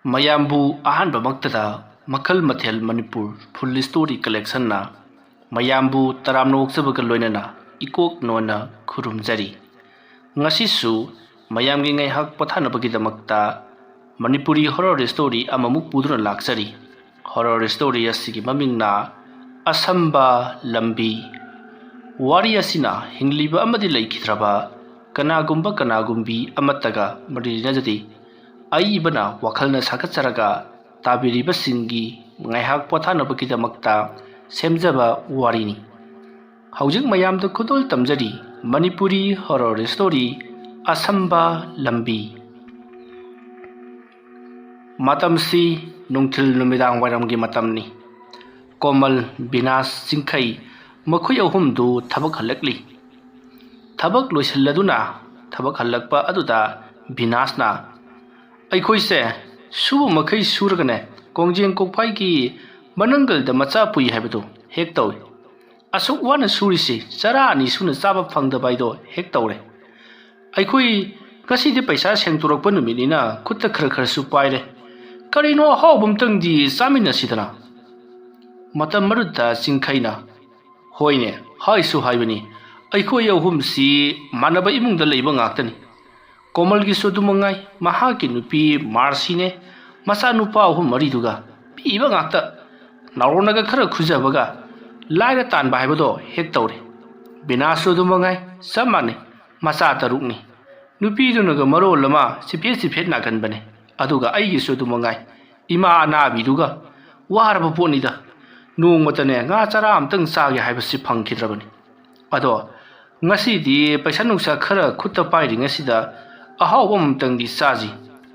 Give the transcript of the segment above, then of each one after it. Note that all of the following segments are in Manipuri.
ꯃꯌꯥꯝꯕꯨ ꯑꯍꯥꯟꯕꯃꯛꯇꯗ ꯃꯈꯜ ꯃꯊꯦꯜ ꯃꯅꯤꯄꯨꯔ ꯐꯨꯜ ꯁ꯭ꯇꯣꯔꯤ ꯀꯂꯦꯛꯁꯟꯅ ꯃꯌꯥꯝꯕꯨ ꯇꯔꯥꯝꯅ ꯑꯣꯛꯆꯕꯒ ꯂꯣꯏꯅꯅ ꯏꯀꯣꯛ ꯅꯣꯟꯅ ꯈꯨꯔꯨꯝꯖꯔꯤ꯫ ꯉꯁꯤꯁꯨ ꯃꯌꯥꯝꯒꯤ ꯉꯥꯏꯍꯥꯛ ꯄꯣꯊꯥꯅꯕꯒꯤꯗꯃꯛꯇ ꯃꯅꯤꯄꯨꯔꯤ ꯍꯣꯔꯔ ꯁ꯭ꯇꯣꯔꯤ ꯑꯃꯃꯨꯛ ꯄꯨꯗꯨꯅ ꯂꯥꯛꯆꯔꯤ꯫ ꯍꯣꯔꯔ ꯁ꯭ꯇꯣꯔꯤ ꯑꯁꯤꯒꯤ ꯃꯃꯤꯡꯅ ꯑꯁꯝꯕ ꯂꯝꯕꯤ꯫ ꯋꯥꯔꯤ ꯑꯁꯤꯅ ꯍꯤꯡꯂꯤꯕ ꯑꯃꯗꯤ ꯂꯩꯈꯤꯗ꯭ꯔꯕ ꯀꯅꯥꯒꯨꯝꯕꯤ ꯑꯃꯠꯇꯒ ꯃꯔꯤ ꯂꯩꯅꯖꯗꯦ꯫ ꯑꯏꯕꯅ ꯋꯥꯈꯜꯅ ꯁꯥꯒꯠꯆꯔꯒ ꯇꯥꯕꯤꯔꯤꯕꯁꯤꯡꯒꯤ ꯉꯥꯏꯍꯥꯛ ꯄꯣꯊꯥꯅꯕꯒꯤꯗꯃꯛꯇ ꯁꯦꯝꯖꯕ ꯋꯥꯔꯤꯅꯤ꯫ ꯍꯧꯖꯤꯛ ꯃꯌꯥꯝꯗ ꯈꯨꯗꯣꯜ ꯇꯝꯖꯔꯤ ꯃꯅꯤꯄꯨꯔꯤ ꯍꯣꯔꯔ ꯁ꯭ꯇꯣꯔꯤ ꯑꯁꯝꯕ ꯂꯝꯕꯤ꯫ ꯃꯇꯝꯁꯤ ꯅꯨꯡꯊꯤꯜ ꯅꯨꯃꯤꯗꯥꯡ ꯋꯥꯏꯔꯝꯒꯤ ꯃꯇꯝꯅꯤ꯫ ꯀꯣꯃꯜ, ꯕꯤꯅꯥꯁ, ꯆꯤꯡꯈꯩ ꯃꯈꯣꯏ ꯑꯍꯨꯝꯗꯨ ꯊꯕꯛ ꯍꯜꯂꯛꯂꯤ꯫ ꯊꯕꯛ ꯂꯣꯏꯁꯤꯜꯂꯗꯨꯅ ꯊꯕꯛ ꯍꯜꯂꯛꯄ ꯑꯗꯨꯗ ꯕꯤꯅꯥꯁꯅ "ꯑꯩꯈꯣꯏꯁꯦ ꯁꯨꯕ ꯃꯈꯩ ꯁꯨꯔꯒꯅꯦ ꯀꯣꯡꯖꯦꯡ ꯀꯣꯛꯐꯥꯏꯒꯤ ꯃꯅꯪꯒꯜꯗ ꯃꯆꯥ ꯄꯨꯏ ꯍꯥꯏꯕꯗꯣ ꯍꯦꯛ ꯇꯧꯏ꯫ ꯑꯁꯨꯛ ꯋꯥꯅ ꯁꯨꯔꯤꯁꯤ ꯆꯔꯥ ꯑꯅꯤ ꯁꯨꯅ ꯆꯥꯕ ꯐꯪꯗꯕ ꯍꯥꯏꯗꯣ ꯍꯦꯛ ꯇꯧꯔꯦ꯫ ꯑꯩꯈꯣꯏ ꯉꯁꯤꯗꯤ ꯄꯩꯁꯥ ꯁꯦꯡꯇꯣꯔꯛꯄ ꯅꯨꯃꯤꯠꯅꯤꯅ ꯈꯨꯠꯇ ꯈꯔꯁꯨ ꯄꯥꯏꯔꯦ꯫ ꯀꯔꯤꯅꯣ ꯑꯍꯥꯎꯕ ꯑꯝꯇꯪꯗꯤ ꯆꯥꯃꯤꯟꯅꯁꯤꯗꯅ?" ꯃꯇꯝ ꯑꯗꯨꯗ ꯆꯤꯡꯈꯩꯅ "ꯍꯣꯏꯅꯦ, ꯍꯥꯏꯁꯨ ꯍꯥꯏꯕꯅꯤ, ꯑꯩꯈꯣꯏ ꯑꯍꯨꯝꯁꯤ ꯃꯥꯟꯅꯕ ꯏꯃꯨꯡꯗ ꯂꯩꯕ ꯉꯥꯛꯇꯅꯤ꯫ ꯀꯣꯃꯜꯒꯤꯁꯨ ꯑꯗꯨꯃꯉꯥꯏ, ꯃꯍꯥꯛꯀꯤ ꯅꯨꯄꯤ ꯃꯥꯔꯁꯤꯅꯦ ꯃꯆꯥꯅꯨꯄꯥ ꯑꯍꯨꯝ ꯃꯔꯤꯗꯨꯒ ꯄꯤꯕ ꯉꯥꯛꯇ꯫ ꯅꯥꯎꯔꯣꯟꯅꯒ ꯈꯔ ꯈꯨꯖꯕꯒ ꯂꯥꯏꯔ ꯇꯥꯟꯕ ꯍꯥꯏꯕꯗꯣ ꯍꯦꯛ ꯇꯧꯔꯦ꯫ ꯕꯤꯅꯥꯁꯁꯨ ꯑꯗꯨꯃꯉꯥꯏ, ꯆꯞ ꯃꯥꯟꯅꯩ, ꯃꯆꯥ 6ꯅꯤ꯫ ꯅꯨꯄꯤꯗꯨꯅꯒ ꯃꯔꯣꯜ ꯑꯃ ꯆꯤꯐꯦꯠ ꯅꯥꯒꯟꯕꯅꯦ꯫ ꯑꯗꯨꯒ ꯑꯩꯒꯤꯁꯨ ꯑꯗꯨꯃꯉꯥꯏ, ꯏꯃꯥ ꯑꯅꯥꯕꯤꯗꯨꯒ ꯋꯥꯔꯕ ꯄꯣꯠꯅꯤꯗ꯫ ꯅꯣꯡꯃꯇꯅꯦ ꯉꯥ ꯆꯔꯥ ꯑꯝꯇꯪ ꯆꯥꯒꯦ ꯍꯥꯏꯕꯁꯤ ꯐꯪꯈꯤꯗ꯭ꯔꯕꯅꯤ꯫ ꯑꯗꯣ ꯉꯁꯤꯗꯤ ꯄꯩꯁꯥ ꯅꯨꯡꯁꯥ ꯈꯔ ꯈꯨꯠꯇ パꯏꯔꯤꯉꯩꯁꯤꯗ ꯑꯍꯥꯎꯕ ꯑꯃꯇꯪꯗꯤ ꯆꯥꯁꯤ꯫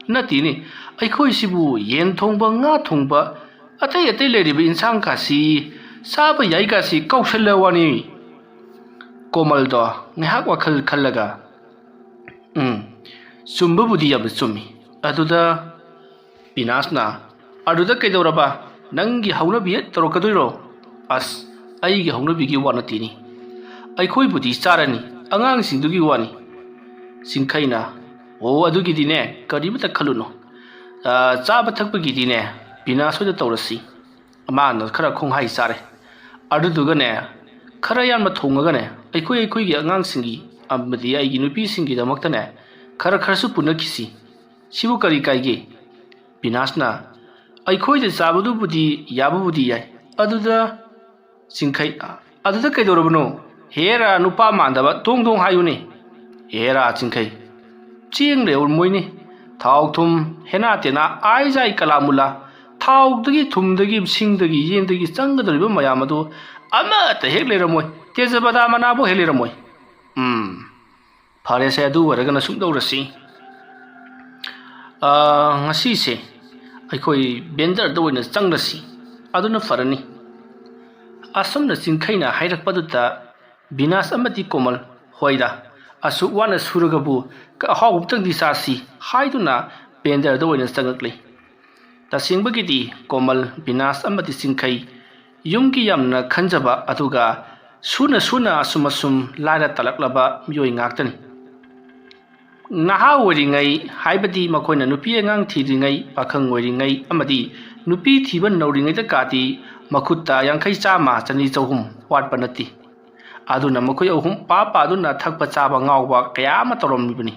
ꯅꯠꯇꯦꯅꯦ, ꯑꯩꯈꯣꯏꯁꯤꯕꯨ ꯌꯦꯟ ꯊꯣꯡꯕ, ꯉꯥ ꯊꯣꯡꯕ, ꯑꯇꯩ ꯂꯩꯔꯤꯕ ꯏꯟꯁꯥꯡ ꯆꯥꯕ ꯌꯥꯏꯒꯁꯤ ꯀꯧꯁꯜꯂ ꯋꯥꯅꯤ." ꯀꯣꯃꯜꯗꯣ ꯉꯥꯏꯍꯥꯛ ꯋꯥꯈꯜ ꯈꯜꯂꯒ ꯆꯨꯝꯕꯕꯨꯗꯤ ꯌꯥꯝꯅ ꯆꯨꯝꯃꯤ꯫ ꯑꯗꯨꯗ ꯕꯤꯅꯥꯁꯅ "ꯑꯗꯨꯗ ꯀꯩꯗꯧꯔꯕ? ꯅꯪꯒꯤ ꯍꯧꯅꯕꯤ ꯍꯦꯛ ꯇꯧꯔꯛꯀꯗꯣꯏꯔꯣ?" "ꯑꯁ, ꯑꯩꯒꯤ ꯍꯧꯅꯕꯤꯒꯤ ꯋꯥ ꯅꯠꯇꯦꯅꯤ, ꯑꯩꯈꯣꯏꯕꯨꯗꯤ ꯆꯥꯔꯅꯤ, ꯑꯉꯥꯡꯁꯤꯡꯗꯨꯒꯤ ꯋꯥꯅꯤ." ꯆꯤꯡꯈꯩꯅ "ꯑꯣ, ꯑꯗꯨꯒꯤꯗꯤꯅꯦ ꯀꯔꯤꯃꯇ ꯈꯜꯂꯨꯅꯨ. ꯆꯥꯕ ꯊꯛꯄꯒꯤꯗꯤꯅꯦ ꯕꯤꯅꯥꯁ ꯍꯣꯏꯗ ꯇꯧꯔꯁꯤ. ꯃꯥꯅ ꯈꯔ ꯈꯣꯡꯍꯥꯏ ꯆꯥꯔꯦ. ꯑꯗꯨꯗꯨꯒꯅꯦ ꯈꯔ ꯌꯥꯝꯅ ꯊꯣꯡꯉꯒꯅꯦ ꯑꯩꯈꯣꯏꯒꯤ ꯑꯉꯥꯡꯁꯤꯡꯒꯤ ꯑꯃꯗꯤ ꯑꯩꯒꯤ ꯅꯨꯄꯤꯁꯤꯡꯒꯤꯗꯃꯛꯇꯅꯦ ꯈꯔꯁꯨ ꯄꯨꯅꯈꯤꯁꯤ. ꯁꯤꯕꯨ ꯀꯔꯤ ꯀꯥꯏꯒꯦ?" ꯕꯤꯅꯥꯁꯅ "ꯑꯩꯈꯣꯏꯗ ꯆꯥꯕꯗꯨꯕꯨꯗꯤ ꯌꯥꯕꯕꯨꯗꯤ ꯌꯥꯏ." ꯑꯗꯨꯗ ꯆꯤꯡꯈꯩ "ꯑꯗꯨꯗ ꯀꯩꯗꯧꯔꯕꯅꯣ? ꯍꯦꯔꯥ, ꯅꯨꯄꯥ ꯃꯥꯟꯗꯕ, ꯗꯣꯡ ꯍꯥꯏꯌꯨꯅꯦ." "ꯍꯦꯔꯥ ꯆꯤꯡꯈꯩ, ꯆꯦꯡ ꯂꯩꯔꯝꯃꯣꯏꯅꯦ, ꯊꯥꯎ ꯊꯨꯝ ꯍꯦꯅꯥ ꯇꯦꯅꯥ ꯑꯥꯏꯖꯥꯏ ꯀꯂꯥ ꯃꯨꯂꯥ, ꯊꯥꯎꯗꯒꯤ ꯊꯨꯝꯗꯒꯤ ꯁꯤꯡꯗꯒꯤ ꯌꯦꯟꯗꯒꯤ ꯆꯪꯒꯗꯧꯔꯤꯕ ꯃꯌꯥꯝ ꯑꯗꯨ ꯑꯃꯠꯇ ꯍꯦꯛ ꯂꯩꯔꯝꯃꯣꯏ, ꯇꯦꯖꯕꯇꯥ ꯃꯅꯥꯐꯥꯎ ꯍꯦꯛ ꯂꯩꯔꯝꯃꯣꯏ." "ꯐꯔꯦꯁꯦ, ꯑꯗꯨ ꯑꯣꯏꯔꯒꯅ ꯁꯨꯝꯗꯧꯔꯁꯤ. ꯉꯁꯤꯁꯦ ꯑꯩꯈꯣꯏ ꯕꯦꯟꯗꯔꯗ ꯑꯣꯏꯅ ꯆꯪꯂꯁꯤ, ꯑꯗꯨꯅ ꯐꯔꯅꯤ." ꯑꯁꯨꯝꯅ ꯆꯤꯡꯈꯩꯅ ꯍꯥꯏꯔꯛꯄꯗꯨꯗ ꯕꯤꯅꯥꯁ ꯑꯃꯗꯤ ꯀꯣꯃꯜ "ꯍꯣꯏꯗ, ꯑꯁꯨꯛ ꯋꯥꯅ ꯁꯨꯔꯒꯕꯨ ꯑꯍꯥꯎꯕ ꯑꯃꯇꯪꯗꯤ ꯆꯥꯁꯤ" ꯍꯥꯏꯗꯨꯅ ꯕꯦꯟꯗꯔꯗ ꯑꯣꯏꯅ ꯆꯪꯂꯛꯂꯤ꯫ ꯇꯁꯦꯡꯕꯒꯤꯗꯤ ꯀꯣꯃꯜ, ꯕꯤꯅꯥꯁ ꯑꯃꯗꯤ ꯆꯤꯡꯈꯩ ꯌꯨꯝꯒꯤ ꯌꯥꯝꯅ ꯈꯟꯖꯕ ꯑꯗꯨꯒ ꯁꯨꯅ ꯑꯁꯨꯝ ꯂꯥꯏꯔ ꯇꯥꯜꯂꯛꯂꯕ ꯃꯤꯑꯣꯏ ꯉꯥꯛꯇꯅꯤ꯫ ꯅꯍꯥ ꯑꯣꯏꯔꯤꯉꯩ, ꯍꯥꯏꯕꯗꯤ ꯃꯈꯣꯏꯅ ꯅꯨꯄꯤ ꯑꯉꯥꯡ ꯊꯤꯗ꯭ꯔꯤꯉꯩ, ꯄꯥꯈꯪ ꯑꯣꯏꯔꯤꯉꯩ ꯑꯃꯗꯤ ꯅꯨꯄꯤ ꯊꯤꯕ ꯅꯧꯔꯤꯉꯩꯗꯀꯥꯗꯤ ꯃꯈꯨꯠꯇ 50, 100, 200, 300 ꯋꯥꯠꯄ ꯅꯠꯇꯦ꯫ ꯑꯗꯨꯅ ꯃꯈꯣꯏ ꯑꯍꯨꯝ ꯄꯥꯗꯨꯅ ꯊꯛꯄ ꯆꯥꯕ ꯉꯥꯎꯕ ꯀꯌꯥ ꯑꯃ ꯇꯧꯔꯝꯃꯤꯕꯅꯤ꯫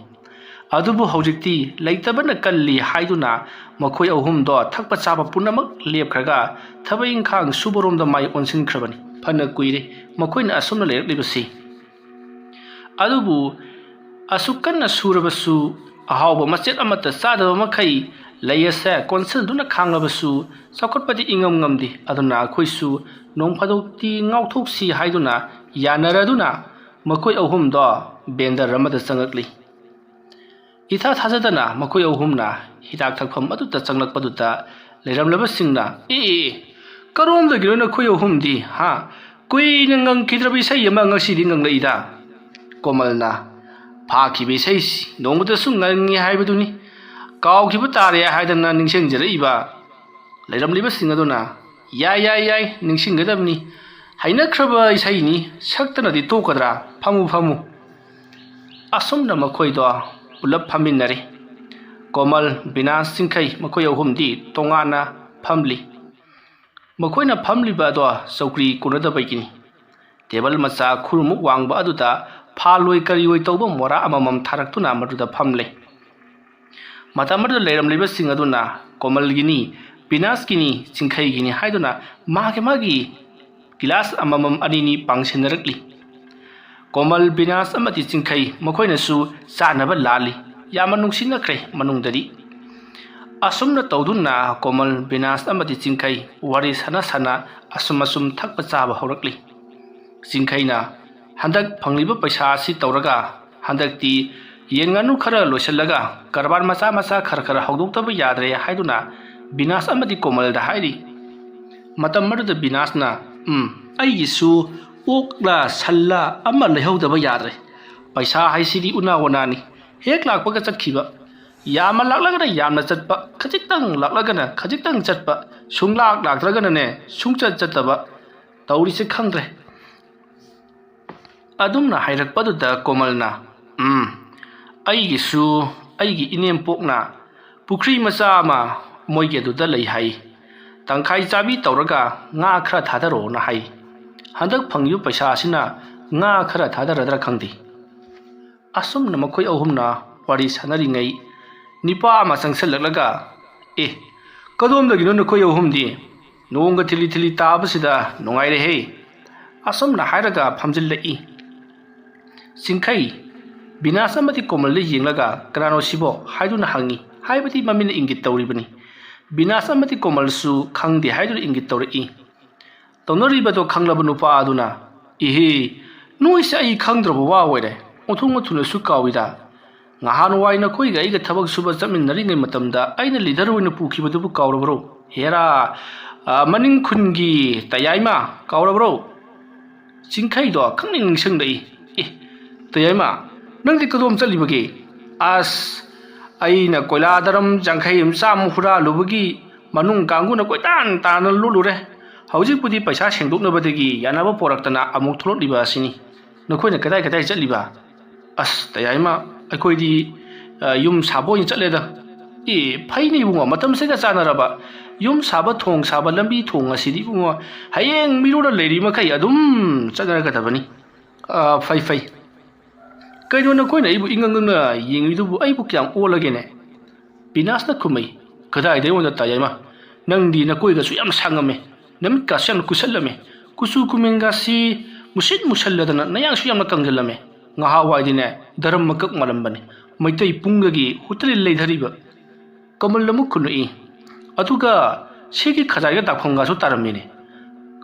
ꯑꯗꯨꯕꯨ ꯍꯧꯖꯤꯛꯇꯤ ꯂꯩꯇꯕꯅ ꯀꯜꯂꯤ ꯍꯥꯏꯗꯨꯅ ꯃꯈꯣꯏ ꯑꯍꯨꯝꯗꯣ ꯊꯛꯄ ꯆꯥꯕ ꯄꯨꯝꯅꯃꯛ লেꯞꯈ꯭ꯔꯒ ꯊꯕꯛ ꯏꯪꯈꯥꯡ ꯁꯨꯕꯔꯣꯝꯗ ꯃꯥꯏ ꯑꯣꯟꯁꯤꯟꯈ꯭ꯔꯕꯅꯤ꯫ ꯐꯅ ꯀꯨꯏꯔꯦ ꯃꯈꯣꯏꯅ ꯑꯁꯨꯝꯅ ꯂꯩꯔꯛꯂꯤꯕꯁꯤ꯫ ꯑꯗꯨꯕꯨ ꯑꯁꯨꯛ ꯀꯟꯅ ꯁꯨꯔꯕꯁꯨ ꯑꯍꯥꯎꯕ ꯃꯆꯦꯠ ꯑꯃꯠꯇ ꯆꯥꯗꯕ ꯃꯈꯩ ꯂꯩ ꯀꯣꯟꯁꯤꯟꯗꯨꯅ ꯈꯥꯡꯂꯕꯁꯨ ꯆꯥꯎꯈꯠꯄꯗꯤ ꯏꯉꯝ ꯉꯝꯗꯦ꯫ ꯑꯗꯨꯅ ꯑꯩꯈꯣꯏꯁꯨ ꯅꯣꯡ ꯐꯥꯗꯣꯛꯇꯤ ꯉꯥꯎꯊꯣꯛꯁꯤ ꯍꯥꯏꯗꯨꯅ ꯌꯥꯅꯔꯗꯨꯅ ꯃꯈꯣꯏ ꯑꯍꯨꯝꯗꯣ ꯕꯦꯟꯗꯔ ꯑꯃꯗ ꯆꯪꯂꯛꯂꯤ꯫ ꯏꯊꯥ ꯊꯥꯖꯗꯅ ꯃꯈꯣꯏ ꯑꯍꯨꯝꯅ ꯍꯤꯗꯥꯛ ꯊꯛꯐꯝ ꯑꯗꯨꯗ ꯆꯪꯂꯛꯄꯗꯨꯗ ꯂꯩꯔꯝꯂꯕꯁꯤꯡꯅ "ꯀꯔꯣꯝꯗꯒꯤꯅꯣ ꯅꯈꯣꯏ ꯑꯍꯨꯝꯗꯤ? ꯀꯨꯏꯅ ꯉꯪꯈꯤꯗ꯭ꯔꯕ ꯏꯁꯩ ꯑꯃ ꯉꯁꯤꯗꯤ ꯉꯪꯂꯛꯏꯗ." ꯀꯣꯃꯜꯅ "ꯐꯥꯈꯤꯕ ꯏꯁꯩꯁꯤ ꯅꯣꯡꯃꯇꯁꯨ ꯉꯪꯉꯤ ꯍꯥꯏꯕꯗꯨꯅꯤ, ꯀꯥꯎꯈꯤꯕ ꯇꯥꯔꯦ ꯍꯥꯏꯗꯅ ꯅꯤꯡꯁꯤꯡꯖꯔꯛꯏꯕ." ꯂꯩꯔꯝꯂꯤꯕꯁꯤꯡ ꯑꯗꯨꯅ "ꯌꯥꯏ, ꯅꯤꯡꯁꯤꯡꯒꯗꯕꯅꯤ, ꯍꯩꯅꯈ꯭ꯔꯕ ꯏꯁꯩꯅꯤ, ꯁꯛꯇꯅꯗꯤ ꯇꯣꯛꯀꯗ꯭ꯔꯥ? ꯐꯝꯃꯨ." ꯑꯁꯨꯝꯅ ꯃꯈꯣꯏꯗꯣ ꯄꯨꯂꯞ ꯐꯝꯃꯤꯟꯅꯔꯦ꯫ Komal Binas Singkai Makoy Ahumdi Tongana Family Makoyna Family Bado Sokri Kunada Bakini Table Masa Kurumuk Wang Baduta Paloi Karioi Tobo Mora Amam Taraktuna Maduda Family Matamadu Ledam Liba Singaduna Komal Gini Binas Gini Singkai Gini Haiduna Magi Gilas Amam Anini Pangsenarakli Komal Binas Amati Singkai Makoyna Su Sanaba Lali Yamanung Kre Manungdari Asumna Tauduna Komal Binas Amati Singkai Wari Sana Asumasum Takpachaba Horakli Singkaina Handak Pangliba Paisasi Tauraga Handak Ti Yenganu Kara Losalaga Karban Masa Karkara Hodukta Yadre Haiduna Binas Amati Komal the Haidi Matamadu the Binasna Aisu Okla Salla Amaleho the Yadre Paisa Haisidi Una Wanani Hek Lakbaga Kiba Yama Lagana Yamna Chatpa Kajitang Lagana Kajitang Chatpa Sungla Lagragana Sungcha Chataba Tauri Kangre Adumna Hairak Paduda Komalna Aigisu Aigi Inem Pokna Pukri Masama Moigedu Dalai Hai Tangkai Zabi Tauraga Nga Kra Tadaro na Hai Handak Pangyu Pasasina Nga Kra Tadara Kandi Asum Namakoy Ahumna Wari Sanaringai Nipa Masangsalagaga Kadom the Gino Koy Ahumdi Nonga Tilly Tabasida Nongai Hey Asum na Hairaga Pamjil Singkai Binasamati Komali Yinglaga Grano Sibo Haiduna Hangi Haibati Mamin Ingitauribani Binasamati Komalsu Kang the Hydro Ingitori Tonoribato Kanglabanupa Aduna Noise I Kangdrawa Wede Otunga to the Sukawida Nahan Wine Koiga Tabak Suba Zamin Naring Matamda Aina leader in the Puki with the book Kaurabro Hera Manin Kungi Tayaima Kaurabro Singkai do Kanging Sunday Tayama Nang the Kodom Salibagi As Aina Koladaram Jankayim Sam Hura Lubagi Manung Kanguna Koitan Tana Lulure Howji Pudi Pasha Shenduk Nobadagi Yanaba Poratana Amutro Libasini Nokona Kadai Liba As Tayama Akodi Yum Sabo in Chaleda Paini Bunga Matam Sega Sanaraba Yum Saba Tong Saba Lambi Tonga City Bunga Hayang Miro Lady Makai Adum Chanakatabani Fai Kaidona Koina Ibu Inganga Yingu Aibukiam all again Binasna Kumi Kadai de Wanda Tayama Nandi Nakoiga Suyam Sangame Namika Shan Kusalame Kusu Kumingasi Musit Musaladana Nayang Suyam Kangalame Nahawa Dine Daram Makak Malambani Maitai Pungagi Hotel Ladariba Kamalamukuni Atuga Siki Kazaya Taponga Sotaramini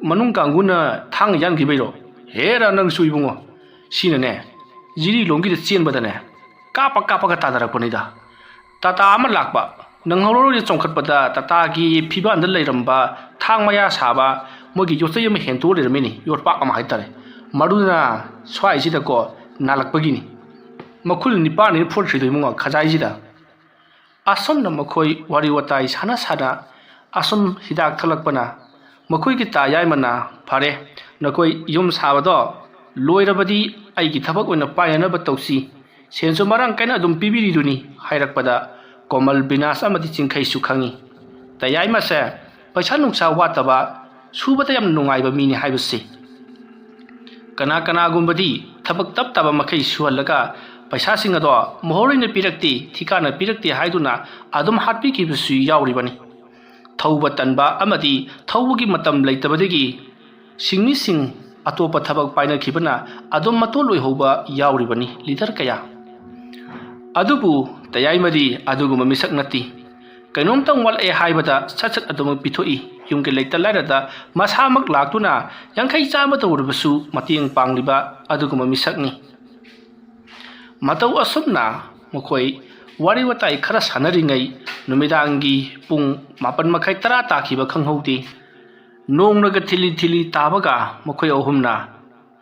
Manung Kanguna Tang Yan Gibero Hera Nang Suibungo Sinane Jiri Longi the Sien Badane Kappa Tadaraponida Tata Amalakba Nangoro Chonkat Tata Gi Piba and the Leramba Tang Maya Saba Mogi Yosayam Hento Mini your Papa Maitare Maruna Swai Nalak Bagini Makul Nipani Portrait Munga Kazajida Asum Namakoi Wariwatai Sana Sada Asum Hidak Talakpana Makoi Gita Yaimana Pare Nakoi Yum Sabado Loirabadi Aigi Tabak when a pioneer Batosi Senso Marang Kana Dum Pibiri Duni Hairakpada Komal Binasamati Chinkai Sukangi Tayaima se Pachanuksa Wataba Subatayam Nungaiba Mini Hibasi Kana Gumbadi Tabak Taba Makai Sualaga Paisa Singado Mohorin Pirakti Tikana Pirakti Haiduna Adam Hatpi Kibusu Yauribani Tauba Tanba Amadi Taugi Matam Laitabadigi Singmi Sing Atopa Tabak Pina Kibana Adam Matolo Hoba Yauribani Litter Kaya Adubu Tayaimadi Aduguma Misak Nati Kainum Tang Wal E Haibada Sachat Adum Pitoi Yunga Later Ladada Mashamak Latuna Yankai Samata Urbasu Matiang Pangliba Aduguma Misakni Matau Asumna Mokoi Wariwatai Karas Hanaringai Numidangi Pung Mapan Makai Tarata Kiba Kanghoti Nong Nagatili Tabaga Mokoi Ohumna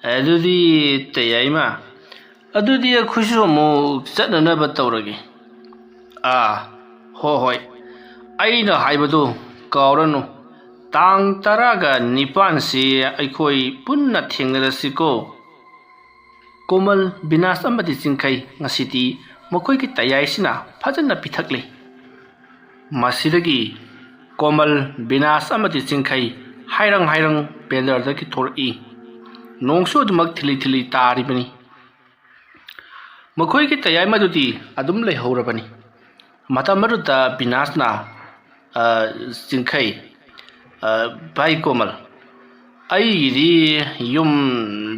Adudi Tayaima Adudi Kushumo Satanaba Tauragi Hoi Aina Haibadu Kaurano Tang Taraga Nipansi Aikoi Punna Tingarasiko Komal Binas Amati Singkai Ngasiti Mokoi Tayasina Pazana Pitakli ꯃꯁꯤꯗꯒꯤ ꯀꯣꯃꯜ ꯕꯤꯅꯥꯁ ꯑꯃꯗꯤ ꯆꯤꯡꯈꯩ ꯍꯥꯏꯔꯪ ꯍꯥꯏꯔꯪ ꯕꯦꯟꯗꯔꯗꯒꯤ ꯊꯣꯔꯛꯏ ꯅꯣꯡꯁꯨ ꯑꯗꯨꯃꯛ ꯊꯤꯂꯤ ꯊꯤꯂꯤ ꯇꯥꯔꯤꯕꯅꯤ ꯃꯈꯣꯏꯒꯤ ꯇꯌꯥꯏ ꯃꯗꯨꯗꯤ ꯑꯗꯨꯝ ꯂꯩꯍꯧꯔꯕꯅꯤ ꯃꯇꯝ ꯑꯗꯨꯗ ꯕꯤꯅꯥꯁꯅ ꯆꯤꯡꯈꯩ ꯚꯥꯏ ꯀꯣꯃꯜ ꯑꯩꯒꯤꯗꯤ ꯌꯨꯝ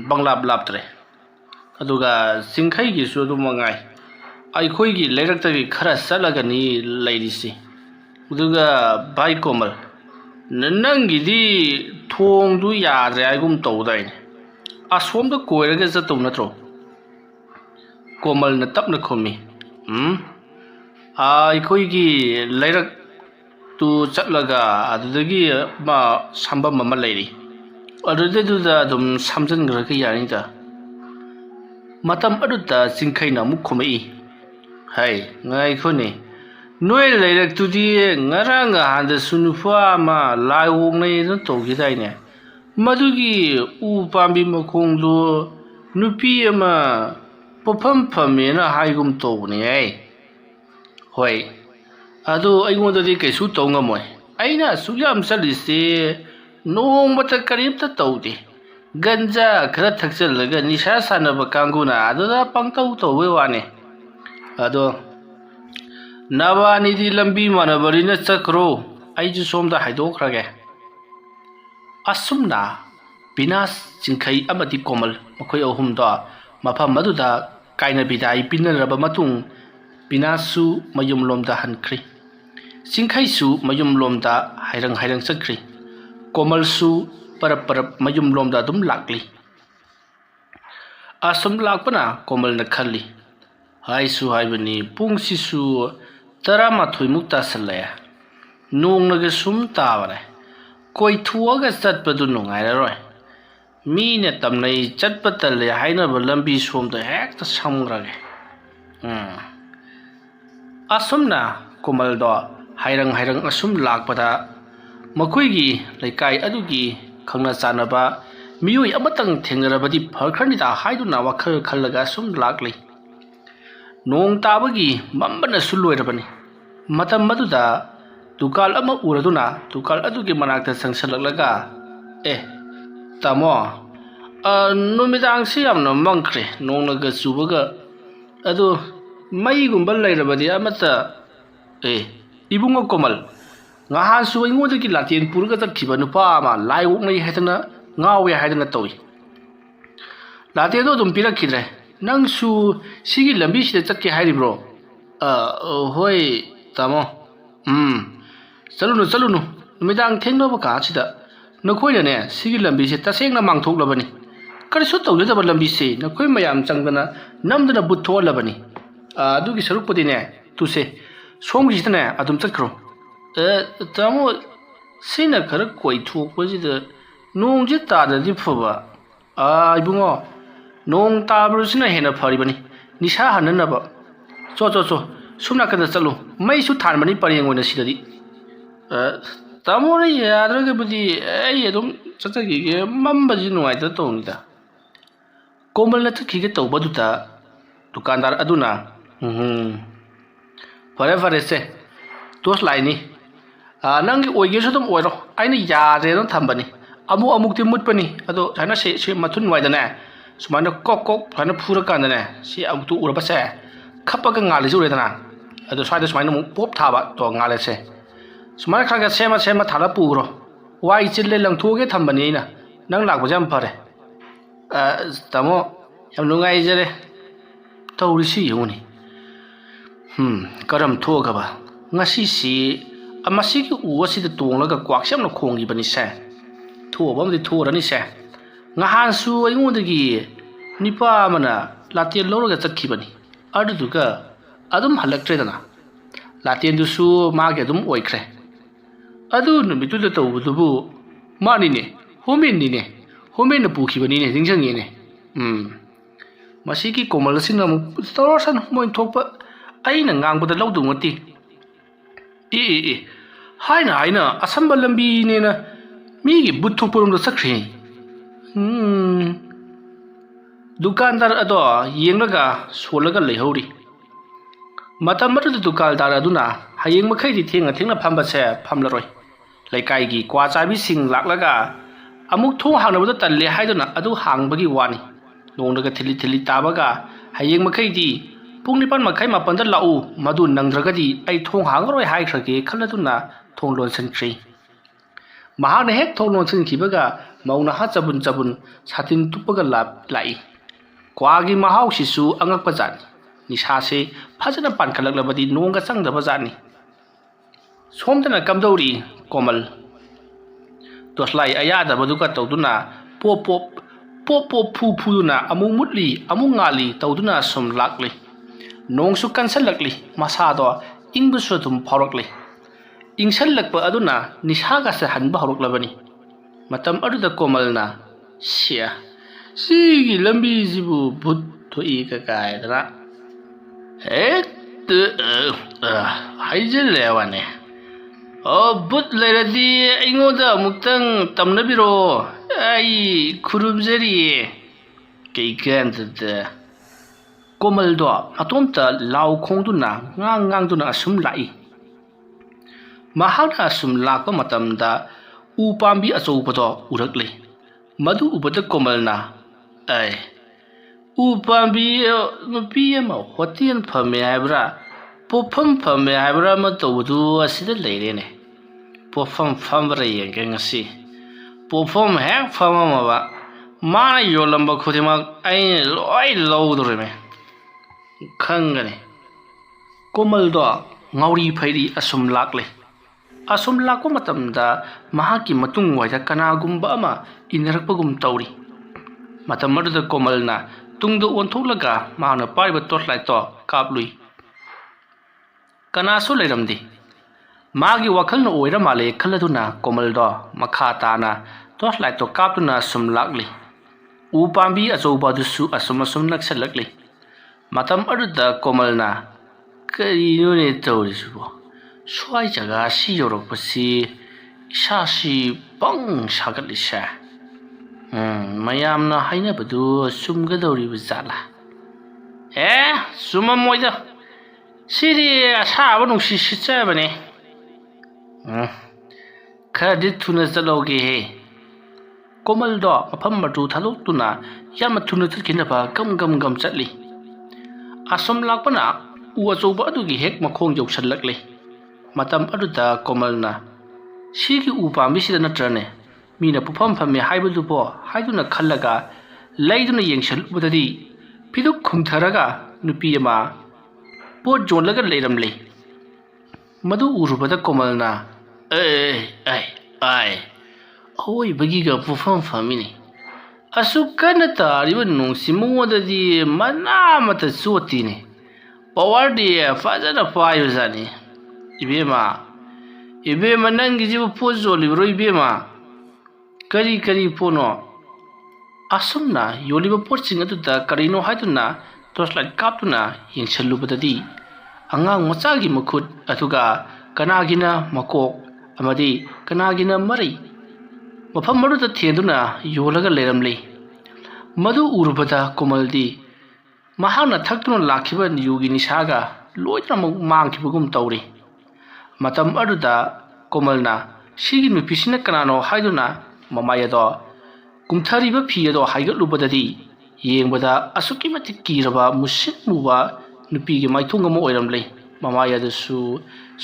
ꯕꯪꯂꯥꯞ ꯂꯥꯞꯇ꯭ꯔꯦ ꯑꯗꯨꯒ ꯆꯤꯡꯈꯩꯒꯤꯁꯨ ꯑꯗꯨꯝ ꯃꯉꯥꯏ ꯑꯩꯈꯣꯏꯒꯤ ꯂꯩꯔꯛꯇꯒꯤ ꯈꯔ ꯆꯠꯂꯒꯅꯤ ꯂꯩꯔꯤꯁꯤ ꯑꯗꯨꯒ ꯚꯥꯏ ꯀꯣꯃꯜ ꯅꯪꯒꯤꯗꯤ ꯊꯣꯡꯗꯨ ꯌꯥꯗ꯭ꯔꯦ ꯍꯥꯏꯒꯨꯝ ꯇꯧꯗꯥꯏꯅꯦ ꯑꯁꯣꯝꯗ ꯀꯣꯏꯔꯒ ꯆꯠꯇꯧ ꯅꯠꯇ꯭ꯔꯣ ꯀꯣꯃꯜꯅ ꯇꯞꯅ ꯈꯨꯝꯃꯤ ꯑꯩꯈꯣꯏꯒꯤ ꯂꯩꯔꯛꯇꯨ ꯆꯠꯂꯒ ꯑꯗꯨꯗꯒꯤ ꯁꯝꯕꯝ ꯑꯃ ꯂꯩꯔꯤ ꯑꯗꯨꯗ ꯑꯗꯨꯝ ꯁꯝꯖꯤꯟꯈ꯭ꯔꯒ ꯌꯥꯅꯤꯗ ꯃꯇꯝ ꯑꯗꯨꯗ ꯆꯤꯡꯈꯩꯅ ꯑꯃꯨꯛ ꯈꯨꯝꯃꯛꯏ ꯍꯩ ꯉꯥꯏꯈꯣꯅꯦ ꯅꯣꯏ ꯂꯩꯔꯛꯇꯨꯗꯤ ꯉꯔꯥꯡ ꯅꯍꯥꯟꯗꯁꯨ ꯅꯨꯄꯥ ꯑꯃ ꯂꯥꯏ ꯑꯣꯛꯅꯩꯅ ꯇꯧꯈꯤꯗꯥꯏꯅꯦ ꯃꯗꯨꯒꯤ ꯎ ꯄꯥꯝꯕꯤ ꯃꯈꯣꯡꯗꯨ ꯅꯨꯄꯤ ꯑꯃ ꯄꯣꯐꯝ ꯐꯝꯃꯦꯅ ꯍꯥꯏꯒꯨꯝ ꯇꯧꯕꯅꯦ ꯍꯣꯏ ꯑꯗꯨ ꯑꯩꯉꯣꯟꯗꯗꯤ ꯀꯩꯁꯨ ꯇꯧ ꯉꯝꯃꯣꯏ ꯑꯩꯅ ꯑꯁꯨꯛ ꯌꯥꯝ ꯆꯠꯂꯤꯁꯦ ꯅꯣꯡꯃꯇ ꯀꯔꯤꯝꯇ ꯇꯧꯗꯦ ꯒꯟꯖꯥ ꯈꯔ ꯊꯛꯆꯜꯂꯒ ꯅꯤꯁꯥ ꯁꯥꯟꯅꯕ ꯀꯥꯡꯕꯨꯅ ꯑꯗꯨꯗ ꯄꯪꯇꯧ ꯇꯧꯕꯩ ꯋꯥꯅꯦ ꯑꯗꯣ ꯅꯕꯥꯅꯤꯗꯤ ꯂꯝꯕꯤ ꯃꯥꯟꯅꯕꯅꯤꯅ ꯆꯠꯈ꯭ꯔꯣ ꯑꯩꯁꯨ ꯁꯣꯝꯗ ꯍꯥꯏꯗꯣꯛꯈ꯭ꯔꯒꯦ ꯑꯁꯨꯝꯅ ꯕꯤꯅꯥꯁ ꯆꯤꯡꯈꯩ ꯑꯃꯗꯤ ꯀꯣꯃꯜ ꯃꯈꯣꯏ ꯑꯍꯨꯝꯗꯣ ꯃꯐꯝ ꯑꯗꯨꯗ ꯀꯥꯏꯅ ꯕꯤꯗꯥꯏ ꯄꯤꯅꯔꯕ ꯃꯇꯨꯡ ꯕꯤꯅꯥꯁꯁꯨ ꯃꯌꯨꯝꯂꯣꯝꯗ ꯍꯟꯈ꯭ꯔꯤ ꯆꯤꯡꯈꯩꯁꯨ ꯃꯌꯨꯝꯂꯣꯝꯗ ꯍꯥꯏꯔꯪ ꯍꯥꯏꯔꯪ ꯆꯠꯈ꯭ꯔꯤ ꯀꯣꯃꯜꯁꯨ ꯄꯔꯞ ꯄꯔꯞ ꯃꯌꯨꯝꯂꯣꯝꯗ ꯑꯗꯨꯝ ꯂꯥꯛꯂꯤ ꯑꯁꯨꯝ ꯂꯥꯛꯄꯅ ꯀꯣꯃꯜꯅ ꯈꯜꯂꯤ ꯍꯥꯏꯁꯨ ꯍꯥꯏꯕꯅꯤ ꯄꯨꯡꯁꯤꯁꯨ 11 ꯇꯥꯁꯜꯂꯛꯑꯦ ꯅꯣꯡꯅꯒ ꯁꯨꯝ ꯇꯥꯕꯅꯦ ꯀꯣꯏꯊꯣꯛꯑꯒ ꯆꯠꯄꯗꯨ ꯅꯨꯡꯉꯥꯏꯔꯔꯣꯏ ꯃꯤꯅ ꯇꯝꯅꯩ ꯆꯠꯄ ꯇꯜꯂꯦ ꯍꯥꯏꯅꯕ ꯂꯝꯕꯤ ꯁꯣꯝꯗ ꯍꯦꯛꯇ ꯁꯝꯈ꯭ꯔꯒꯦ ꯑꯁꯨꯝꯅ ꯀꯣꯃꯜꯗꯣ ꯍꯥꯏꯔꯪ ꯍꯥꯏꯔꯪ ꯑꯁꯨꯝ ꯂꯥꯛꯄꯗ ꯃꯈꯣꯏꯒꯤ ꯂꯩꯀꯥꯏ ꯑꯗꯨꯒꯤ ꯈꯪꯅ ꯆꯥꯟꯅꯕ ꯃꯤꯑꯣꯏ ꯑꯃꯇꯪ ꯊꯦꯡꯅꯔꯕꯗꯤ ꯐꯈ꯭ꯔꯅꯤꯗ ꯍꯥꯏꯗꯨꯅ ꯋꯥꯈꯜ ꯈꯜꯂꯒ ꯑꯁꯨꯝ ꯂꯥꯛꯂꯤ ꯅꯣꯡ ꯇꯥꯕꯒꯤ ꯃꯝꯕꯅꯁꯨ ꯂꯣꯏꯔꯕꯅꯤ ꯃꯇꯝ ꯑꯗꯨꯗ ꯗꯨꯀꯥꯟ ꯑꯃ ꯎꯔꯗꯨꯅ ꯗꯨꯀꯥꯟ ꯑꯗꯨꯒꯤ ꯃꯅꯥꯛꯇ ꯆꯪꯁꯜꯂꯛꯂꯒ ꯇꯥꯃꯣ ꯅꯨꯃꯤꯗꯥꯡꯁꯤ ꯌꯥꯝꯅ ꯃꯝꯈ꯭ꯔꯦ ꯅꯣꯡꯅꯒ ꯆꯨꯕꯒ ꯑꯗꯨ ꯃꯩꯒꯨꯝꯕ ꯂꯩꯔꯕꯗꯤ ꯑꯃꯠꯇ ꯏꯕꯨꯡꯉꯣ ꯀꯣꯃꯜ ꯉꯍꯥꯟꯁꯨ ꯑꯩꯉꯣꯟꯗꯒꯤ ꯂꯥꯇꯦꯟ ꯄꯨꯔꯒ ꯆꯠꯈꯤꯕ ꯅꯨꯄꯥ ꯑꯃ ꯂꯥꯏ ꯑꯣꯛꯅꯩ ꯍꯥꯏꯗꯅ ꯉꯥꯎꯋꯦ ꯍꯥꯏꯗꯅ ꯇꯧꯏ ꯂꯥꯇꯦꯟꯗꯣ ꯑꯗꯨꯝ ꯄꯤꯔꯛꯈꯤꯗ꯭ꯔꯦ ꯅꯪꯁꯨ ꯁꯤꯒꯤ ꯂꯝꯕꯤꯁꯤꯗ ꯆꯠꯀꯦ ꯍꯥꯏꯔꯤꯕ꯭ꯔꯣ ꯍꯣꯏ ꯇꯥꯃꯣ ꯆꯠꯂꯨꯅꯨ ꯅꯨꯃꯤꯗꯥꯡ ꯊꯦꯡꯅꯕ ꯀꯥꯟꯁꯤꯗ ꯅꯈꯣꯏꯅꯅꯦ ꯁꯤꯒꯤ ꯂꯝꯕꯤꯁꯦ ꯇꯁꯦꯡꯅ ꯃꯥꯡꯊꯣꯛꯂꯕꯅꯤ ꯀꯔꯤꯁꯨ ꯇꯧꯖꯗꯕ ꯂꯝꯕꯤꯁꯦ ꯅꯈꯣꯏ ꯃꯌꯥꯝ ꯆꯪꯗꯅ ꯅꯝꯗꯅ ꯕꯨꯠ ꯊꯣꯛꯍꯜꯂꯕꯅꯤ ꯑꯗꯨꯒꯤ ꯁꯔꯨꯛꯄꯨꯗꯤꯅꯦ ꯇꯨꯁꯦ ꯁꯣꯝꯒꯤꯁꯤꯗꯅꯦ ꯑꯗꯨꯝ ꯆꯠꯈ꯭ꯔꯣ ꯇꯥꯃꯣ ꯁꯤꯅ ꯈꯔ ꯀꯣꯏꯊꯣꯛꯄꯁꯤꯗ ꯅꯣꯡꯁꯦ ꯇꯥꯗ꯭ꯔꯗꯤ ꯐꯕ ꯏꯕꯨꯡꯉꯣ ꯅꯣꯡ ꯇꯥꯕꯁꯤꯅ ꯍꯦꯟꯅ ꯐꯔꯤꯕꯅꯤ ꯅꯤꯁꯥ ꯍꯟꯅꯅꯕ ꯆꯣ ꯁꯨꯝ ꯅꯥꯀꯟꯗ ꯆꯠꯂꯨ ꯃꯩꯁꯨ ꯊꯥꯟꯕꯅꯤ ꯄꯔꯦꯡ ꯑꯣꯏꯅ ꯁꯤꯗꯗꯤ ꯇꯥꯃꯣꯅ ꯌꯥꯗ꯭ꯔꯒꯕꯨꯗꯤ ꯑꯩ ꯑꯗꯨꯝ ꯆꯠꯆꯈꯤꯒꯦ ꯃꯝꯕꯁꯤ ꯅꯨꯡꯉꯥꯏꯇ ꯇꯧꯅꯤꯗ ꯀꯣꯃꯜꯅ ꯆꯠꯈꯤꯒꯦ ꯇꯧꯕꯗꯨꯗ ꯗꯨꯀꯥꯟꯗꯥꯔ ꯑꯗꯨꯅ ꯐꯔꯦ ꯁꯦ ꯇꯣꯁ ꯂꯥꯏꯠꯅꯤ ꯅꯪꯒꯤ ꯑꯣꯏꯒꯦꯁꯨ ꯑꯗꯨꯝ ꯑꯣꯏꯔꯣ ꯑꯩꯅ ꯌꯥꯗ꯭ꯔꯦꯅ ꯊꯝꯕꯅꯤ ꯑꯃꯨꯛꯇꯤ ꯃꯨꯠꯄꯅꯤ ꯑꯗꯣ ꯁꯨꯃꯥꯏꯅ ꯁꯤ ꯃꯊꯨꯟ ꯋꯥꯏꯗꯅꯦ ꯁꯨꯃꯥꯏꯅ ꯀꯣꯛ ꯁꯨꯃꯥꯏꯅ ꯐꯨꯔꯀꯥꯟꯗꯅꯦ ꯁꯤ ꯑꯃꯨꯛꯇꯨ ꯎꯔꯕꯁꯦ ꯈꯞꯄꯒ ꯉꯥꯜꯂꯤꯁꯤ ꯎꯔꯦꯗꯅ ꯑꯗꯣ ꯁ꯭ꯋꯥꯏꯗ ꯁꯨꯃꯥꯏꯅ ꯑꯃꯨꯛ ꯄꯣꯞ ꯊꯥꯕ ꯉꯥꯜꯂꯦꯁꯦ ꯁꯨꯃꯥꯏꯅ ꯈꯔ ꯁꯦꯝꯃ ꯊꯥꯔ ꯄꯨꯈ꯭ꯔꯣ ꯋꯥꯏ ꯆꯤꯜꯂꯦ ꯂꯪꯊꯣꯛꯑꯒꯦ ꯊꯝꯕꯅꯤ ꯑꯩꯅ ꯅꯪ ꯂꯥꯛꯄꯁꯦ ꯌꯥꯝ ꯐꯔꯦ ꯇꯥꯃꯣ ꯌꯥꯝ ꯅꯨꯡꯉꯥꯏꯖꯔꯦ ꯇꯧꯔꯤꯁꯤ ꯌꯦꯡꯉꯨꯅꯤ ꯀꯔꯝ ꯊꯣꯛꯑꯒꯕ ꯉꯁꯤꯁꯤ ꯃꯁꯤꯒꯤ ꯎ ꯑꯁꯤꯗ ꯇꯣꯡꯂꯒ ꯀ꯭ꯋꯥꯛꯁꯦ ꯌꯥꯝꯅ ꯈꯣꯡꯈꯤꯕꯅꯤꯁꯦ ꯊꯣꯛꯑꯕ ꯑꯃꯗꯤ ꯊꯣꯛꯑꯔꯅꯤꯁꯦ ꯉꯍꯥꯟꯁꯨ ꯑꯩꯉꯣꯟꯗꯒꯤ ꯅꯨꯄꯥ ꯑꯃꯅ ꯂꯥꯇꯦꯟ ꯂꯧꯔꯒ ꯆꯠꯈꯤꯕꯅꯤ ꯑꯗꯨꯗꯨꯒ ꯑꯗꯨꯝ ꯍꯜꯂꯛꯇ꯭ꯔꯦꯗꯅ ꯂꯥꯇꯦꯟꯗꯨꯁꯨ ꯃꯥꯒꯤ ꯑꯗꯨꯝ ꯑꯣꯏꯈ꯭ꯔꯦ ꯑꯗꯨ ꯅꯨꯃꯤꯠꯇꯨꯗ ꯇꯧꯕꯗꯨꯕꯨ ꯃꯥꯅꯤꯅꯦ ꯍꯣꯃꯦꯟꯅ ꯄꯨꯈꯤꯕꯅꯤꯅꯦ ꯅꯤꯡꯁꯤꯡꯉꯤꯅꯦ ꯃꯁꯤꯒꯤ ꯀꯣꯃꯜ ꯑꯁꯤꯅ ꯑꯃꯨꯛ ꯇꯧꯔꯁꯅꯨ ꯃꯣꯏ ꯊꯣꯛꯄ ꯑꯩꯅ ꯉꯥꯡꯕꯗ ꯂꯧꯗꯧ ꯅꯠꯇꯦ ꯍꯥꯏꯅ ꯑꯁꯝꯕ ꯂꯝꯕꯤꯅꯦꯅ ꯃꯤꯒꯤ ꯕꯨꯠ ꯊꯣꯛꯄꯔꯣꯝꯗ ꯆꯠꯈ꯭ꯔꯦ ꯗꯨꯀꯥꯟꯗꯥꯔ ꯑꯗꯣ ꯌꯦꯡꯂꯒ ꯁꯣꯜꯂꯒ ꯂꯩꯍꯧꯔꯤ Matam matu dukaldar aduna hayeng makhai di thengna phamba se phamlaroi laikai gi kwa chabi sing laklaga amuk thong hangnabada talle haiduna adu hangbagi wani nongdaga thili tabaga hayeng makhai di pung nipan makhai mapanda lau madu nangdragadi ai thong hangroi haikrage khaladuna thong lonsan khri mahana hek thong lonsan khibaga mauna ha chabun satin tupaga lai kwagi mahau sisu angak pajan nisha se phajana pan khalaklabadi nonga changdaba jani somdana kamdori komal toslai ayada baduka tawduna pop phuduna amu mutli amu ngali tawduna sum lakli nongsu kansalakli masado ingbu sutum phawrakli ingsalakpa aduna nishaga se hanba hawraklabani matam aduda komalna sia sigi lambi jibu bhut thoi ka kaidra haijelewane bhut lairadi aingoda muktang tamnabiro ai khurumjari keikandda komaldo atomta law khongduna ngang asum lai mahana asum lakpa matamda upambi achobado urakle madu ubada komalna ai upambi nupi ama hotel phame haibra pofam phame haibra ma tawdu asida leirene pofam famra yengasi pofam hek fama ma mana yolamba khudima ai loi lowdreme khangane komaldo ngauri phairi asum lakko matamda mahaki matung waida kanagumba ama inarakpagum tawri matam aduda komalna tungdu onthoklaga mahana pariba torchlight to kaplui kanasu leiramdi magi wakhalna oira male khaladuna komaldo makha tana torchlight to kaptuna sumlakli upambi ajoba dusu asum naksalakli matam aduda komalna karino tawrisubo swai jaga si yorokpasi isaasi bang sagatlisha mayamna hainabadu sumgadawriba jala sumamoida sidi asaba nungsi sichabane khadi thuna chaloge he komaldo mafam matu thalotuna yama thuna chakhinaba gam chatli asam lakpana u achoba adugi hek makhong jausanlakle matam aduda komalna sigi upambi sida natrane mina pufam phame haibadubo haiduna khallaga laiduna yengsal budadi piduk khumtharaga nupi ama pot jonlaga leiramle madu urubada komalna ai oi bagiga pufam famini asukana tariba nungsimuwadadi mana mata sotine powardi fajana fayuzani ibema nangi jibu pozo libro ibema kari pono asumna yoliba porching aduda karino haiduna torchlight kaptuna yengsalubadadi angang machagi makhut atuga kanagina makok amadi kanagina mari mafam maruda thenduna yolaga leiramle madu urubada komaldi mahana thaktuno lakhiba yugi nisaga loitra mangkhibagum tawri matam aduda komalna sigi nupisina kanano haiduna mamayado kumthariba phiyado haigatlubadadi yengbada asuki matik kiraba musit muba nupigi maithunga mo oiramle mamayadasu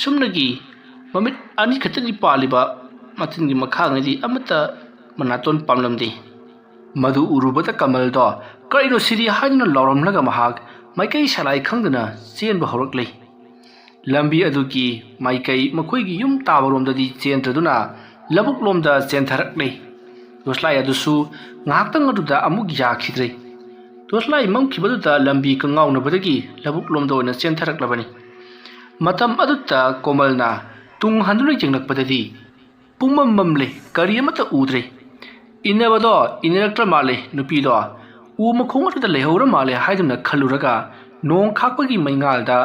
sumnagi mamit ani khatani paliba matingi makhangadi amata manaton pamlamdi madu urubada kamaldo kaino siri haiduna lauramlaga mahak maikai salai khangdana chenba horaklei lambi aduki maikai makhoigi yum tabaromdadi chentraduna labuk lomda chentharakle toslai adusu ngaktang aduda amuk yakhidre toslai mamkhibaduda lambi kangaunabadagi labuk lomda oina chentharaklabani matam aduta komalna tung handuna jenglakpadadi pumamamle kariyamata udre inabado inaraktra male nupido umakhong aduda lehora male haiduna khaluraga nong khakpagi maingalda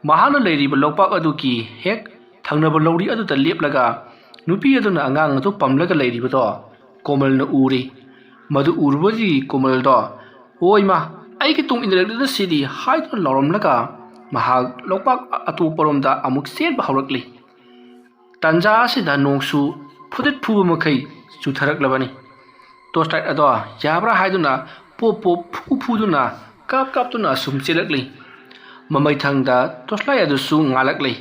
mahana leiriba lokpak aduki hek thangnaba lawri aduda leplaga nupi aduna angang adu pamlaga leiribado komalna uri madu urbadi komaldo oima aiki tung indarakda sidi haiduna lauramlaga mahak lokpak atuparomda amuk selba haurakli tanja asida nongsu phutit phuba makai chuthaраklabani torchlight ado yabra haiduna pop phu phuduna kap tuna sum chelakli mamai thangda torchlight adu su ngalakli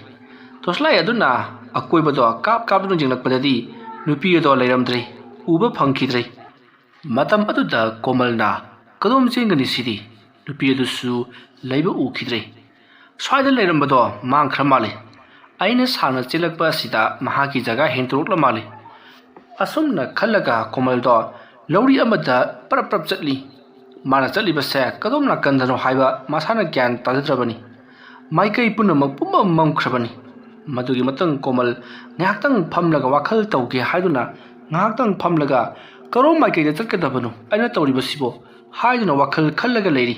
torchlight aduna akoibado kap duna jinglakpadadi nupi ado leiramdri uba phangkhidri matam aduda komalna kadom chengani sidi nupi adu su leiba ukhidri swaida leirambado mangkhra male aina sana chelakpa sida mahaki jaga henturukla male asumna khallaga komaldo lauri amada prap chatli mana chali basa kadom na kandano haiba masana gyan tadrabani maikai punamak pumam mamkhrabani madugi matang komal ngaktang phamlaga wakhal tauge haiduna ngaktang phamlaga karo maikai da chakadabanu aina tawri basibo haiduna wakhal khallaga leiri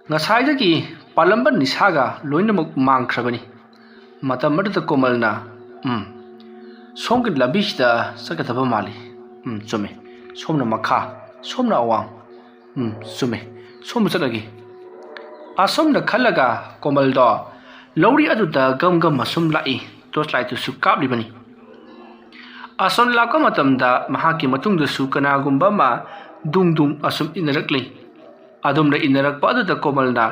ngasaidagi palamban nisaga loinamak mangkhrabani matam madda komalna somgin labishda sakadaba mali chume somna makha somna awang chume som chalagi asomna khallaga komaldo lauri aduda gam masum lai torchlight tu su kaplibani ason laka matamda mahaki matungda su kanagumba ma dung asum inarakli adumna inarakpa aduda komalna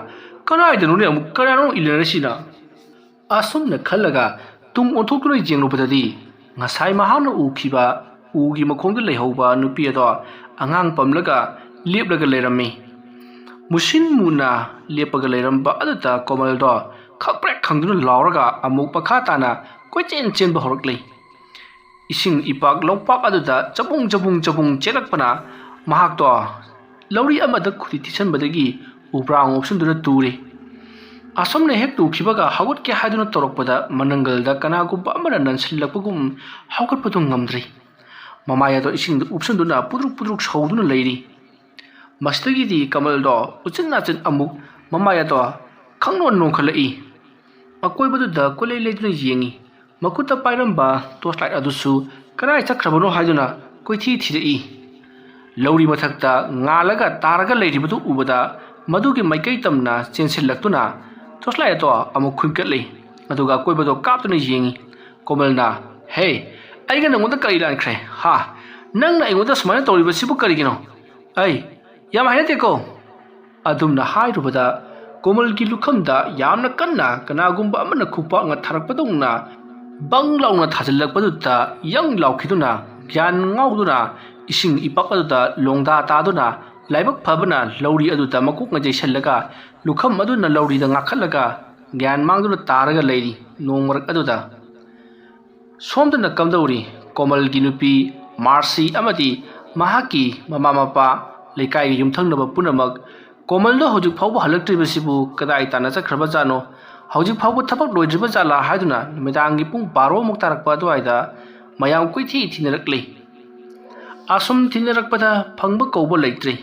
kanaidanu ne amuk kanano ilanasina asomna khallaga tung onthoktunai jenglubadadi ngasai mahana ukhiba ugi makhongda leihauba nupi ado angang pamlaga leplaga leirami musin muna lepaga leiramba aduda komaldo khakprek khangduna lauraga amuk pakha tana koichen chenba horakli ising ipak lokpak aduda jabung chelakpana mahakto lauri amada khuti tisanbadagi ubrang opsunduna turi asomne hek tu khibaga hagut ke haduna torokpada manangalda kanagumba amana nansilakpagum haugatpadu ngamdri mamaya do ising upsunduna pudruk sauduna leiri mastagi di kamaldo uchinna chin amuk mamaya do khangnon nongkhalai akoibadu da kolei leiduna yengi makuta pairamba torchlight adusu karai chakhrabano haiduna koithi thirei lauri mathakta ngalaga taraga leiribadu ubada madugi maikai tamna chensillaktuna torchlight to amuk khunkatlei aduga koibado kaptuna yengi komalna hey aiga nangoda kari lankhre ha nangna aingoda sumana tawribasibu karigino ai yam hainateko adumna hairubada komal ki lukhamda yamna kanna kanagumba amana khupa nga tharakpadongna banglauna thajallakpadutta yang laukhiduna gyan ngauduna ising ipakadutta longda taduna laibak phabana lauri aduta makuk nga jaisallaga lukham aduna lauri da ngakhallaga gyan mangduna taraga leiri nongmarak aduda somdana kamdauri komal ginupi marsi amati mahaki mama mapa lekai yumthangnaba punamak komaldo hojik phawba halaktribasibu kadai tana chakhraba jano hojik phawba thabak loidriba jala haiduna midangi pung 12 muk tarakpa duaida mayam koithi thinarakli asum thinarakpada phangba kouba leitri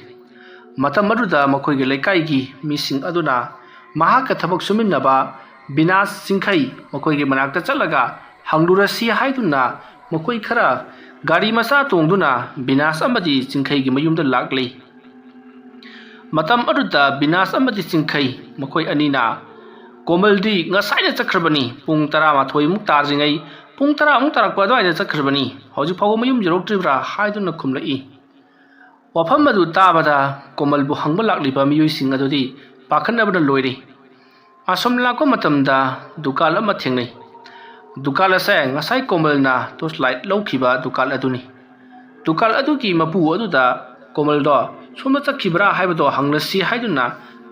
matam aduda makhoi lekai gi mising aduna mahaka thabak suminnaba binas singkhai makhoi gi manakta chalaga hanglurasi haiduna makhoi khara gari masa tongduna binas amadi singkhai gi mayumda lakli matam aduda binas amadi singkhai makhoi anina komaldi ngasaina chakhrabani pung 12 muk tarjingai pung 10 muk tarakpa dwaida chakhrabani hojik phaw mayum joroktribra haiduna khumlai wafam adu tabada komalbu hangba lakliba miyoi sing adudi pakhanabana loiri asom lako matamda dukal ama thengnai dukal ase ngasai komalna torchlight lokhiba dukal aduni dukal adugi mapu aduda komaldo somna chakhibra haibado hanglasi haiduna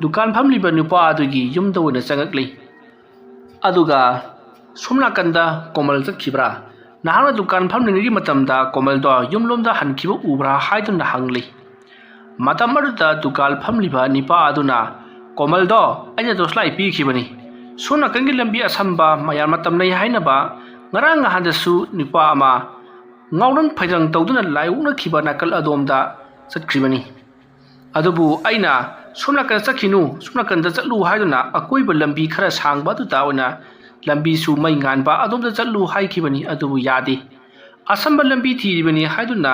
dukan phamliba nupa adugi yumda wona changakli aduga somna kanda komal chakhibra nahana dukan phamlingi matamda komaldo yumlomda hankhiba ubra haiduna hangli matamada dukal phamliba nipa aduna komaldo aina doslai pi khibani sona kangi lambi asamba mayar matamnai hainaba ngarang hadasu nipa ama ngaunan phairang tawduna laiuna khiba nakal adomda chakhribani adubu aina somna kan chakhinu somna kan chatlu haiduna akoiba lambi khara sangba tu tauna lambi su mai nganba adomda chatlu haikhibani adubu yade asamba lambi thiribani haiduna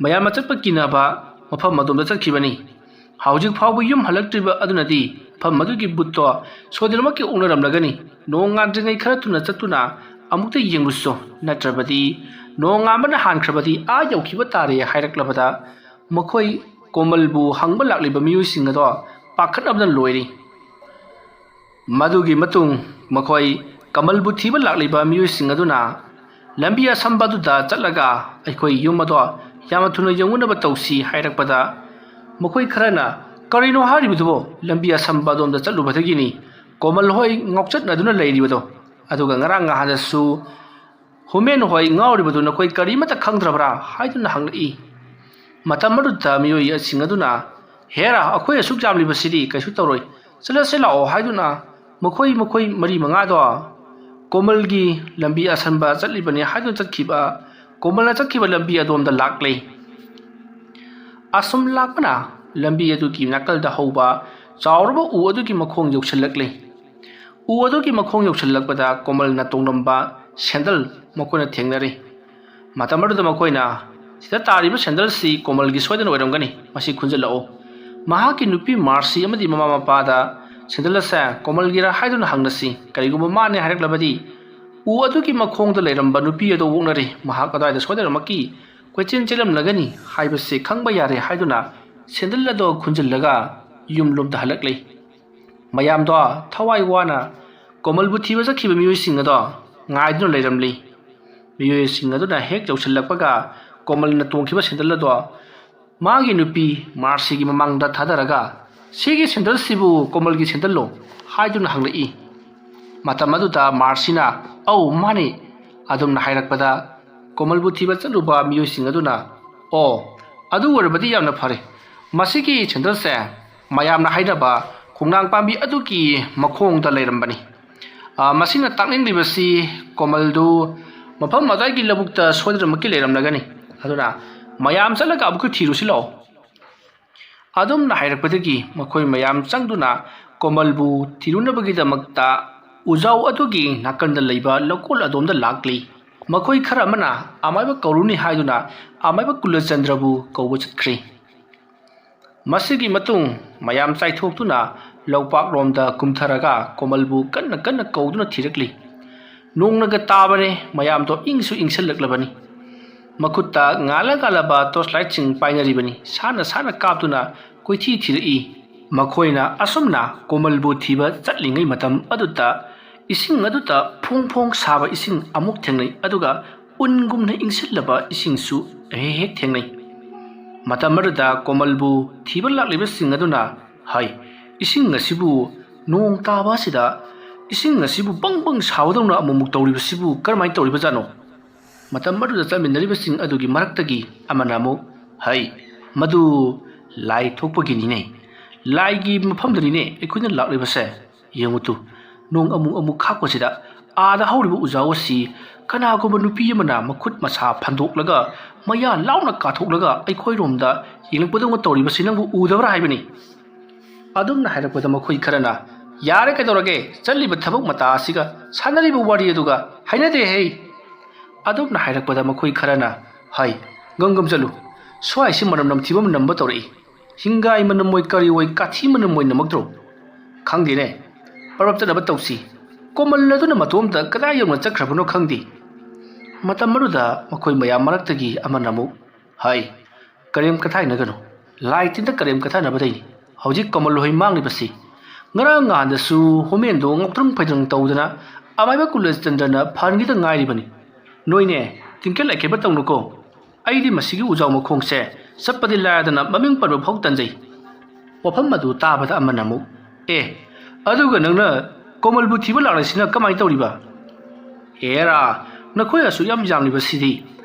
mayama chatpa kinaba mafam adomda chakhibani haujik phawbu yum halaktriba adunadi ꯐꯝ ꯑꯗꯨꯒꯤ ꯕꯨꯠꯇꯣ ꯁꯣꯏꯗꯅꯃꯛꯀꯤ ꯑꯣꯛꯅꯔꯝꯂꯒꯅꯤ ꯅꯣꯡ ꯉꯥꯟꯗ꯭ꯔꯤꯉꯩ ꯈꯔ ꯊꯨꯅ ꯆꯠꯇꯨꯅ ꯑꯃꯨꯛꯇ ꯌꯦꯡꯂꯨꯆꯣ ꯅꯠꯇ꯭ꯔꯕꯗꯤ ꯅꯣꯡ ꯉꯥꯟꯕꯅ ꯍꯥꯟꯈ꯭ꯔꯕꯗꯤ ꯌꯧꯈꯤꯕ ꯇꯥꯔꯦ ꯍꯥꯏꯔꯛꯂꯕꯗ ꯃꯈꯣꯏ ꯀꯣꯃꯜꯕꯨ ꯍꯪꯕ ꯂꯥꯛꯂꯤꯕ ꯃꯤꯑꯣꯏꯁꯤꯡ ꯑꯗꯣ ꯄꯥꯈꯠꯂꯕꯅ ꯂꯣꯏꯔꯤ ꯃꯗꯨꯒꯤ ꯃꯇꯨꯡ ꯃꯈꯣꯏ ꯀꯃꯜꯕꯨ ꯊꯤꯕ ꯂꯥꯛꯂꯤꯕ ꯃꯤꯑꯣꯏꯁꯤꯡ ꯑꯗꯨꯅ ꯂꯝꯕꯤ ꯑꯁꯝꯕ ꯑꯗꯨꯗ ꯆꯠꯂꯒ ꯑꯩꯈꯣꯏ ꯌꯨꯝ ꯑꯗꯣ ꯌꯥꯝꯅ ꯊꯨꯅ ꯌꯧꯅꯕ ꯇꯧꯁꯤ ꯍꯥꯏꯔꯛꯄꯗ ꯃꯈꯣꯏ ꯈꯔꯅ ꯀꯔꯤꯅꯣ ꯍꯥꯏꯔꯤꯕꯗꯨꯕꯣ ꯂꯝꯕꯤ ꯑꯁꯝꯕ ꯑꯗꯣꯝꯗ ꯆꯠꯂꯨꯕꯗꯒꯤꯅꯤ ꯀꯣꯃꯜ ꯍꯣꯏ ꯉꯥꯎꯆꯠꯅꯗꯨꯅ ꯂꯩꯔꯤꯕꯗꯣ ꯑꯗꯨꯒ ꯉꯔꯥꯡ ꯅꯍꯥꯟꯗꯁꯨ ꯍꯨꯃꯦꯟ ꯍꯣꯏ ꯉꯥꯎꯔꯤꯕꯗꯨ ꯅꯈꯣꯏ ꯀꯔꯤꯃꯠꯇ ꯈꯪꯗ꯭ꯔꯕ꯭ꯔꯥ ꯍꯥꯏꯗꯨꯅ ꯍꯪꯂꯛꯏ ꯃꯇꯝ ꯑꯗꯨꯗ ꯃꯤꯑꯣꯏꯁꯤꯡ ꯑꯗꯨꯅ ꯍꯦꯔꯥ ꯑꯩꯈꯣꯏ ꯑꯁꯨꯛ ꯌꯥꯝꯂꯤꯕꯁꯤꯗꯤ ꯀꯩꯁꯨ ꯇꯧꯔꯣꯏ ꯆꯠꯂꯁꯦ ꯂꯥꯛꯑꯣ ꯍꯥꯏꯗꯨꯅ ꯃꯈꯣꯏ ꯃꯔꯤ ꯃꯉꯥꯗꯣ ꯀꯣꯃꯜꯒꯤ ꯂꯝꯕꯤ ꯑꯁꯟꯕ ꯆꯠꯂꯤꯕꯅꯤ ꯍꯥꯏꯗꯨꯅ ꯆꯠꯈꯤꯕ ꯀꯣꯃꯜꯅ ꯆꯠꯈꯤꯕ ꯂꯝꯕꯤ ꯑꯗꯣꯝꯗ ꯂꯥꯛꯂꯦ ꯑꯁꯨꯝ ꯂꯥꯛꯄꯅ ꯂꯝꯕꯤ ꯑꯗꯨꯒꯤ ꯅꯥꯀꯜꯗ ꯍꯧꯕ ꯆꯥꯎꯔꯕ ꯎ ꯑꯗꯨꯒꯤ ꯃꯈꯣꯡ ꯌꯧꯁꯤꯜꯂꯛꯂꯦ ꯎ ꯑꯗꯨꯒꯤ ꯃꯈꯣꯡ ꯌꯧꯁꯤꯜꯂꯛꯄꯗ ꯀꯣꯃꯜꯅ ꯇꯣꯡꯂꯝꯕ ꯁꯦꯟꯗꯜ ꯃꯈꯣꯏꯅ ꯊꯦꯡꯅꯔꯦ ꯃꯇꯝ ꯑꯗꯨꯗ ꯃꯈꯣꯏꯅ ꯁꯤꯗ ꯇꯥꯔꯤꯕ ꯁꯦꯟꯗꯜꯁꯤ ꯀꯣꯃꯜꯒꯤ ꯁꯣꯏꯗꯅ ꯑꯣꯏꯔꯝꯒꯅꯤ ꯃꯁꯤ ꯈꯨꯟꯖꯤꯜꯂꯛꯑꯣ ꯃꯍꯥꯛꯀꯤ ꯅꯨꯄꯤ ꯃꯥꯔꯁꯤ ꯑꯃꯗꯤ ꯃꯃꯥ ꯃꯄꯥꯗ ꯁꯦꯟꯗꯜ ꯑꯁꯦ ꯀꯣꯃꯜꯒꯤꯔ ꯍꯥꯏꯗꯨꯅ ꯍꯪꯅꯁꯤ ꯀꯔꯤꯒꯨꯝꯕ ꯃꯥꯅꯦ ꯍꯥꯏꯔꯛꯂꯕꯗꯤ ꯎ ꯑꯗꯨꯒꯤ ꯃꯈꯣꯡꯗ ꯂꯩꯔꯝꯕ ꯅꯨꯄꯤ ꯑꯗꯨ ꯑꯣꯛꯅꯔꯦ ꯃꯍꯥꯛ ꯑꯗꯨꯋꯥꯏꯗ ꯁꯣꯏꯗꯅꯃꯛꯀꯤ ꯀꯣꯏꯆꯦꯟ ꯆꯦꯜꯂꯝꯂꯒꯅꯤ ꯍꯥꯏꯕꯁꯤ ꯈꯪꯕ ꯌꯥꯔꯦ ꯍꯥꯏꯗꯨꯅ ꯁꯦꯟꯗꯜ ꯑꯗꯨ ꯈꯨꯟꯖꯤꯜꯂꯒ ꯌꯨꯝꯂꯣꯝꯗ ꯍꯜꯂꯛꯂꯦ ꯃꯌꯥꯝꯗꯣ ꯊꯋꯥꯏ ꯋꯥꯅ ꯀꯣꯃꯜꯕꯨ ꯊꯤꯕ ꯆꯠꯈꯤꯕ ꯃꯤꯑꯣꯏꯁꯤꯡ ꯑꯗꯣ ꯉꯥꯏꯗꯨꯅ ꯂꯩꯔꯝꯂꯤ ꯃꯤꯑꯣꯏꯁꯤꯡ ꯑꯗꯨꯅ ꯍꯦꯛ ꯌꯧꯁꯤꯜꯂꯛꯄꯒ ꯀꯣꯃꯜꯅ ꯇꯣꯡꯈꯤꯕ ꯁꯦꯟꯗꯜ ꯑꯗꯣ ꯃꯥꯒꯤ ꯅꯨꯄꯤ ꯃꯥꯔꯁꯤꯒꯤ ꯃꯃꯥꯡꯗ ꯊꯥꯗꯔꯒ ꯁꯤꯒꯤ ꯁꯦꯟꯗꯜꯁꯤꯕꯨ ꯀꯣꯃꯜꯒꯤ ꯁꯦꯟꯗꯜꯂꯣ ꯍꯥꯏꯗꯨꯅ ꯍꯪꯂꯛꯏ ꯃꯇꯝ ꯑꯗꯨꯗ ꯃꯥꯔꯁꯤꯅ ꯑꯧ ꯃꯥꯅꯤ ꯑꯗꯨꯝꯅ ꯍꯥꯏꯔꯛꯄꯗ ꯀꯣꯃꯜꯕꯨ ꯊꯤꯕ ꯆꯠꯂꯨꯕ ꯃꯤꯑꯣꯏꯁꯤꯡ ꯑꯗꯨꯅ ꯑꯣ ꯑꯗꯨ ꯑꯣꯏꯔꯕꯗꯤ ꯌꯥꯝꯅ ꯐꯔꯦ ꯃꯁꯤꯒꯤ ꯁꯦꯟꯗꯜꯁꯦ ꯃꯌꯥꯝꯅ ꯍꯥꯏꯅꯕ ꯈꯣꯡꯅꯥꯡ ꯄꯥꯝꯕꯤ ꯑꯗꯨꯒꯤ ꯃꯈꯣꯡꯗ ꯂꯩꯔꯝꯕꯅꯤ ꯃꯁꯤꯅ ꯇꯥꯛꯅꯤꯡꯂꯤꯕꯁꯤ ꯀꯣꯃꯜꯗꯨ ꯃꯐꯝ ꯑꯗꯨꯋꯥꯏꯒꯤ ꯂꯧꯕꯨꯛꯇ ꯁꯣꯏꯗꯅꯃꯛꯀꯤ ꯂꯩꯔꯝꯂꯒꯅꯤ ꯑꯗꯨꯅ ꯃꯌꯥꯝ ꯆꯠꯂꯒ ꯑꯃꯨꯛꯀ ꯊꯤꯔꯨꯁꯤ ꯂꯥꯛꯑꯣ ꯑꯗꯨꯝꯅ ꯍꯥꯏꯔꯛꯄꯗꯒꯤ ꯃꯈꯣꯏ ꯃꯌꯥꯝ ꯆꯪꯗꯨꯅ ꯀꯣꯃꯜꯕꯨ ꯊꯤꯔꯨꯅꯕꯒꯤꯗꯃꯛꯇ ꯎꯖꯥꯎ ꯑꯗꯨꯒꯤ ꯅꯥꯀꯟꯗ ꯂꯩꯕ ꯂꯧꯀꯣꯜ ꯑꯗꯣꯝꯗ ꯂꯥꯛꯂꯤ ꯃꯈꯣꯏ ꯈꯔ ꯑꯃꯅ ꯑꯃꯥꯏꯕ ꯀꯧꯔꯨꯅꯤ ꯍꯥꯏꯗꯨꯅ ꯑꯃꯥꯏꯕ ꯀꯨꯂꯆꯟꯗ꯭ꯔꯕꯨ ꯀꯧꯕ ꯆꯠꯈ꯭ꯔꯦ ꯃꯁꯤꯒꯤ ꯃꯇꯨꯡ ꯃꯌꯥꯝ ꯆꯥꯏꯊꯣꯛꯇꯨꯅ ꯂꯧꯄꯥꯛꯂꯣꯝꯗ ꯀꯨꯝꯊꯔꯒ ꯀꯣꯃꯜꯕꯨ ꯀꯟꯅ ꯀꯟꯅ ꯀꯧꯗꯨꯅ ꯊꯤꯔꯛꯂꯤ ꯅꯣꯡꯅꯒ ꯇꯥꯕꯅꯦ ꯃꯌꯥꯝꯗꯣ ꯏꯪꯁꯨ ꯏꯪꯁꯜꯂꯛꯂꯕꯅꯤ ꯃꯈꯨꯠꯇ ꯉꯥꯜꯂꯕ ꯇꯣꯔꯆ ꯂꯥꯏꯠꯁꯤꯡ ꯄꯥꯏꯅꯔꯤꯕꯅꯤ ꯁꯥꯟꯅ ꯀꯥꯞꯇꯨꯅ ꯀꯣꯏꯊꯤ ꯊꯤꯔꯛꯏ ꯃꯈꯣꯏꯅ ꯑꯁꯨꯝꯅ ꯀꯣꯃꯜꯕꯨ ꯊꯤꯕ ꯆꯠꯂꯤꯉꯩ ꯃꯇꯝ ꯑꯗꯨꯗ ꯏꯁꯤꯡ ꯑꯗꯨꯗ ꯐꯣꯡ ꯐꯣꯡ ꯁꯥꯕ ꯏꯁꯤꯡ ꯑꯃꯨꯛ ꯊꯦꯡꯅꯩ ꯑꯗꯨꯒ ꯎꯟꯒꯨꯝꯅ ꯏꯪꯁꯤꯜꯂꯕ ꯏꯁꯤꯡꯁꯨ ꯍꯦꯛ ꯊꯦꯡꯅꯩ ꯃꯇꯝ ꯑꯗꯨꯗ ꯀꯣꯃꯜꯕꯨ ꯊꯤꯕ ꯂꯥꯛꯂꯤꯕꯁꯤꯡ ꯑꯗꯨꯅ ꯍꯥꯏ ꯏꯁꯤꯡ ꯑꯁꯤꯕꯨ ꯅꯣꯡ ꯇꯥꯕ ꯑꯁꯤꯗ ꯏꯁꯤꯡ ꯑꯁꯤꯕꯨ ꯕꯪ ꯕꯪ ꯁꯥꯕꯗꯧꯅ ꯑꯃꯨꯛ ꯇꯧꯔꯤꯕꯁꯤꯕꯨ ꯀꯔꯝꯍꯥꯏꯅ ꯇꯧꯔꯤꯕꯖꯥꯠꯅꯣ ꯃꯇꯝ ꯑꯗꯨꯗ ꯆꯠꯃꯤꯟꯅꯔꯤꯕꯁꯤꯡ ꯑꯗꯨꯒꯤ ꯃꯔꯛꯇꯒꯤ ꯑꯃꯅ ꯑꯃꯨꯛ ꯍꯩ ꯃꯗꯨ ꯂꯥꯏ ꯊꯣꯛꯄꯒꯤꯅꯤꯅꯦ ꯂꯥꯏꯒꯤ ꯃꯐꯝꯗꯅꯤꯅꯦ ꯑꯩꯈꯣꯏꯅ ꯂꯥꯛꯂꯤꯕꯁꯦ ꯌꯦꯡꯉꯨꯇꯨ ꯅꯣꯡ ꯑꯃꯨꯛ ꯈꯥꯛꯄꯁꯤꯗ ꯑꯥꯗ ꯍꯧꯔꯤꯕ ꯎꯖꯥꯎ ꯑꯁꯤ ꯀꯅꯥꯒꯨꯝꯕ ꯅꯨꯄꯤ ꯑꯃꯅ ꯃꯈꯨꯠ ꯃꯁꯥ ꯐꯟꯗꯣꯛꯂꯒ ꯃꯌꯥ ꯂꯥꯎꯅ ꯀꯥꯊꯣꯛꯂꯒ ꯑꯩꯈꯣꯏꯔꯣꯝꯗ ꯌꯦꯡꯂꯛꯄꯗꯧꯅ ꯇꯧꯔꯤꯕꯁꯤ ꯅꯪꯕꯨ ꯎꯗꯕ꯭ꯔꯥ ꯍꯥꯏꯕꯅꯤ ꯑꯗꯨꯝꯅ ꯍꯥꯏꯔꯛꯄꯗ ꯃꯈꯣꯏ ꯈꯔꯅ ꯌꯥꯔꯦ ꯀꯩꯗꯧꯔꯒꯦ ꯆꯠꯂꯤꯕ ꯊꯕꯛ ꯃꯇꯥ ꯑꯁꯤꯒ ꯁꯥꯟꯅꯔꯤꯕ ꯋꯥꯔꯤ ꯑꯗꯨꯒ ꯍꯩꯅꯗꯦꯍꯦ ꯑꯗꯨꯝꯅ ꯍꯥꯏꯔꯛꯄꯗ ꯃꯈꯣꯏ ꯈꯔꯅ ꯍꯥꯏ ꯒꯝ ꯆꯠꯂꯨ ꯁ꯭ꯋꯥꯏꯁꯤ ꯃꯅꯝ ꯅꯝꯊꯤꯕ ꯅꯝꯕ ꯇꯧꯔꯛꯏ ꯍꯤꯡꯒꯥꯏ ꯃꯅꯝ ꯑꯣꯏ ꯀꯔꯤ ꯑꯣꯏ ꯀꯥꯊꯤ ꯃꯅꯝ ꯑꯣꯏ ꯅꯝꯃꯛꯇ꯭ꯔꯣ ꯈꯪꯗꯦꯅꯦ ꯄꯔꯞ ꯆꯠꯅꯕ ꯇꯧꯁꯤ ꯀꯣꯃꯜ ꯑꯗꯨꯅ ꯃꯇꯣꯝꯇ ꯀꯗꯥꯏ ꯌꯧꯅ ꯆꯠꯈ꯭ꯔꯕꯅꯣ ꯈꯪꯗꯦ ꯃꯇꯝ ꯑꯗꯨꯗ ꯃꯈꯣꯏ ꯃꯌꯥꯝ ꯃꯔꯛꯇꯒꯤ ꯑꯃꯅ ꯑꯃꯨꯛ ꯍꯥꯏ ꯀꯔꯦꯝ ꯀꯊꯥꯏꯅꯒꯅꯨ ꯂꯥꯏ ꯇꯤꯟꯗ ꯀꯔꯦꯝ ꯀꯊꯥꯅꯕꯗꯩꯅꯤ ꯍꯧꯖꯤꯛ ꯀꯣꯃꯜ ꯍꯣꯏ ꯃꯥꯡꯂꯤꯕꯁꯤ ꯉꯔꯥꯡ ꯅꯍꯥꯟꯗꯁꯨ ꯍꯨꯃꯦꯟꯗꯣ ꯉꯧꯇ꯭ꯔꯪ ꯐꯩꯗ꯭ꯔꯪ ꯇꯧꯗꯅ ꯑꯃꯥꯏꯕ ꯀꯨꯂꯆꯟꯗ꯭ꯔꯅ ꯐꯍꯟꯒꯤꯗ ꯉꯥꯏꯔꯤꯕꯅꯤ ꯅꯣꯏꯅꯦ ꯇꯤꯡꯀꯦꯜ ꯂꯩꯈꯦꯕ ꯇꯧꯅꯨꯀꯣ ꯑꯩꯗꯤ ꯃꯁꯤꯒꯤ ꯎꯖꯥꯎ ꯃꯈꯣꯡꯁꯦ ꯆꯠꯄꯗꯤ ꯂꯥꯏꯔꯗꯅ ꯃꯃꯤꯡ ꯄꯟꯕ ꯐꯥꯎ ꯇꯟꯖꯩ ꯋꯥꯐꯝ ꯑꯗꯨ ꯇꯥꯕꯗ ꯑꯃꯅ ꯑꯃꯨꯛ ꯑꯗꯨꯒ ꯅꯪꯅ ꯀꯣꯃꯜꯕꯨ ꯊꯤꯕ ꯂꯥꯛꯂꯤꯁꯤꯅ ꯀꯃꯥꯏꯅ ꯇꯧꯔꯤꯕ ꯍꯦꯔꯥ ꯅꯈꯣꯏ ꯑꯁꯨꯛ ꯌꯥꯝꯂꯤꯕꯁꯤꯗꯤ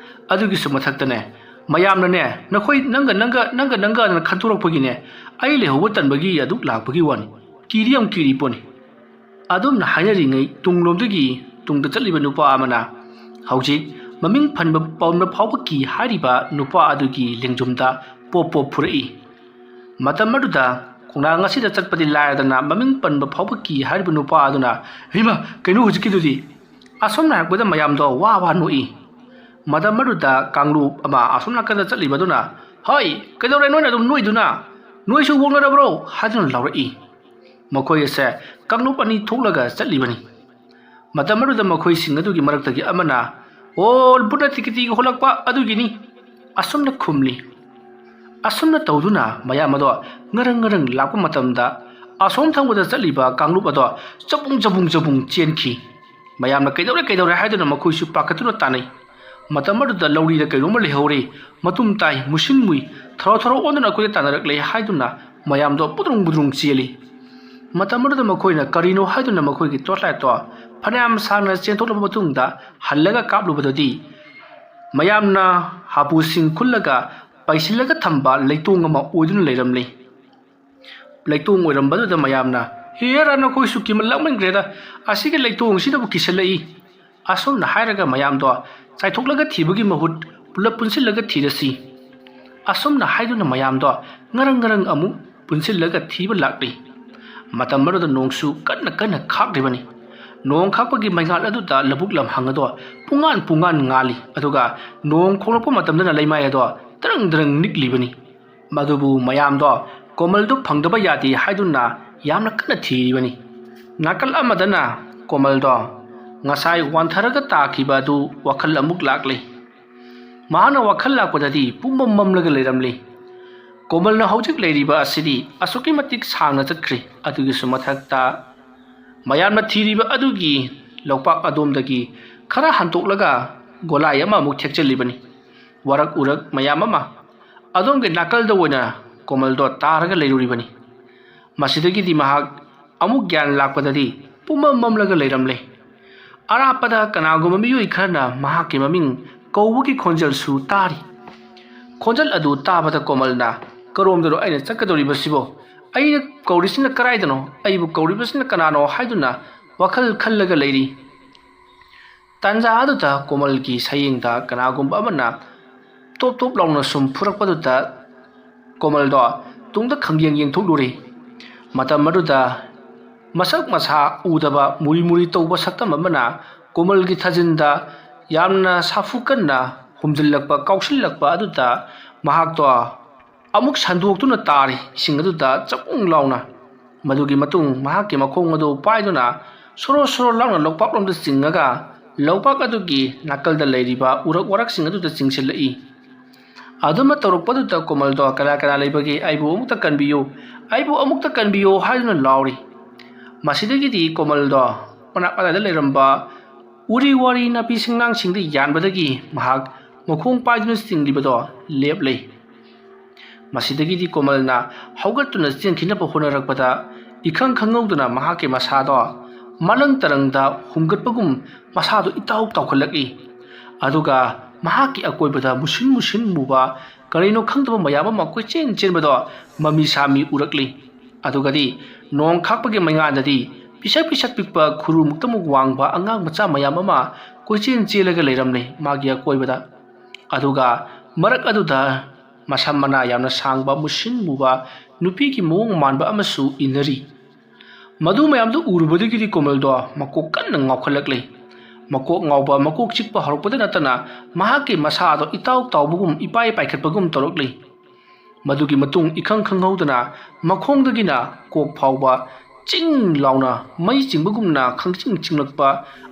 ꯑꯗꯨꯒꯤꯁꯨ ꯃꯊꯛꯇꯅꯦ ꯃꯌꯥꯝꯅꯅꯦ ꯅꯈꯣꯏ ꯅꯪꯒ ꯈꯟꯇꯣꯔꯛꯄꯒꯤꯅꯦ ꯑꯩ ꯂꯩꯍꯧꯕ ꯇꯟꯕꯒꯤ ꯑꯗꯨꯛ ꯂꯥꯛꯄꯒꯤ ꯋꯥꯅꯤ ꯀꯤꯔꯤ ꯌꯥꯝ ꯀꯤꯔꯤ ꯄꯣꯠꯅꯤ ꯑꯗꯨꯝꯅ ꯍꯥꯏꯅꯔꯤꯉꯩ ꯇꯨꯡꯂꯣꯝꯗꯒꯤ ꯇꯨꯡꯗ ꯆꯠꯂꯤꯕ ꯅꯨꯄꯥ ꯑꯃꯅ ꯍꯧꯖꯤꯛ ꯃꯃꯤꯡ ꯄꯟꯕ ꯐꯥꯎꯕ ꯀꯤ ꯍꯥꯏꯔꯤꯕ ꯅꯨꯄꯥ ꯑꯗꯨꯒꯤ ꯂꯦꯡꯖꯨꯝꯗ ꯄꯣꯞ ꯐꯨꯔꯛꯏ ꯃꯇꯝ ꯑꯗꯨꯗ ꯈꯣꯡꯅꯥꯡ ꯑꯁꯤꯗ ꯆꯠꯄꯗꯤ ꯂꯥꯏꯔꯗꯅ ꯃꯃꯤꯡ ꯄꯟꯕ ꯐꯥꯎꯕ ꯀꯤ ꯍꯥꯏꯔꯤꯕ ꯅꯨꯄꯥ ꯑꯗꯨꯅ ꯍꯩꯃꯥ ꯀꯩꯅꯣ ꯍꯧꯖꯤꯛꯀꯤꯗꯨꯗꯤ ꯑꯁꯣꯝꯅ ꯍꯥꯏꯔꯛꯄꯗ ꯃꯌꯥꯝꯗꯣ ꯋꯥ ꯅꯣꯛꯏ ꯃꯇꯝ ꯑꯗꯨꯗ ꯀꯥꯡꯂꯨꯞ ꯑꯃ ꯑꯁꯣꯝ ꯅꯥꯀꯟꯗ ꯆꯠꯂꯤꯕꯗꯨꯅ ꯍꯣꯏ ꯀꯩꯗꯧꯔꯦ ꯅꯣꯏꯅ ꯑꯗꯨꯝ ꯅꯣꯏꯗꯨꯅ ꯅꯣꯏꯁꯨ ꯑꯣꯛꯅꯔꯕ꯭ꯔꯣ ꯍꯥꯏꯗꯨꯅ ꯂꯥꯎꯔꯛꯏ ꯃꯈꯣꯏ ꯑꯁꯦ ꯀꯥꯡꯂꯨꯞ ꯑꯅꯤ ꯊꯣꯛꯂꯒ ꯆꯠꯂꯤꯕꯅꯤ꯫ ꯃꯇꯝ ꯑꯗꯨꯗ ꯃꯈꯣꯏꯁꯤꯡ ꯑꯗꯨꯒꯤ ꯃꯔꯛꯇꯒꯤ ꯑꯃꯅ "ꯑꯣ ꯕꯨꯠꯅ ꯇꯤꯀꯤꯇꯤꯒꯤ ꯍꯣꯜꯂꯛꯄ ꯑꯗꯨꯒꯤꯅꯤ" ꯑꯁꯨꯝꯅ ꯈꯨꯝꯂꯤ꯫ ꯑꯁꯨꯝꯅ ꯇꯧꯗꯨꯅ ꯃꯌꯥꯝ ꯑꯗꯣ ꯉꯔꯪ ꯉꯔꯪ ꯂꯥꯛꯄ ꯃꯇꯝꯗ ꯑꯁꯣꯝ ꯊꯪꯕꯗ ꯆꯠꯂꯤꯕ ꯀꯥꯡꯂꯨꯞ ꯑꯗꯣ ꯆꯕꯨꯡ ꯆꯦꯟꯈꯤ꯫ ꯃꯌꯥꯝꯅ ꯀꯩꯗꯧꯔꯦ ꯍꯥꯏꯗꯨꯅ ꯃꯈꯣꯏꯁꯨ ꯄꯥꯈꯠꯇꯨꯅ ꯇꯥꯟꯅꯩ꯫ ꯃꯇꯝ ꯑꯗꯨꯗ ꯂꯧꯔꯤꯗ ꯀꯩꯅꯣꯝꯃ ꯂꯩꯍꯧꯔꯦ, ꯃꯇꯨꯝ ꯇꯥꯏ, ꯃꯨꯁꯤꯟ ꯃꯨꯏ, ꯊꯔꯣ ꯑꯣꯟꯗꯨꯅ ꯑꯩꯈꯣꯏꯗ ꯇꯥꯟꯅꯔꯛꯂꯦ ꯍꯥꯏꯗꯨꯅ ꯃꯌꯥꯝꯗꯣ ꯕꯨꯗ꯭ꯔꯨꯡ ꯆꯦꯜꯂꯤ꯫ ꯃꯇꯝ ꯑꯗꯨꯗ ꯃꯈꯣꯏꯅ ꯀꯔꯤꯅꯣ ꯍꯥꯏꯗꯨꯅ ꯃꯈꯣꯏꯒꯤ ꯇꯣꯔꯆꯂꯥꯏꯠꯇꯣ ꯐꯅꯌꯥꯝ ꯁꯥꯡꯅ ꯆꯦꯟꯊꯣꯛꯂꯕ ꯃꯇꯨꯡꯗ ꯍꯜꯂꯒ ꯀꯥꯞꯂꯨꯕꯗꯗꯤ ꯃꯌꯥꯝꯅ ꯍꯥꯄꯨꯁꯤꯡ ꯈꯨꯜꯂꯒ ꯄꯩꯁꯤꯜꯂꯒ ꯊꯝꯕ ꯂꯩꯇꯣꯡ ꯑꯃ ꯑꯣꯏꯗꯨꯅ ꯂꯩꯔꯝꯂꯦ꯫ ꯂꯩꯇꯣꯡ ꯑꯣꯏꯔꯝꯕꯗꯨꯗ ꯃꯌꯥꯝꯅ "ꯍꯦꯔꯥ ꯅꯈꯣꯏꯁꯨ ꯀꯤꯃꯟꯂꯛꯃꯟꯈ꯭ꯔꯦꯗ, ꯑꯁꯤꯒꯤ ꯂꯩꯇꯣꯡꯁꯤꯗꯕꯨ ꯀꯤꯁꯜꯂꯛꯏ" ꯑꯁꯨꯝꯅ ꯍꯥꯏꯔꯒ ꯃꯌꯥꯝꯗꯣ ꯆꯥꯏꯊꯣꯛꯂꯒ ꯊꯤꯕꯒꯤ ꯃꯍꯨꯠ ꯄꯨꯂꯞ ꯄꯨꯟꯁꯤꯜꯂꯒ ꯊꯤꯔꯁꯤ ꯑꯁꯨꯝꯅ ꯍꯥꯏꯗꯨꯅ ꯃꯌꯥꯝꯗꯣ ꯉꯔꯪ ꯑꯃꯨꯛ ꯄꯨꯟꯁꯤꯜꯂꯒ ꯊꯤꯕ ꯂꯥꯛꯂꯤ꯫ ꯃꯇꯝ ꯑꯗꯨꯗ ꯅꯣꯡꯁꯨ ꯀꯟꯅ ꯈꯥꯛꯂꯤꯕꯅꯤ꯫ ꯅꯣꯡ ꯈꯥꯛꯄꯒꯤ ꯃꯩꯉꯥꯜ ꯑꯗꯨꯗ ꯂꯧꯕꯨꯛ ꯂꯝꯍꯥꯡ ꯑꯗꯣ ꯄꯨꯡꯉꯥꯟ ꯉꯥꯜꯂꯤ꯫ ꯑꯗꯨꯒ ꯅꯣꯡ ꯈꯣꯡꯂꯛꯄ ꯃꯇꯝꯗꯅ ꯂꯩꯃꯥꯏ ꯑꯗꯣ ꯗꯔꯪ ꯅꯤꯛꯂꯤꯕꯅꯤ꯫ ꯃꯗꯨꯕꯨ ꯃꯌꯥꯝꯗꯣ ꯀꯣꯃꯜꯗꯨ ꯐꯪꯗꯕ ꯌꯥꯗꯦ ꯍꯥꯏꯗꯨꯅ ꯌꯥꯝꯅ ꯀꯟꯅ ꯊꯤꯔꯤꯕꯅꯤ꯫ ꯅꯥꯀꯜ ꯑꯃꯗꯅ ꯀꯣꯃꯜꯗꯣ ꯉꯁꯥꯏ ꯋꯥꯟꯊꯔꯒ ꯇꯥꯈꯤꯕ ꯑꯗꯨ ꯋꯥꯈꯜ ꯑꯃꯨꯛ ꯂꯥꯛꯂꯤ꯫ ꯃꯍꯥꯛꯅ ꯋꯥꯈꯜ ꯂꯥꯛꯄꯗꯗꯤ ꯄꯨꯝꯃꯝ ꯃꯝꯂꯒ ꯂꯩꯔꯝꯂꯤ꯫ ꯀꯣꯃꯜꯅ ꯍꯧꯖꯤꯛ ꯂꯩꯔꯤꯕ ꯑꯁꯤꯗꯤ ꯑꯁꯨꯛꯀꯤ ꯃꯇꯤꯛ ꯁꯥꯡꯅ ꯆꯠꯈ꯭ꯔꯦ꯫ ꯑꯗꯨꯒꯤꯁꯨ ꯃꯊꯛꯇ ꯃꯌꯥꯝꯅ ꯊꯤꯔꯤꯕ ꯑꯗꯨꯒꯤ ꯂꯧꯄꯥꯛ ꯑꯗꯣꯝꯗꯒꯤ ꯈꯔ ꯍꯟꯇꯣꯛꯂꯒ ꯒꯣꯂꯥꯏ ꯑꯃ ꯑꯃꯨꯛ ꯊꯦꯛꯆꯜꯂꯤꯕꯅꯤ꯫ ꯋꯥꯔꯛ ꯎꯔꯛ ꯃꯌꯥꯝ ꯑꯃ ꯑꯗꯣꯝꯒꯤ ꯅꯥꯀꯜꯗ ꯑꯣꯏꯅ ꯀꯣꯃꯜꯗꯣ ꯇꯥꯔꯒ ꯂꯩꯔꯨꯔꯤꯕꯅꯤ꯫ ꯃꯁꯤꯗꯒꯤꯗꯤ ꯃꯍꯥꯛ ꯑꯃꯨꯛ ꯒ꯭ꯌꯥꯟ ꯂꯥꯛꯄꯗꯗꯤ ꯄꯨꯝꯃꯝ ꯃꯝꯂꯒ ꯂꯩꯔꯝꯂꯦ꯫ ꯑꯔꯥꯞꯄꯗ ꯀꯅꯥꯒꯨꯝꯕ ꯃꯤꯑꯣꯏ ꯈꯔꯅ ꯃꯍꯥꯛꯀꯤ ꯃꯃꯤꯡ ꯀꯧꯕꯒꯤ ꯈꯣꯟꯖꯦꯜꯁꯨ ꯇꯥꯔꯤ꯫ ꯈꯣꯟꯖꯦꯜ ꯑꯗꯨ ꯇꯥꯕꯗ ꯀꯣꯃꯜꯅ "ꯀꯔꯣꯝꯗꯅꯣ ꯑꯩꯅ ꯆꯠꯀꯗꯧꯔꯤꯕꯁꯤꯕꯣ? ꯑꯩꯅ ꯀꯧꯔꯤꯁꯤꯅ ꯀꯔꯥꯏꯗꯅꯣ? ꯑꯩꯕꯨ ꯀꯧꯔꯤꯕꯁꯤꯅ ꯀꯅꯥꯅꯣ?" ꯍꯥꯏꯗꯨꯅ ꯋꯥꯈꯜ ꯈꯜꯂꯒ ꯂꯩꯔꯤ꯫ ꯇꯥꯟꯖꯥ ꯑꯗꯨꯗ ꯀꯣꯃꯜꯒꯤ ꯁꯌꯦꯡꯗ ꯀꯅꯥꯒꯨꯝꯕ ꯑꯃꯅ ꯇꯣꯞ ꯂꯥꯎꯅ ꯁꯨꯝ ꯐꯨꯔꯛꯄꯗꯨꯗ ꯀꯣꯃꯜꯗꯣ ꯇꯨꯡꯗ ꯈꯪꯌꯦꯡ ꯌꯦꯡꯊꯣꯛꯂꯨꯔꯦ꯫ ꯃꯇꯝ ꯑꯗꯨꯗ ꯃꯁꯛ ꯃꯁꯥ ꯎꯗꯕ ꯃꯨꯔꯤ ꯇꯧꯕ ꯁꯛꯇꯝ ꯑꯃꯅ ꯀꯣꯃꯜꯒꯤ ꯊꯥꯖꯤꯟꯗ ꯌꯥꯝꯅ ꯁꯥꯐꯨ ꯀꯟꯅ ꯍꯨꯝꯖꯤꯜꯂꯛꯄ ꯀꯥꯎꯁꯤꯜꯂꯛꯄ ꯑꯗꯨꯗ ꯃꯍꯥꯛꯇꯣ ꯑꯃꯨꯛ ꯁꯟꯗꯣꯛꯇꯨꯅ ꯇꯥꯔꯤ ꯏꯁꯤꯡ ꯑꯗꯨꯗ ꯆꯄꯨꯡ ꯂꯥꯎꯅ꯫ ꯃꯗꯨꯒꯤ ꯃꯇꯨꯡ ꯃꯍꯥꯛꯀꯤ ꯃꯈꯣꯡ ꯑꯗꯨ ꯄꯥꯏꯗꯨꯅ ꯁꯣꯔꯣ ꯂꯥꯎꯅ ꯂꯧꯄꯥꯛꯂꯣꯝꯗ ꯆꯤꯡꯉꯒ ꯂꯧꯄꯥꯛ ꯑꯗꯨꯒꯤ ꯅꯥꯀꯜꯗ ꯂꯩꯔꯤꯕ ꯎꯔꯛ ꯋꯥꯔꯛꯁꯤꯡ ꯑꯗꯨꯗ ꯆꯤꯡꯁꯤꯜꯂꯛꯏ꯫ ꯑꯗꯨꯝꯅ ꯇꯧꯔꯛꯄꯗꯨꯗ ꯀꯣꯃꯜꯗꯣ "ꯀꯅꯥ ꯂꯩꯕꯒꯦ? ꯑꯩꯕꯨ ꯑꯃꯨꯛꯇ ꯀꯟꯕꯤꯌꯨ" ꯍꯥꯏꯗꯨꯅ ꯂꯥꯎꯔꯤ꯫ ꯃꯁꯤꯗꯒꯤꯗꯤ ꯀꯣꯃꯜꯗꯣ ꯃꯅꯥꯛ ꯃꯌꯥꯗ ꯂꯩꯔꯝꯕ ꯎꯔꯤ ꯋꯥꯔꯤ ꯅꯥꯄꯤ ꯁꯤꯡꯅꯥꯡꯁꯤꯡꯗ ꯌꯥꯟꯕꯗꯒꯤ ꯃꯍꯥꯛ ꯃꯈꯣꯡ ꯄꯥꯏꯗꯨꯅ ꯆꯤꯡꯂꯤꯕꯗꯣ ꯂꯦꯞꯂꯦ꯫ ꯃꯁꯤꯗꯒꯤꯗꯤ ꯀꯣꯃꯜꯅ ꯍꯧꯒꯠꯇꯨꯅ ꯆꯦꯟꯈꯤꯅꯕ ꯍꯣꯠꯅꯔꯛꯄꯗ ꯏꯈꯪ ꯈꯪꯍꯧꯗꯅ ꯃꯍꯥꯛꯀꯤ ꯃꯁꯥꯗꯣ ꯃꯂꯪ ꯇꯔꯪꯗ ꯍꯨꯝꯒꯠꯄꯒꯨꯝ ꯃꯁꯥꯗꯣ ꯏꯇꯥꯎ ꯇꯥꯎꯈꯠꯂꯛꯏ꯫ ꯑꯗꯨꯒ ꯃꯍꯥꯛꯀꯤ ꯑꯀꯣꯏꯕꯗ ꯃꯨꯁꯤꯟ ꯃꯨꯕ ꯀꯔꯤꯅꯣ ꯈꯪꯗꯕ ꯃꯌꯥꯝ ꯑꯃ ꯆꯦꯟꯕꯗꯣ ꯃꯃꯤ ꯁꯥꯃꯤ ꯎꯔꯛꯂꯤ꯫ ꯑꯗꯨꯒꯗꯤ ꯅꯣꯡ ꯈꯥꯛꯄꯒꯤ ꯃꯩꯉꯥꯟꯗꯗꯤ ꯄꯤꯁꯛ ꯄꯤꯛꯄ ꯈꯨꯔꯨꯃꯨꯛꯇꯃꯨꯛ ꯋꯥꯡꯕ ꯑꯉꯥꯡ ꯃꯆꯥ ꯃꯌꯥꯝ ꯑꯃ ꯆꯦꯜꯂꯒ ꯂꯩꯔꯝꯂꯦ ꯃꯥꯒꯤ ꯑꯀꯣꯏꯕꯗ꯫ ꯑꯗꯨꯒ ꯃꯔꯛ ꯑꯗꯨꯗ ꯃꯁꯝ ꯃꯅꯥ ꯌꯥꯝꯅ ꯁꯥꯡꯕ ꯃꯨꯁꯤꯟ ꯃꯨꯕ ꯅꯨꯄꯤꯒꯤ ꯃꯑꯣꯡ ꯃꯥꯟꯕ ꯑꯃꯁꯨ ꯏꯟꯅꯔꯤ꯫ ꯃꯗꯨ ꯃꯌꯥꯝꯗꯨ ꯎꯔꯨꯕꯗꯒꯤꯗꯤ ꯀꯣꯃꯜꯗꯣ ꯃꯀꯣꯛ ꯀꯟꯅ ꯉꯥꯎꯈꯠꯂꯛꯂꯦ꯫ ꯃꯀꯣꯛ ꯉꯥꯎꯕ ꯃꯀꯣꯛ ꯆꯤꯛꯄ ꯍꯧꯔꯛꯄꯗ ꯅꯠꯇꯅ ꯃꯍꯥꯛꯀꯤ ꯃꯁꯥꯗꯣ ꯏꯇꯥꯎ ꯇꯥꯎꯕꯒꯨꯝ ꯏꯄꯥꯏ ꯄꯥꯏꯈꯠꯄꯒꯨꯝ ꯇꯧꯔꯛꯂꯤ꯫ ꯃꯗꯨꯒꯤ ꯃꯇꯨꯡ ꯏꯈꯪ ꯈꯪꯍꯧꯗꯅ ꯃꯈꯣꯡꯗꯒꯤꯅ ꯀꯣꯛ ꯐꯥꯎꯕ ꯆꯤꯡ ꯂꯥꯎꯅ ꯃꯩ ꯆꯤꯡꯕꯒꯨꯝꯅ ꯈꯪꯆꯤꯡ ꯆꯤꯡꯂꯛꯄ꯫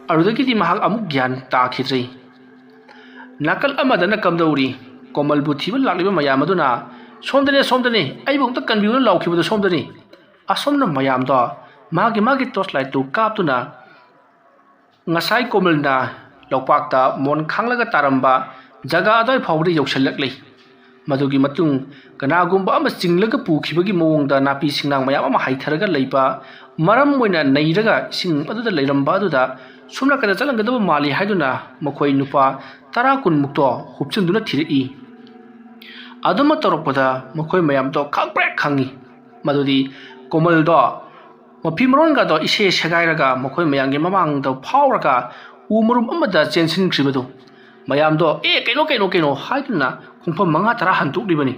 ꯑꯗꯨꯗꯒꯤꯗꯤ ꯃꯍꯥꯛ ꯑꯃꯨꯛ ꯒ꯭ꯌꯥꯟ ꯇꯥꯈꯤꯗ꯭ꯔꯦ꯫ ꯅꯥꯀꯜ ꯑꯃꯗꯅ ꯀꯝꯗꯧꯔꯤ? ꯀꯣꯃꯜꯕꯨ ꯊꯤꯕ ꯂꯥꯛꯂꯤꯕ ꯃꯌꯥꯝ ꯑꯗꯨꯅ "ꯁꯣꯝꯗꯅꯦ, ꯑꯩꯕꯨ ꯑꯃꯨꯛꯇ ꯀꯟꯕꯤꯌꯨꯅ ꯂꯥꯎꯈꯤꯕꯗꯣ ꯁꯣꯝꯗꯅꯤ" ꯑꯁꯣꯝꯅ ꯃꯌꯥꯝꯗꯣ ꯃꯥꯒꯤ ꯇꯣꯔꯆꯂꯥꯏꯠꯇꯨ ꯀꯥꯞꯇꯨꯅ ꯉꯁꯥꯏ ꯀꯣꯃꯜꯅ ꯂꯧꯄꯥꯛꯇ ꯃꯣꯟ ꯈꯥꯡꯂꯒ ꯇꯥꯔꯝꯕ ꯖꯒꯥ ꯑꯗꯨꯋꯥꯏ ꯐꯥꯎꯕꯗ ꯌꯧꯁꯤꯜꯂꯛꯂꯤ꯫ ꯃꯗꯨꯒꯤ ꯃꯇꯨꯡ ꯀꯅꯥꯒꯨꯝꯕ ꯑꯃ ꯆꯤꯡꯂꯒ ꯄꯨꯈꯤꯕꯒꯤ ꯃꯑꯣꯡꯗ ꯅꯥꯄꯤ ꯁꯤꯡꯅꯥꯡ ꯃꯌꯥꯝ ꯑꯃ ꯍꯥꯏꯊꯔꯒ ꯂꯩꯕ ꯃꯔꯝ ꯑꯣꯏꯅ ꯅꯩꯔꯒ ꯏꯁꯤꯡ ꯑꯗꯨꯗ ꯂꯩꯔꯝꯕ ꯑꯗꯨꯗ ꯁꯣꯝ ꯅꯥꯀꯟꯗ ꯆꯠꯂꯝꯒꯗꯕ ꯃꯥꯜꯂꯤ ꯍꯥꯏꯗꯨꯅ ꯃꯈꯣꯏ ꯅꯨꯄꯥ 10-20ꯃꯨꯛꯇꯣ ꯍꯨꯞꯆꯤꯟꯗꯨꯅ ꯊꯤꯔꯛꯏ꯫ ꯑꯗꯨꯝꯅ ꯇꯧꯔꯛꯄꯗ ꯃꯈꯣꯏ ꯃꯌꯥꯝꯗꯣ ꯈꯪꯉꯤ ꯃꯗꯨꯗꯤ ꯀꯣꯃꯜꯗꯣ ꯃꯐꯤ ꯃꯔꯣꯟꯒꯗꯣ ꯏꯁꯦ ꯁꯦꯒꯥꯏꯔꯒ ꯃꯈꯣꯏ ꯃꯌꯥꯝꯒꯤ ꯃꯃꯥꯡꯗ ꯐꯥꯎꯔꯒ ꯎ ꯃꯔꯨꯝ ꯑꯃꯗ ꯆꯦꯟꯁꯤꯟꯈ꯭ꯔꯤꯕꯗꯨ꯫ ꯃꯌꯥꯝꯗꯣ ꯀꯩꯅꯣ ꯍꯥꯏꯗꯨꯅ ꯈꯣꯡꯐꯝ 5-10 ꯍꯟꯇꯣꯛꯂꯤꯕꯅꯤ꯫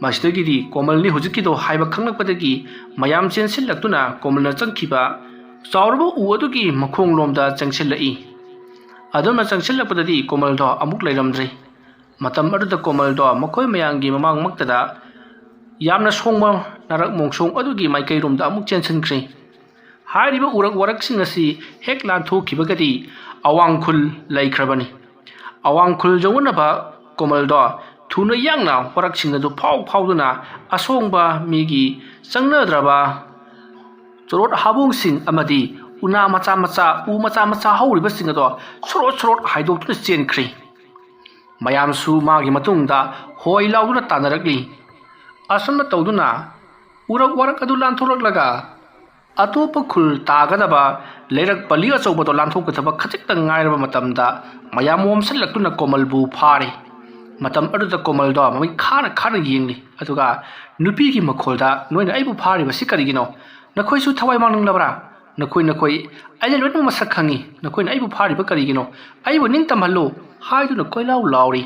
ꯃꯁꯤꯗꯒꯤꯗꯤ ꯀꯣꯃꯜꯅꯤ ꯍꯧꯖꯤꯛꯀꯤꯗꯣ ꯍꯥꯏꯕ ꯈꯪꯂꯛꯄꯗꯒꯤ ꯃꯌꯥꯝ ꯆꯦꯟꯁꯤꯜꯂꯛꯇꯨꯅ ꯀꯣꯃꯜꯅ ꯆꯪꯈꯤꯕ ꯆꯥꯎꯔꯕ ꯎ ꯑꯗꯨꯒꯤ ꯃꯈꯣꯡꯂꯣꯝꯗ ꯆꯪꯁꯤꯜꯂꯛꯏ꯫ ꯑꯗꯨꯝꯅ ꯆꯪꯁꯤꯜꯂꯛꯄꯗꯗꯤ ꯀꯣꯃꯜꯗꯣ ꯑꯃꯨꯛ ꯂꯩꯔꯝꯗ꯭ꯔꯦ꯫ ꯃꯇꯝ ꯑꯗꯨꯗ ꯀꯣꯃꯜꯗꯣ ꯃꯈꯣꯏ ꯃꯌꯥꯝꯒꯤ ꯃꯃꯥꯡꯃꯛꯇꯗ ꯌꯥꯝꯅ ꯁꯣꯡꯕ ꯅꯥꯔꯛ ꯃꯣꯡꯁꯣꯡ ꯑꯗꯨꯒꯤ ꯃꯥꯏꯀꯩꯔꯣꯝꯗ ꯑꯃꯨꯛ ꯆꯦꯟꯁꯤꯟꯈ꯭ꯔꯦ꯫ ꯍꯥꯏꯔꯤꯕ ꯎꯔꯛ ꯋꯥꯔꯛꯁꯤꯡ ꯑꯁꯤ ꯍꯦꯛ ꯂꯥꯟꯊꯣꯛꯈꯤꯕꯒꯗꯤ ꯑꯋꯥꯡꯈꯨꯜ ꯂꯩꯈ꯭ꯔꯕꯅꯤ꯫ ꯑꯋꯥꯡꯈꯨꯜ ꯌꯧꯅꯅꯕ ꯀꯣꯃꯜꯗꯣ ꯊꯨꯅ ꯌꯥꯡꯅ ꯋꯥꯔꯛꯁꯤꯡ ꯑꯗꯨ ꯐꯥꯎꯗꯨꯅ ꯑꯁꯣꯡꯕ ꯃꯤꯒꯤ ꯆꯪꯅꯗ꯭ꯔꯕ ꯆꯣꯔꯣꯠ ꯍꯥꯕꯣꯡꯁꯤꯡ ꯑꯃꯗꯤ ꯎꯅꯥ ꯃꯆꯥ ꯃꯆꯥ ꯍꯧꯔꯤꯕꯁꯤꯡ ꯑꯗꯣ ꯁꯣꯔꯣꯠ ꯍꯥꯏꯗꯣꯛꯇꯨꯅ ꯆꯦꯟꯈ꯭ꯔꯦ꯫ ꯃꯌꯥꯝꯁꯨ ꯃꯥꯒꯤ ꯃꯇꯨꯡꯗ ꯍꯣꯏ ꯂꯥꯎꯗꯨꯅ ꯇꯥꯟꯅꯔꯛꯂꯤ꯫ ꯑꯁꯨꯝꯅ ꯇꯧꯗꯨꯅ ꯎꯔꯛ ꯋꯥꯔꯛ ꯑꯗꯨ ꯂꯥꯟꯊꯣꯔꯛꯂꯒ ꯑꯇꯣꯞꯄ ꯈꯨꯜ ꯇꯥꯒꯗꯕ ꯂꯩꯔꯛ ꯄꯜꯂꯤ ꯑꯆꯧꯕꯗꯣ ꯂꯥꯟꯊꯣꯛꯀꯗꯕ ꯈꯖꯤꯛꯇꯪ ꯉꯥꯏꯔꯕ ꯃꯇꯝꯗ ꯃꯌꯥꯝ ꯃꯣꯝꯁꯤꯜꯂꯛꯇꯨꯅ ꯀꯣꯃꯜꯕꯨ ꯐꯥꯔꯦ꯫ ꯃꯇꯝ ꯑꯗꯨꯗ ꯀꯣꯃꯜꯗꯣ ꯃꯃꯤꯠ ꯈꯥꯅ ꯌꯦꯡꯂꯤ꯫ ꯑꯗꯨꯒ ꯅꯨꯄꯤꯒꯤ ꯃꯈꯣꯜꯗ ꯅꯣꯏꯅ ꯑꯩꯕꯨ ꯐꯥꯔꯤꯕꯁꯤ ꯀꯔꯤꯒꯤꯅꯣ? ꯅꯈꯣꯏꯁꯨ ꯊꯋꯥꯏ ꯃꯥꯡꯅꯤꯡꯂꯕ꯭ꯔꯥ? ꯅꯈꯣꯏ ꯑꯩꯅ ꯂꯣꯏꯅꯃꯛ ꯃꯁꯛ ꯈꯪꯉꯤ꯫ ꯅꯈꯣꯏꯅ ꯑꯩꯕꯨ ꯐꯥꯔꯤꯕ ꯀꯔꯤꯒꯤꯅꯣ? ꯑꯩꯕꯨ ꯅꯤꯡꯇꯝꯍꯜꯂꯨ ꯍꯥꯏꯗꯨꯅ ꯀꯣꯏꯂꯥꯎ ꯂꯥꯎꯔꯤ꯫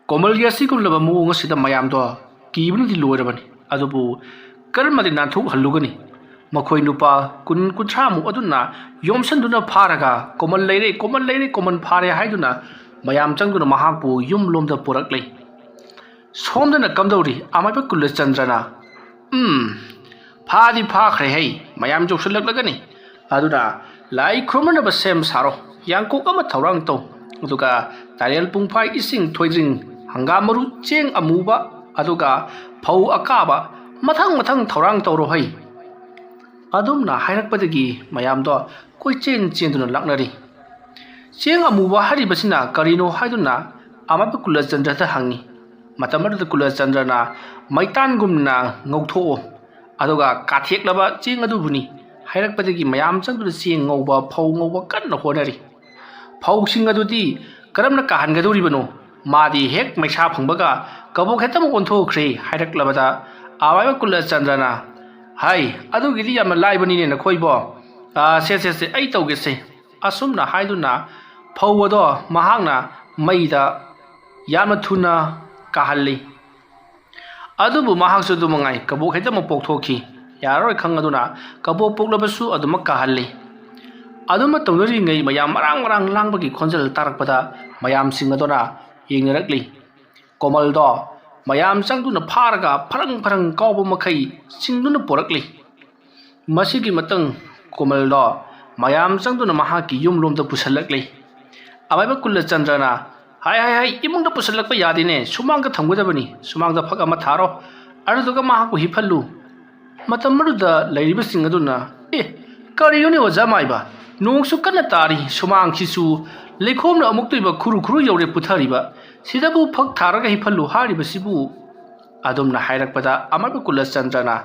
ꯀꯣꯃꯜꯒꯤ ꯑꯁꯤꯒꯨꯝꯂꯕ ꯃꯑꯣꯡ ꯑꯁꯤꯗ ꯃꯌꯥꯝꯗꯣ ꯀꯤꯕꯅꯗꯤ ꯂꯣꯏꯔꯕꯅꯤ꯫ ꯑꯗꯨꯕꯨ ꯀꯔꯝꯅꯗꯤ ꯅꯥꯟꯊꯣꯛꯍꯜꯂꯨꯒꯅꯤ? ꯃꯈꯣꯏ ꯅꯨꯄꯥ 20-30ꯃꯨꯛ ꯑꯗꯨꯅ ꯌꯣꯝꯁꯤꯟꯗꯨꯅ ꯐꯥꯔꯒ ꯀꯣꯃꯜ ꯂꯩꯔꯦ ꯀꯣꯃꯜ ꯐꯥꯔꯦ ꯍꯥꯏꯗꯨꯅ ꯃꯌꯥꯝ ꯆꯪꯗꯨꯅ ꯃꯍꯥꯛꯄꯨ ꯌꯨꯝꯂꯣꯝꯗ ꯄꯨꯔꯛꯂꯦ꯫ ꯁꯣꯝꯗꯅ ꯀꯝꯗꯧꯔꯤ ꯑꯃꯥꯏꯕ ꯀꯨꯂꯆꯟꯗ꯭ꯔꯅ? ꯐꯥꯗꯤ ꯐꯥꯈ꯭ꯔꯦ ꯃꯌꯥꯝ ꯌꯧꯁꯤꯜꯂꯛꯂꯒꯅꯤ꯫ ꯑꯗꯨꯅ ꯂꯥꯏ ꯈꯨꯔꯨꯝꯅꯕ ꯁꯦꯝ ꯁꯥꯔꯣ, ꯌꯥꯡꯀꯣꯛ ꯑꯃ ꯊꯧꯔꯥꯡ ꯇꯧ꯫ ꯑꯗꯨꯒ ꯇꯥꯔꯦꯜ ꯄꯨꯡꯐꯥꯏ ꯏꯁꯤꯡ ꯊꯣꯏꯗ꯭ꯔꯤꯡ ꯍꯪꯒꯥꯝ ꯃꯔꯨ ꯆꯦꯡ ꯑꯃꯨꯕ ꯑꯗꯨꯒ ꯐꯧ ꯑꯀꯥꯕ ꯃꯊꯪ ꯊꯧꯔꯥꯡ ꯇꯧꯔꯣ ꯍꯩ꯫ ꯑꯗꯨꯝꯅ ꯍꯥꯏꯔꯛꯄꯗꯒꯤ ꯃꯌꯥꯝꯗꯣ ꯀꯣꯏꯆꯦꯟ ꯆꯦꯟꯗꯨꯅ ꯂꯥꯛꯅꯔꯤ꯫ ꯆꯦꯡ ꯑꯃꯨꯕ ꯍꯥꯏꯔꯤꯕꯁꯤꯅ ꯀꯔꯤꯅꯣ ꯍꯥꯏꯗꯨꯅ ꯑꯃꯥꯏꯕ ꯀꯨꯂꯆꯟꯗ꯭ꯔꯗ ꯍꯪꯉꯤ꯫ ꯃꯇꯝ ꯑꯗꯨꯗ ꯀꯨꯂꯆꯟꯗ꯭ꯔꯅ ꯃꯩꯇꯥꯟꯒꯨꯝꯅ ꯉꯧꯊꯣꯛꯑꯣ ꯑꯗꯨꯒ ꯀꯥꯊꯦꯛꯂꯕ ꯆꯦꯡ ꯑꯗꯨꯕꯨꯅꯤ ꯍꯥꯏꯔꯛꯄꯗꯒꯤ ꯃꯌꯥꯝ ꯆꯪꯗꯨꯅ ꯆꯦꯡ ꯉꯧꯕ ꯐꯧ ꯉꯧꯕ ꯀꯟꯅ ꯍꯣꯠꯅꯔꯤ꯫ ꯐꯧꯁꯤꯡ ꯑꯗꯨꯗꯤ ꯀꯔꯝꯅ ꯀꯥꯍꯟꯒꯗꯧꯔꯤꯕꯅꯣ? ꯃꯥꯗꯤ ꯍꯦꯛ ꯃꯩꯁꯥ ꯐꯪꯕꯒ ꯀꯕꯣꯛ ꯍꯦꯛꯇꯃꯛ ꯑꯣꯟꯊꯣꯛꯈ꯭ꯔꯦ ꯍꯥꯏꯔꯛꯂꯕꯗ ꯑꯃꯥꯏꯕ ꯀꯨꯂꯆꯟꯗ꯭ꯔꯅ ꯑꯗꯨꯒꯤꯗꯤ ꯌꯥꯝꯅ ꯂꯥꯏꯕꯅꯤꯅꯦ ꯅꯈꯣꯏꯕꯣ꯫ ꯁꯦ ꯑꯩ ꯇꯧꯒꯦꯁꯦ꯫ ꯑꯁꯨꯝꯅ ꯍꯥꯏꯗꯨꯅ ꯐꯧ ꯑꯗꯣ ꯃꯍꯥꯛꯅ ꯃꯩꯗ ꯌꯥꯝꯅ ꯊꯨꯅ ꯀꯥꯍꯜꯂꯤ꯫ ꯑꯗꯨꯕꯨ ꯃꯍꯥꯛꯁꯨ ꯑꯗꯨꯃꯉꯥꯏ ꯀꯕꯣꯛ ꯍꯦꯛꯇꯃꯛ ꯄꯣꯛꯊꯣꯛꯈꯤ꯫ ꯌꯥꯔꯔꯣꯏ ꯈꯪꯉꯗꯨꯅ ꯀꯕꯣꯛ ꯄꯣꯛꯂꯕꯁꯨ ꯑꯗꯨꯃꯛ ꯀꯥꯍꯜꯂꯤ꯫ ꯑꯗꯨꯝꯅ ꯇꯧꯅꯔꯤꯉꯩ ꯃꯌꯥꯝ ꯃꯔꯥꯡ ꯂꯥꯡꯕꯒꯤ ꯈꯣꯟꯖꯦꯜ ꯇꯥꯔꯛꯄꯗ ꯃꯌꯥꯝꯁꯤꯡ ꯑꯗꯨꯅ ꯌꯦꯡꯅꯔꯛꯂꯤ꯫ ꯀꯣꯃꯜꯗꯣ ꯃꯌꯥꯝ ꯆꯪꯗꯨꯅ ꯐꯥꯔꯒ ꯐꯔꯪ ꯀꯥꯎꯕ ꯃꯈꯩ ꯆꯤꯡꯗꯨꯅ ꯄꯣꯔꯛꯂꯤ꯫ ꯃꯁꯤꯒꯤ ꯃꯇꯨꯡ ꯀꯣꯃꯜꯗꯣ ꯃꯌꯥꯝ ꯆꯪꯗꯨꯅ ꯃꯍꯥꯛꯀꯤ ꯌꯨꯝꯂꯣꯝꯗ ꯄꯨꯁꯜꯂꯛꯂꯤ꯫ ꯑꯃꯥꯏꯕ ꯀꯨꯂꯆꯟꯗ꯭ꯔꯅ ꯏꯃꯨꯡꯗ ꯄꯨꯁꯜꯂꯛꯄ ꯌꯥꯗꯦꯅꯦ, ꯁꯨꯃꯥꯡꯗ ꯊꯝꯒꯗꯕꯅꯤ, ꯁꯨꯃꯥꯡꯗ ꯐꯛ ꯑꯃ ꯊꯥꯔꯣ, ꯑꯗꯨꯗꯨꯒ ꯃꯍꯥꯛꯄꯨ ꯍꯤꯞꯍꯜꯂꯨ꯫ ꯃꯇꯝ ꯑꯗꯨꯗ ꯂꯩꯔꯤꯕꯁꯤꯡ ꯑꯗꯨꯅ ꯀꯔꯤꯅꯣꯅꯦ ꯑꯣꯖꯥ ꯃꯥꯏꯕ, ꯅꯣꯡꯁꯨ ꯀꯟꯅ ꯇꯥꯔꯤ, ꯁꯨꯃꯥꯡꯁꯤꯁꯨ ꯂꯩꯈꯣꯝꯅ ꯑꯃꯨꯛꯇꯣꯏꯕ ꯈꯨꯔꯨ ꯌꯧꯔꯦ ꯄꯨꯊꯔꯤꯕ, ꯁꯤꯗꯕꯨ ꯐꯛ ꯊꯥꯔꯒ ꯍꯤꯞꯍꯜꯂꯨ ꯍꯥꯏꯔꯤꯕꯁꯤꯕꯨ? ꯑꯗꯨꯝꯅ ꯍꯥꯏꯔꯛꯄꯗ ꯑꯃꯥꯏꯕ ꯀꯨꯂꯆꯟꯗ꯭ꯔꯅ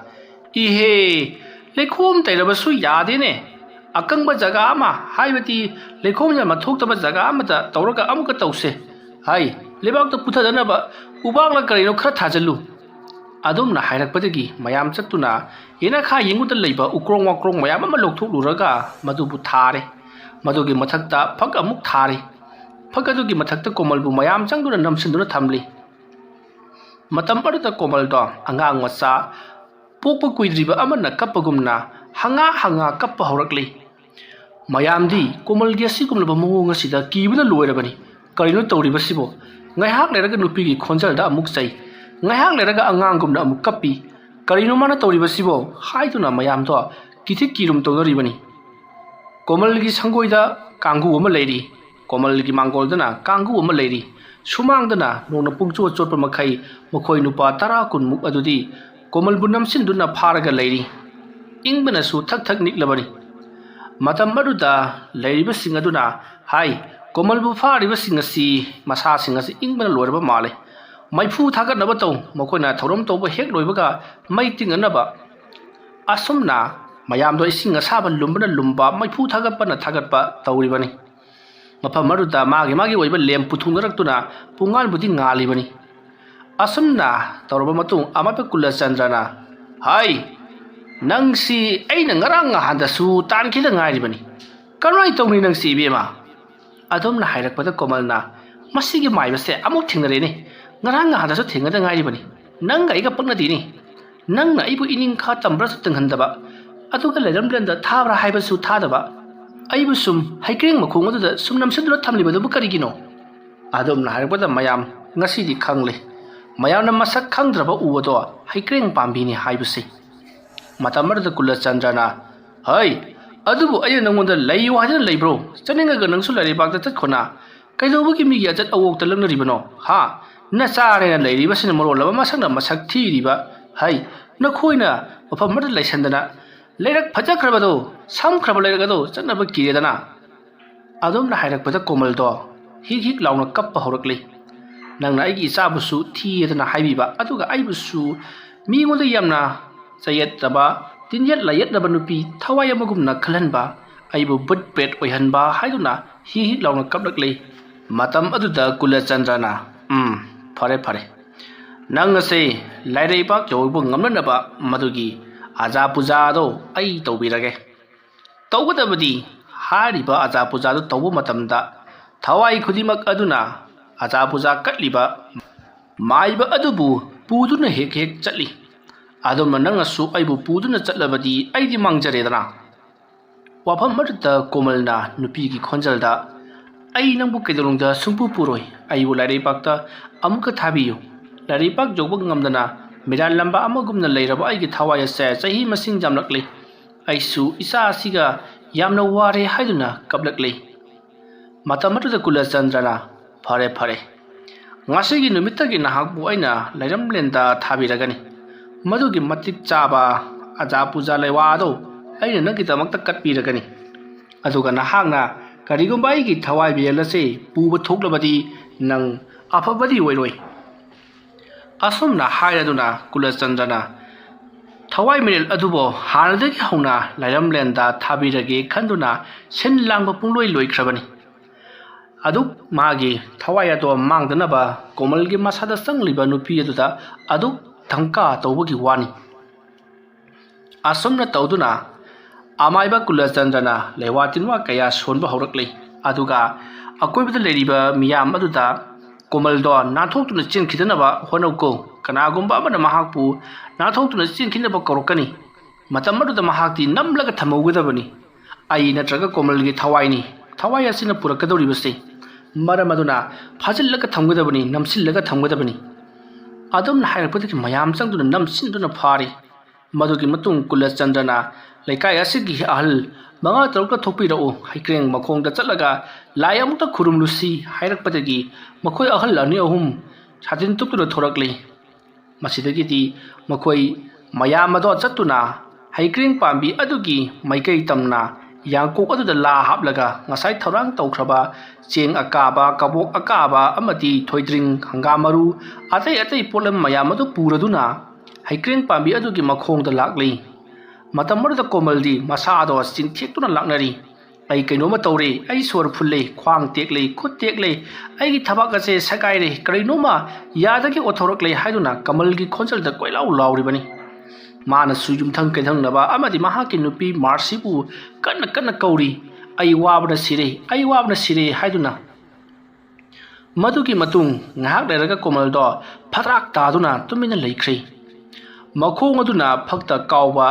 ꯂꯩꯈꯣꯝ ꯇꯩꯔꯕꯁꯨ ꯌꯥꯗꯦꯅꯦ, ꯑꯀꯪꯕ ꯖꯒꯥ ꯑꯃ ꯍꯥꯏꯕꯗꯤ ꯂꯩꯈꯣꯝ ꯌꯥꯝꯅ ꯊꯣꯛꯇꯕ ꯖꯒꯥ ꯑꯃꯗ ꯇꯧꯔꯒ ꯑꯃꯨꯛꯀ ꯇꯧꯁꯦ꯫ ꯂꯩꯕꯥꯛꯇ ꯄꯨꯊꯗꯅꯕ ꯎꯕꯥꯛꯂ ꯀꯔꯤꯅꯣ ꯈꯔ ꯊꯥꯖꯤꯜꯂꯨ꯫ ꯑꯗꯨꯝꯅ ꯍꯥꯏꯔꯛꯄꯗꯒꯤ ꯃꯌꯥꯝ ꯆꯠꯇꯨꯅ ꯌꯦꯅꯈꯥ ꯌꯦꯡꯉꯨꯗ ꯂꯩꯕ ꯎꯀ꯭ꯔꯣꯡ ꯋꯥꯀ꯭ꯔꯣꯡ ꯃꯌꯥꯝ ꯑꯃ ꯂꯧꯊꯣꯛꯂꯨꯔꯒ ꯃꯗꯨꯕꯨ ꯊꯥꯔꯦ꯫ ꯃꯗꯨꯒꯤ ꯃꯊꯛꯇ ꯐꯛ ꯑꯃꯨꯛ ꯊꯥꯔꯦ꯫ ꯐꯛ ꯑꯗꯨꯒꯤ ꯃꯊꯛꯇ ꯀꯣꯃꯜꯕꯨ ꯃꯌꯥꯝ ꯆꯪꯗꯨꯅ ꯅꯝꯁꯤꯟꯗꯨꯅ ꯊꯝꯂꯤ꯫ ꯃꯇꯝ ꯑꯗꯨꯗ ꯀꯣꯃꯜꯗꯣ ꯑꯉꯥꯡ ꯃꯆꯥ ꯄꯣꯛꯄ ꯀꯨꯏꯗ꯭ꯔꯤꯕ ꯑꯃꯅ ꯀꯞꯄꯒꯨꯝꯅ ꯍꯪꯉꯥ ꯀꯞꯄ ꯍꯧꯔꯛꯂꯤ꯫ ꯃꯌꯥꯝꯗꯤ ꯀꯣꯃꯜꯒꯤ ꯑꯁꯤꯒꯨꯝꯂꯕ ꯃꯑꯣꯡ ꯑꯁꯤꯗ ꯀꯤꯕꯅ ꯂꯣꯏꯔꯕꯅꯤ꯫ ꯀꯔꯤꯅꯣ ꯇꯧꯔꯤꯕꯁꯤꯕꯣ? ꯉꯥꯏꯍꯥꯛ ꯂꯩꯔꯒ ꯅꯨꯄꯤꯒꯤ ꯈꯣꯟꯖꯦꯜꯗ ꯑꯃꯨꯛ ꯆꯩ, ꯉꯥꯏꯍꯥꯛ ꯂꯩꯔꯒ ꯑꯉꯥꯡꯒꯨꯝꯅ ꯑꯃꯨꯛ ꯀꯞꯄꯤ, ꯀꯔꯤꯅꯣ ꯃꯥꯅ ꯇꯧꯔꯤꯕꯁꯤꯕꯣ ꯍꯥꯏꯗꯨꯅ ꯃꯌꯥꯝꯗꯣ ꯀꯤꯊꯤꯛ ꯀꯤꯔꯨꯝ ꯇꯧꯅꯔꯤꯕꯅꯤ꯫ ꯀꯣꯃꯜꯒꯤ ꯁꯪꯒꯣꯏꯗ ꯀꯥꯡꯒꯨ ꯑꯃ ꯂꯩꯔꯤ, ꯀꯣꯃꯜꯒꯤ ꯃꯥꯡꯒꯣꯜꯗꯅ ꯀꯥꯡꯒꯨ ꯑꯃ ꯂꯩꯔꯤ, ꯁꯨꯃꯥꯡꯗꯅ ꯅꯣꯡꯅ ꯄꯨꯡꯆꯣꯠ ꯃꯈꯩ ꯃꯈꯣꯏ ꯅꯨꯄꯥ 10-20ꯃꯨꯛ ꯑꯗꯨꯗꯤ ꯀꯣꯃꯜꯕꯨ ꯅꯝꯁꯤꯟꯗꯨꯅ ꯐꯥꯔꯒ ꯂꯩꯔꯤ꯫ ꯏꯪꯕꯅꯁꯨ ꯊꯛ ꯅꯤꯛꯂꯕꯅꯤ꯫ ꯃꯇꯝ ꯑꯗꯨꯗ ꯂꯩꯔꯤꯕꯁꯤꯡ ꯑꯗꯨꯅ ꯀꯣꯃꯜꯕꯨ ꯐꯥꯔꯤꯕꯁꯤꯡ ꯑꯁꯤ ꯃꯁꯥꯁꯤꯡ ꯑꯁꯤ ꯏꯪꯕꯅ ꯂꯣꯏꯔꯕ ꯃꯥꯜꯂꯦ, ꯃꯩꯐꯨ ꯊꯥꯒꯠꯅꯕ ꯇꯧ, ꯃꯈꯣꯏꯅ ꯊꯧꯔꯝ ꯇꯧꯕ ꯍꯦꯛ ꯂꯣꯏꯕꯒ ꯃꯩ ꯇꯤꯡꯅꯅꯕ꯫ ꯑꯁꯨꯝꯅ ꯃꯌꯥꯝꯗꯣ ꯏꯁꯤꯡ ꯑꯁꯥꯕ ꯂꯨꯝꯕꯅ ꯂꯨꯝꯕ, ꯃꯩꯐꯨ ꯊꯥꯒꯠꯄꯅ ꯊꯥꯒꯠꯄ ꯇꯧꯔꯤꯕꯅꯤ꯫ ꯃꯐꯝ ꯑꯗꯨꯗ ꯃꯥꯒꯤ ꯑꯣꯏꯕ ꯂꯦꯝ ꯄꯨꯊꯨꯡꯅꯔꯛꯇꯨꯅ ꯄꯨꯡꯉꯥꯟꯕꯨꯗꯤ ꯉꯥꯜꯂꯤꯕꯅꯤ꯫ ꯑꯁꯨꯝꯅ ꯇꯧꯔꯕ ꯃꯇꯨꯡ ꯑꯃꯥꯏꯕ ꯀꯨꯂꯆꯟꯗ꯭ꯔꯅ ꯅꯪꯁꯤ ꯑꯩꯅ ꯉꯔꯥꯡ ꯅꯍꯥꯟꯗꯁꯨ ꯇꯥꯟꯈꯤꯗ ꯉꯥꯏꯔꯤꯕꯅꯤ, ꯀꯔꯝꯍꯥꯏꯅ ꯇꯧꯅꯤ ꯅꯪꯁꯤ ꯏꯕꯦꯝꯃ? ꯑꯗꯨꯝꯅ ꯍꯥꯏꯔꯛꯄꯗ ꯀꯣꯃꯜꯅ ꯃꯁꯤꯒꯤ ꯃꯥꯏꯕꯁꯦ ꯑꯃꯨꯛ ꯊꯦꯡꯅꯔꯦꯅꯦ, ꯉꯔꯥꯡ ꯅꯍꯥꯟꯗꯁꯨ ꯊꯦꯡꯅꯗ ꯉꯥꯏꯔꯤꯕꯅꯤ, ꯅꯪꯒ ꯑꯩꯒ ꯄꯛꯅꯗꯦꯅꯤ, ꯅꯪꯅ ꯑꯩꯕꯨ ꯏꯅꯤꯡꯈꯥ ꯇꯝꯕ꯭ꯔꯁꯨ ꯇꯝꯍꯟꯗꯕ, ꯑꯗꯨꯒ ꯂꯩꯔꯝꯗ ꯊꯥꯕ꯭ꯔꯥ ꯍꯥꯏꯕꯁꯨ ꯊꯥꯗꯕ, ꯑꯩꯕꯨ ꯁꯨꯝ ꯍꯩꯀ꯭ꯔꯦꯡ ꯃꯈꯣꯡ ꯑꯗꯨꯗ ꯁꯨꯝ ꯅꯝꯁꯤꯟꯗꯨꯅ ꯊꯝꯂꯤꯕꯗꯨꯕꯨ ꯀꯔꯤꯒꯤꯅꯣ? ꯑꯗꯨꯝꯅ ꯍꯥꯏꯔꯛꯄꯗ ꯃꯌꯥꯝ ꯉꯁꯤꯗꯤ ꯈꯪꯂꯦ, ꯃꯌꯥꯝꯅ ꯃꯁꯛ ꯈꯪꯗ꯭ꯔꯕ ꯎꯕꯗꯣ ꯍꯩꯀ꯭ꯔꯦꯡ ꯄꯥꯝꯕꯤꯅꯤ ꯍꯥꯏꯕꯁꯤ ꯃꯇꯝ ꯑꯗꯨꯗ ꯀꯨꯂꯆꯟꯗ꯭ꯔꯅ ꯍꯩ ꯑꯗꯨꯕꯨ ꯑꯩꯅ ꯅꯪꯉꯣꯟꯗ ꯂꯩꯌꯨ ꯍꯥꯏꯗꯅ ꯂꯩꯕ꯭ꯔꯣ ꯆꯠꯅꯤꯡꯉꯒ ꯅꯪꯁꯨ ꯂꯩꯔꯩꯕꯥꯛꯇ ꯆꯠꯈꯣꯅ ꯀꯩꯗꯧꯕꯒꯤ ꯃꯤꯒꯤ ꯑꯆꯠ ꯑꯋꯣꯛꯇ ꯂꯛꯅꯔꯤꯕꯅꯣ ꯍꯥ ꯅꯆꯥꯔꯦꯅ ꯂꯩꯔꯤꯕꯁꯤꯅ ꯃꯔꯣꯜ ꯑꯃ ꯃꯁꯛꯅ ꯃꯁꯛ ꯊꯤꯔꯤꯕ ꯍꯩ ꯅꯈꯣꯏꯅ ꯃꯐꯝ ꯑꯃꯗ ꯂꯩꯁꯟꯗꯅ ꯂꯩꯔꯛ ꯐꯖꯈ꯭ꯔꯕꯗꯣ ꯁꯝꯈ꯭ꯔꯕ ꯂꯩꯔꯛ ꯑꯗꯣ ꯆꯠꯅꯕ ꯀꯤꯔꯦꯗꯅ ꯑꯗꯨꯝꯅ ꯍꯥꯏꯔꯛꯄꯗ ꯀꯣꯃꯜꯗꯣ ꯍꯤꯛ ꯍꯤꯛ ꯂꯥꯎꯅ ꯀꯞꯄ ꯍꯧꯔꯛꯂꯤ ꯅꯪꯅ ꯑꯩꯒꯤ ꯏꯆꯥꯕꯨꯁꯨ ꯊꯤꯌꯦꯗꯅ ꯍꯥꯏꯕꯤꯕ ꯑꯗꯨꯒ ꯑꯩꯕꯨꯁꯨ ꯃꯤꯉꯣꯟꯗ ꯌꯥꯝꯅ ꯆꯌꯦꯠꯇꯕ ꯇꯤꯟꯌꯦꯠ ꯂꯥꯌꯦꯠꯅꯕ ꯅꯨꯄꯤ ꯊꯋꯥꯏ ꯑꯃꯒꯨꯝꯅ ꯈꯜꯍꯟꯕ ꯑꯩꯕꯨ ꯕꯨꯠ ꯄ꯭ꯔꯦꯠ ꯑꯣꯏꯍꯟꯕ ꯍꯥꯏꯗꯨꯅ ꯍꯤꯛ ꯍꯤꯛ ꯂꯥꯎꯅ ꯀꯞꯂꯛꯂꯤ ꯃꯇꯝ ꯑꯗꯨꯗ ꯀꯨꯂꯆꯟꯗ꯭ꯔꯅ ꯐꯔꯦ ꯐꯔꯦ ꯅꯪ ꯑꯁꯦ ꯂꯩꯔꯩꯕꯥꯛ ꯌꯧꯕ ꯉꯝꯅꯅꯕ ꯃꯗꯨꯒꯤ ꯑꯖꯥ ꯄꯨꯖꯥꯗꯣ ꯑꯩ ꯇꯧꯕꯤꯔꯒꯦ ꯇꯧꯒꯗꯕꯗꯤ ꯍꯥꯏꯔꯤꯕ ꯑꯖꯥ ꯄꯨꯖꯥꯗꯨ ꯇꯧꯕ ꯃꯇꯝꯗ ꯊꯋꯥꯏ ꯈꯨꯗꯤꯡꯃꯛ ꯑꯗꯨꯅ ꯑꯖꯥ ꯄꯨꯖꯥ ꯀꯠꯂꯤꯕ ꯃꯥꯏꯕ ꯑꯗꯨꯕు ꯄꯨꯗꯨꯅ ꯍꯦꯛ ꯍꯦꯛ ꯆꯠꯂꯤ ꯑꯗꯨꯝꯅ ꯅꯪꯅꯁꯨ ꯑꯩꯕꯨ ꯄꯨꯗꯨꯅ ꯆꯠꯂꯕꯗꯤ ꯑꯩꯗꯤ ꯃꯥꯡꯖꯔꯦꯗꯅ ꯋꯥꯐꯝ ꯑꯗꯨꯗ ꯀꯣꯃꯜꯅ ꯅꯨꯄꯤꯒꯤ ꯈꯣꯟꯖꯦꯜꯗ ꯑꯩ ꯅꯪꯕꯨ ꯀꯩꯗꯧꯅꯨꯡꯗ ꯁꯨꯡꯄꯨ ꯄꯨꯔꯣꯏ ꯑꯩꯕꯨ ꯂꯩꯔꯩꯕꯥꯛꯇ ꯑꯃꯨꯛꯀ ꯊꯥꯕꯤꯌꯨ ꯂꯩꯔꯩꯕꯥꯛ ꯌꯧꯕ ꯉꯝꯗꯅ ꯃꯤꯔꯥꯟ ꯂꯝꯕꯥ ꯑꯃꯒꯨꯝꯅ ꯂꯩꯔꯕ ꯑꯩꯒꯤ ꯊꯋꯥꯏ ꯑꯁꯦ ꯆꯍꯤ ꯃꯁꯤꯡ ꯌꯥꯝꯂꯛꯂꯤ ꯑꯩꯁꯨ ꯏꯆꯥ ꯑꯁꯤꯒ ꯌꯥꯝꯅ ꯋꯥꯔꯦ ꯍꯥꯏꯗꯨꯅ ꯀꯞꯂꯛꯂꯤ ꯃꯇꯝ ꯑꯗꯨꯗ ꯀꯨꯂꯆꯟꯗ꯭ꯔꯅ ꯐꯔꯦ ꯐꯔꯦ ꯉꯁꯤꯒꯤ ꯅꯨꯃꯤꯠꯇꯒꯤ ꯅꯍꯥꯛꯄꯨ ꯑꯩꯅ ꯂꯩꯔꯝꯂꯦꯟꯗ ꯊꯥꯕꯤꯔꯒꯅꯤ ꯃꯗꯨꯒꯤ ꯃꯇꯤꯛ ꯆꯥꯕ ꯑꯖꯥ ꯄꯨꯖꯥ ꯂꯩꯋꯥꯗꯣ ꯑꯩꯅ ꯅꯪꯒꯤꯗꯃꯛꯇ ꯀꯠꯄꯤꯔꯒꯅꯤ ꯑꯗꯨꯒ ꯅꯍꯥꯛꯅ ꯀꯔꯤꯒꯨꯝꯕ ꯑꯩꯒꯤ ꯊꯋꯥꯏ ꯃꯤꯔꯦꯜ ꯑꯁꯤ ꯄꯨꯕ ꯊꯣꯛꯂꯕꯗꯤ ꯅꯪ ꯑꯐꯕꯗꯤ ꯑꯣꯏꯔꯣꯏ ꯑꯁꯨꯝꯅ ꯍꯥꯏꯔꯗꯨꯅ ꯀꯨꯂꯆꯟꯗ꯭ꯔꯅ ꯊꯋꯥꯏ ꯃꯤꯔꯦꯜ ꯑꯗꯨꯕꯨ ꯍꯥꯟꯅꯗꯒꯤ ꯍꯧꯅ ꯂꯩꯔꯝꯂꯦꯟꯗ ꯊꯥꯕꯤꯔꯒꯦ ꯈꯟꯗꯨꯅ ꯁꯤꯟ ꯂꯥꯡꯕ ꯄꯨꯡꯂꯣꯏ ꯂꯣꯏꯈ꯭ꯔꯕꯅꯤ ꯑꯗꯨꯛ ꯃꯥꯒꯤ ꯊꯋꯥꯏ ꯑꯗꯣ ꯃꯥꯡꯗꯅꯕ ꯀꯣꯃꯜꯒꯤ ꯃꯁꯥꯗ ꯆꯪꯂꯤꯕ ꯅꯨꯄꯤ ꯑꯗꯨꯗ ꯑꯗꯨꯛ ꯙꯝꯀꯥ ꯇꯧꯕꯒꯤ ꯋꯥꯅꯤ ꯑꯁꯨꯝꯅ ꯇꯧꯗꯨꯅ ꯑꯃꯥꯏꯕ ꯀꯨꯂꯆꯟꯗ꯭ꯔꯅ ꯂꯩꯋꯥ ꯇꯤꯟꯋꯥ ꯀꯌꯥ ꯁꯣꯟꯕ ꯍꯧꯔꯛꯂꯤ ꯑꯗꯨꯒ ꯑꯀꯣꯏꯕꯗ ꯂꯩꯔꯤꯕ ꯃꯤꯌꯥꯝ ꯑꯗꯨꯗ ꯀꯣꯃꯜꯗꯣ ꯅꯥꯟꯊꯣꯛꯇꯨꯅ ꯆꯦꯟꯈꯤꯗꯅꯕ ꯍꯣꯠꯅꯧꯀꯣ ꯀꯅꯥꯒꯨꯝꯕ ꯑꯃꯅ ꯃꯍꯥꯛꯄꯨ ꯅꯥꯟꯊꯣꯛꯇꯨꯅ ꯆꯦꯟꯈꯤꯅꯕ ꯀꯧꯔꯛꯀꯅꯤ ꯃꯇꯝ ꯑꯗꯨꯗ ꯃꯍꯥꯛꯇꯤ ꯅꯝꯂꯒ ꯊꯝꯍꯧꯒꯗꯕꯅꯤ ꯑꯩ ꯅꯠꯇ꯭ꯔꯒ ꯀꯣꯃꯜꯒꯤ ꯊꯋꯥꯏꯅꯤ ꯊꯋꯥꯏ ꯑꯁꯤꯅ ꯄꯨꯔꯛꯀꯗꯧꯔꯤꯕꯁꯤ ꯃꯔꯝ ꯑꯗꯨꯅ ꯐꯥꯖꯤꯜꯂꯒ ꯊꯝꯒꯗꯕꯅꯤ ꯅꯝꯁꯤꯜꯂꯒ ꯊꯝꯒꯗꯕꯅꯤ ꯑꯗꯨꯝꯅ ꯍꯥꯏꯔꯛꯄꯗꯒꯤ ꯃꯌꯥꯝ ꯆꯪꯗꯨꯅ ꯅꯝꯁꯤꯟꯗꯨꯅ ꯐꯥꯔꯤ ꯃꯗꯨꯒꯤ ꯃꯇꯨꯡ ꯀꯨꯂꯆꯟꯗ꯭ꯔꯅ ꯂꯩꯀꯥꯏ ꯑꯁꯤꯒꯤ ꯑꯍꯜ 5-6 ꯊꯣꯛꯄꯤꯔꯛꯎ ꯍꯩꯀ꯭ꯔꯦꯡ ꯃꯈꯣꯡꯗ ꯆꯠꯂꯒ ꯂꯥꯏ ꯑꯃꯨꯛꯇ ꯈꯨꯔꯨꯝꯂꯨꯁꯤ ꯍꯥꯏꯔꯛꯄꯗꯒꯤ ꯃꯈꯣꯏ ꯑꯍꯜ 2-3 ꯁꯥꯇꯤꯟ ꯇꯨꯞꯇꯨꯅ ꯊꯣꯔꯛꯂꯤ ꯃꯁꯤꯗꯒꯤꯗꯤ ꯃꯈꯣꯏ ꯃꯌꯥꯝ ꯑꯗꯣ ꯆꯠꯇꯨꯅ ꯍꯩꯀ꯭ꯔꯦꯡ ꯄꯥꯝꯕꯤ ꯑꯗꯨꯒꯤ ꯃꯥꯏꯀꯩ ꯇꯝꯅ ꯌꯥꯡꯀꯣꯛ ꯑꯗꯨꯗ ꯂꯥ ꯍꯥꯞꯂꯒ ꯉꯁꯥꯏ ꯊꯧꯔꯥꯡ ꯇꯧꯈ꯭ꯔꯕ ꯆꯦꯡ ꯑꯀꯥꯕ ꯀꯕꯣꯛ ꯑꯀꯥꯕ ꯑꯃꯗꯤ ꯊꯣꯏꯗ꯭ꯔꯤꯡ ꯍꯪꯒꯥꯝ ꯃꯔꯨ ꯑꯇꯩ ꯄꯣꯠꯂꯝ ꯃꯌꯥꯝ ꯑꯗꯨ ꯄꯨꯔꯗꯨꯅ ꯍꯩꯀ꯭ꯔꯦꯡ ꯄꯥꯝꯕꯤ ꯑꯗꯨꯒꯤ ꯃꯈꯣꯡꯗ ꯂꯥꯛꯂꯤ ꯃꯇꯝ ꯑꯗꯨꯗ ꯀꯣꯃꯜꯗꯤ ꯃꯁꯥꯗꯣ ꯆꯤꯡꯊꯦꯛꯇꯨꯅ ꯂꯥꯛꯅꯔꯤ ꯑꯩ ꯀꯩꯅꯣꯝꯃ ꯇꯧꯔꯦ ꯑꯩ ꯁꯣꯔ ꯐꯨꯜꯂꯦ ꯈ꯭ꯋꯥꯡ ꯇꯦꯛꯂꯦ ꯈꯨꯠ ꯇꯦꯛꯂꯦ ꯑꯩꯒꯤ ꯊꯕꯥꯛ ꯑꯁꯦ ꯁꯦꯒꯥꯏꯔꯦ ꯀꯔꯤꯅꯣꯝꯃ ꯌꯥꯗꯒꯤ ꯑꯣꯊꯣꯔꯛꯂꯦ ꯍꯥꯏꯗꯨꯅ ꯀꯃꯜꯒꯤ ꯈꯣꯟꯖꯦꯜꯗ ꯀꯣꯏꯂꯥꯎ ꯂꯥꯎꯔꯤꯕꯅꯤ ꯃꯥꯅꯁꯨ ꯌꯨꯝꯊꯪ ꯀꯩꯊꯪꯅꯕ ꯑꯃꯗꯤ ꯃꯍꯥꯛꯀꯤ ꯅꯨꯄꯤ ꯃꯥꯔꯁꯤꯕꯨ ꯀꯟꯅ ꯀꯟꯅ ꯀꯧꯔꯤ ꯑꯩ ꯋꯥꯕꯅ ꯁꯤꯔꯦ ꯑꯩ ꯋꯥꯕꯅ ꯁꯤꯔꯦ ꯍꯥꯏꯗꯨꯅ ꯃꯗꯨꯒꯤ ꯃꯇꯨꯡ ꯉꯥꯏꯍꯥꯛ ꯂꯩꯔꯒ ꯀꯣꯃꯜꯗꯣ ꯐꯠꯇ꯭ꯔꯥꯛ ꯇꯥꯗꯨꯅ ꯇꯨꯃꯤꯟꯅ ꯂꯩꯈ꯭ꯔꯦ ꯃꯈꯣꯡ ꯑꯗꯨꯅ ꯐꯛꯇ ꯀꯥꯎꯕ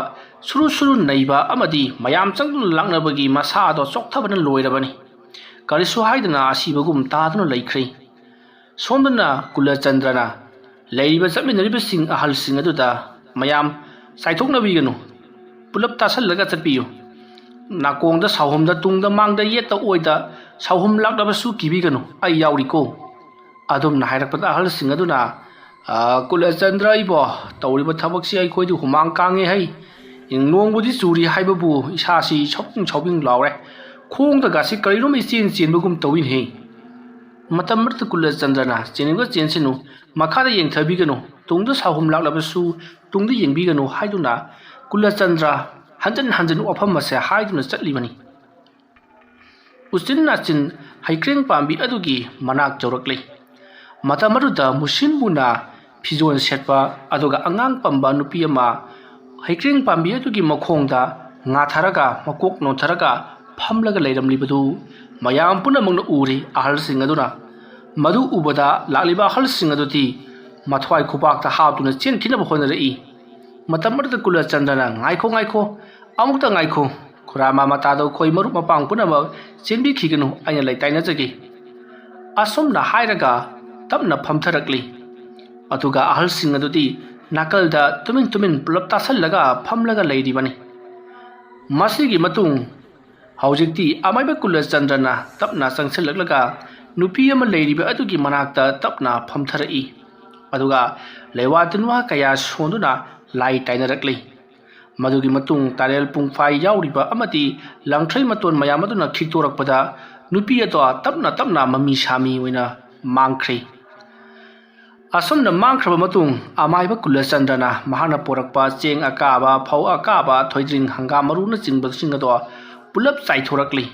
ꯁꯨꯔꯨ ꯁꯨꯔꯨ ꯅꯩꯕ ꯑꯃꯗꯤ ꯃꯌꯥꯝ ꯆꯪꯗꯨꯅ ꯂꯥꯛꯅꯕꯒꯤ ꯃꯁꯥꯗꯣ ꯆꯣꯛꯊꯕꯅ ꯂꯣꯏꯔꯕꯅꯤ ꯀꯔꯤꯁꯨ ꯍꯥꯏꯗꯅ ꯑꯁꯤꯕꯒꯨꯝ ꯇꯥꯗꯨꯅ ꯂꯩꯈ꯭ꯔꯦ ꯁꯣꯝꯗꯅ ꯀꯨꯂꯆꯟꯗ꯭ꯔꯅ ꯂꯩꯔꯤꯕ ꯆꯠꯃꯤꯟꯅꯔꯤꯕꯁꯤꯡ ꯑꯍꯜꯁꯤꯡ ꯑꯗꯨꯗ ꯃꯌꯥꯝ ꯆꯥꯏꯊꯣꯛꯅꯕꯤꯒꯅꯨ ꯄꯨꯂꯞ ꯇꯥꯁꯜꯂꯒ ꯆꯠꯄꯤꯌꯨ ꯅꯥꯀꯣꯡꯗ ꯁꯥꯎꯍꯨꯝꯗ ꯇꯨꯡꯗ ꯃꯥꯡꯗ ꯌꯦꯠꯇ ꯑꯣꯏꯗ ꯁꯥꯎꯍꯨꯝ ꯂꯥꯛꯂꯕꯁꯨ ꯀꯤꯕꯤꯒꯅꯨ ꯑꯩ ꯌꯥꯎꯔꯤꯀꯣ ꯑꯗꯨꯝꯅ ꯍꯥꯏꯔꯛꯄꯗ ꯑꯍꯜꯁꯤꯡ ꯑꯗꯨꯅ ꯀꯨꯂꯆꯟꯗ꯭ꯔ ꯏꯕꯣ ꯇꯧꯔꯤꯕ ꯊꯕꯛꯁꯤ ꯑꯩꯈꯣꯏꯗꯤ ꯍꯨꯃꯥꯡ ꯀꯥꯡꯉꯦ ꯍꯩ ꯅꯣꯡꯕꯨꯗꯤ ꯆꯨꯔꯤ ꯍꯥꯏꯕꯕꯨ ꯏꯁꯥꯁꯤ ꯁꯧꯕꯤꯡ ꯂꯥꯎꯔꯦ ꯈꯣꯡꯗꯒꯁꯤ ꯀꯔꯤꯅꯣꯝ ꯏꯆꯦꯟ ꯆꯦꯟꯕꯒꯨꯝ ꯇꯧꯏꯅꯦ ꯃꯇꯝ ꯑꯗꯨꯗ ꯀꯨꯂꯆꯟꯗ꯭ꯔꯅ ꯆꯦꯟꯅꯤꯡꯕ ꯆꯦꯟꯁꯤꯅꯨ ꯃꯈꯥꯗ ꯌꯦꯡꯊꯕꯤꯒꯅꯨ ꯇꯨꯡꯗ ꯁꯥꯎꯍꯨꯝ ꯂꯥꯛꯂꯕꯁꯨ ꯇꯨꯡꯗ ꯌꯦꯡꯕꯤꯒꯅꯨ ꯍꯥꯏꯗꯨꯅ ꯀꯨꯂꯆꯟꯗ꯭ꯔ ꯍꯟꯖꯤꯟ ꯍꯟꯖꯤꯟ ꯋꯥꯐꯝ ꯑꯁꯦ ꯍꯥꯏꯗꯨꯅ ꯆꯠꯂꯤꯕꯅꯤ ꯎꯆꯤꯟ ꯅꯥꯆꯤꯟ ꯍꯩꯀ꯭ꯔꯦꯡ ꯄꯥꯝꯕꯤ ꯑꯗꯨꯒꯤ ꯃꯅꯥꯛ ꯌꯧꯔꯛꯂꯤ ꯃꯇꯝ ꯑꯗꯨꯗ ꯃꯨꯁꯤꯟ ꯃꯨꯅ ꯐꯤꯖꯣꯜ ꯁꯦꯠꯄ ꯑꯗꯨꯒ ꯑꯉꯥꯡ ꯄꯝꯕ ꯅꯨꯄꯤ ꯑꯃ ꯍꯩꯀ꯭ꯔꯦꯡ ꯄꯥꯝꯕꯤ ꯑꯗꯨꯒꯤ ꯃꯈꯣꯡꯗ ꯉꯥꯊꯔꯒ ꯃꯀꯣꯛ ꯅꯣꯟꯊꯔꯒ ꯐꯝꯂꯒ ꯂꯩꯔꯝꯂꯤꯕꯗꯨ ꯃꯌꯥꯝ ꯄꯨꯝꯅꯃꯛꯅ ꯎꯔꯤ ꯑꯍꯜꯁꯤꯡ ꯑꯗꯨꯅ ꯃꯗꯨ ꯎꯕꯗ ꯂꯥꯛꯂꯤꯕ ꯑꯍꯜꯁꯤꯡ ꯑꯗꯨꯗꯤ ꯃꯊ꯭ꯋꯥꯏ ꯈꯨꯄꯥꯛꯇ ꯍꯥꯞꯇꯨꯅ ꯆꯦꯟꯈꯤꯅꯕ ꯍꯣꯠꯅꯔꯛꯏ ꯃꯇꯝ ꯑꯗꯨꯗ ꯀꯨꯂꯆꯟꯗ꯭ꯔꯅ ꯉꯥꯏꯈꯣ ꯑꯃꯨꯛꯇ ꯉꯥꯏꯈꯣ ꯈꯨꯔꯥꯃꯥ ꯃꯇꯥꯗ ꯑꯩꯈꯣꯏ ꯃꯔꯨꯞ ꯃꯄꯥꯡ ꯄꯨꯝꯅꯃꯛ ꯆꯦꯟꯕꯤꯈꯤꯒꯅꯨ ꯑꯩꯅ ꯂꯩꯇꯥꯏꯅꯖꯒꯦ ꯑꯁꯨꯝꯅ ꯍꯥꯏꯔꯒ ꯇꯞꯅ ꯐꯝꯊꯔꯛꯂꯤ ꯑꯗꯨꯒ ꯑꯍꯜꯁꯤꯡ ꯑꯗꯨꯗꯤ ꯅꯥꯀꯜꯗ ꯇꯨꯃꯤꯟ ꯄꯨꯂꯞ ꯇꯥꯁꯜꯂꯒ ꯐꯝꯂꯒ ꯂꯩꯔꯤꯕꯅꯤ꯫ ꯃꯁꯤꯒꯤ ꯃꯇꯨꯡ ꯍꯧꯖꯤꯛꯇꯤ ꯑꯃꯥꯏꯕ ꯀꯨꯂꯆꯟꯗ꯭ꯔꯅ ꯇꯞꯅ ꯆꯪꯁꯤꯜꯂꯛꯂꯒ ꯅꯨꯄꯤ ꯑꯃ ꯂꯩꯔꯤꯕ ꯑꯗꯨꯒꯤ ꯃꯅꯥꯛꯇ ꯇꯞꯅ ꯐꯝꯊꯔꯛꯏ, ꯑꯗꯨꯒ ꯂꯩꯋꯥ ꯇꯤꯟꯋꯥ ꯀꯌꯥ ꯁꯣꯟꯗꯨꯅ ꯂꯥꯏ ꯇꯥꯏꯅꯔꯛꯂꯤ꯫ ꯃꯗꯨꯒꯤ ꯃꯇꯨꯡ ꯇꯥꯔꯦꯜ ꯄꯨꯡꯐꯥꯏ ꯌꯥꯎꯔꯤꯕ ꯑꯃꯗꯤ ꯂꯪꯊ꯭ꯔꯩ ꯃꯇꯣꯟ ꯃꯌꯥꯝ ꯑꯗꯨꯅ ꯈꯤꯛꯇꯣꯔꯛꯄꯗ ꯅꯨꯄꯤ ꯑꯗꯣ ꯇꯞꯅ ꯃꯃꯤ ꯁꯥꯃꯤ ꯑꯣꯏꯅ ꯃꯥꯡꯈ꯭ꯔꯦ꯫ ꯑꯁꯨꯝꯅ ꯃꯥꯡꯈ꯭ꯔꯕ ꯃꯇꯨꯡ ꯑꯃꯥꯏꯕ ꯀꯨꯂꯆꯟꯗ꯭ꯔꯅ ꯃꯍꯥꯛꯅ ꯄꯣꯔꯛꯄ ꯆꯦꯡ ꯑꯀꯥꯕ, ꯐꯧ ꯑꯀꯥꯕ, ꯊꯣꯏꯗ꯭ꯔꯤꯡ, ꯍꯪꯒꯥꯝ ꯃꯔꯨꯅꯆꯤꯡꯕꯁꯤꯡ ꯑꯗꯣ ꯄꯨꯂꯞ ꯆꯥꯏꯊꯣꯔꯛꯂꯤ꯫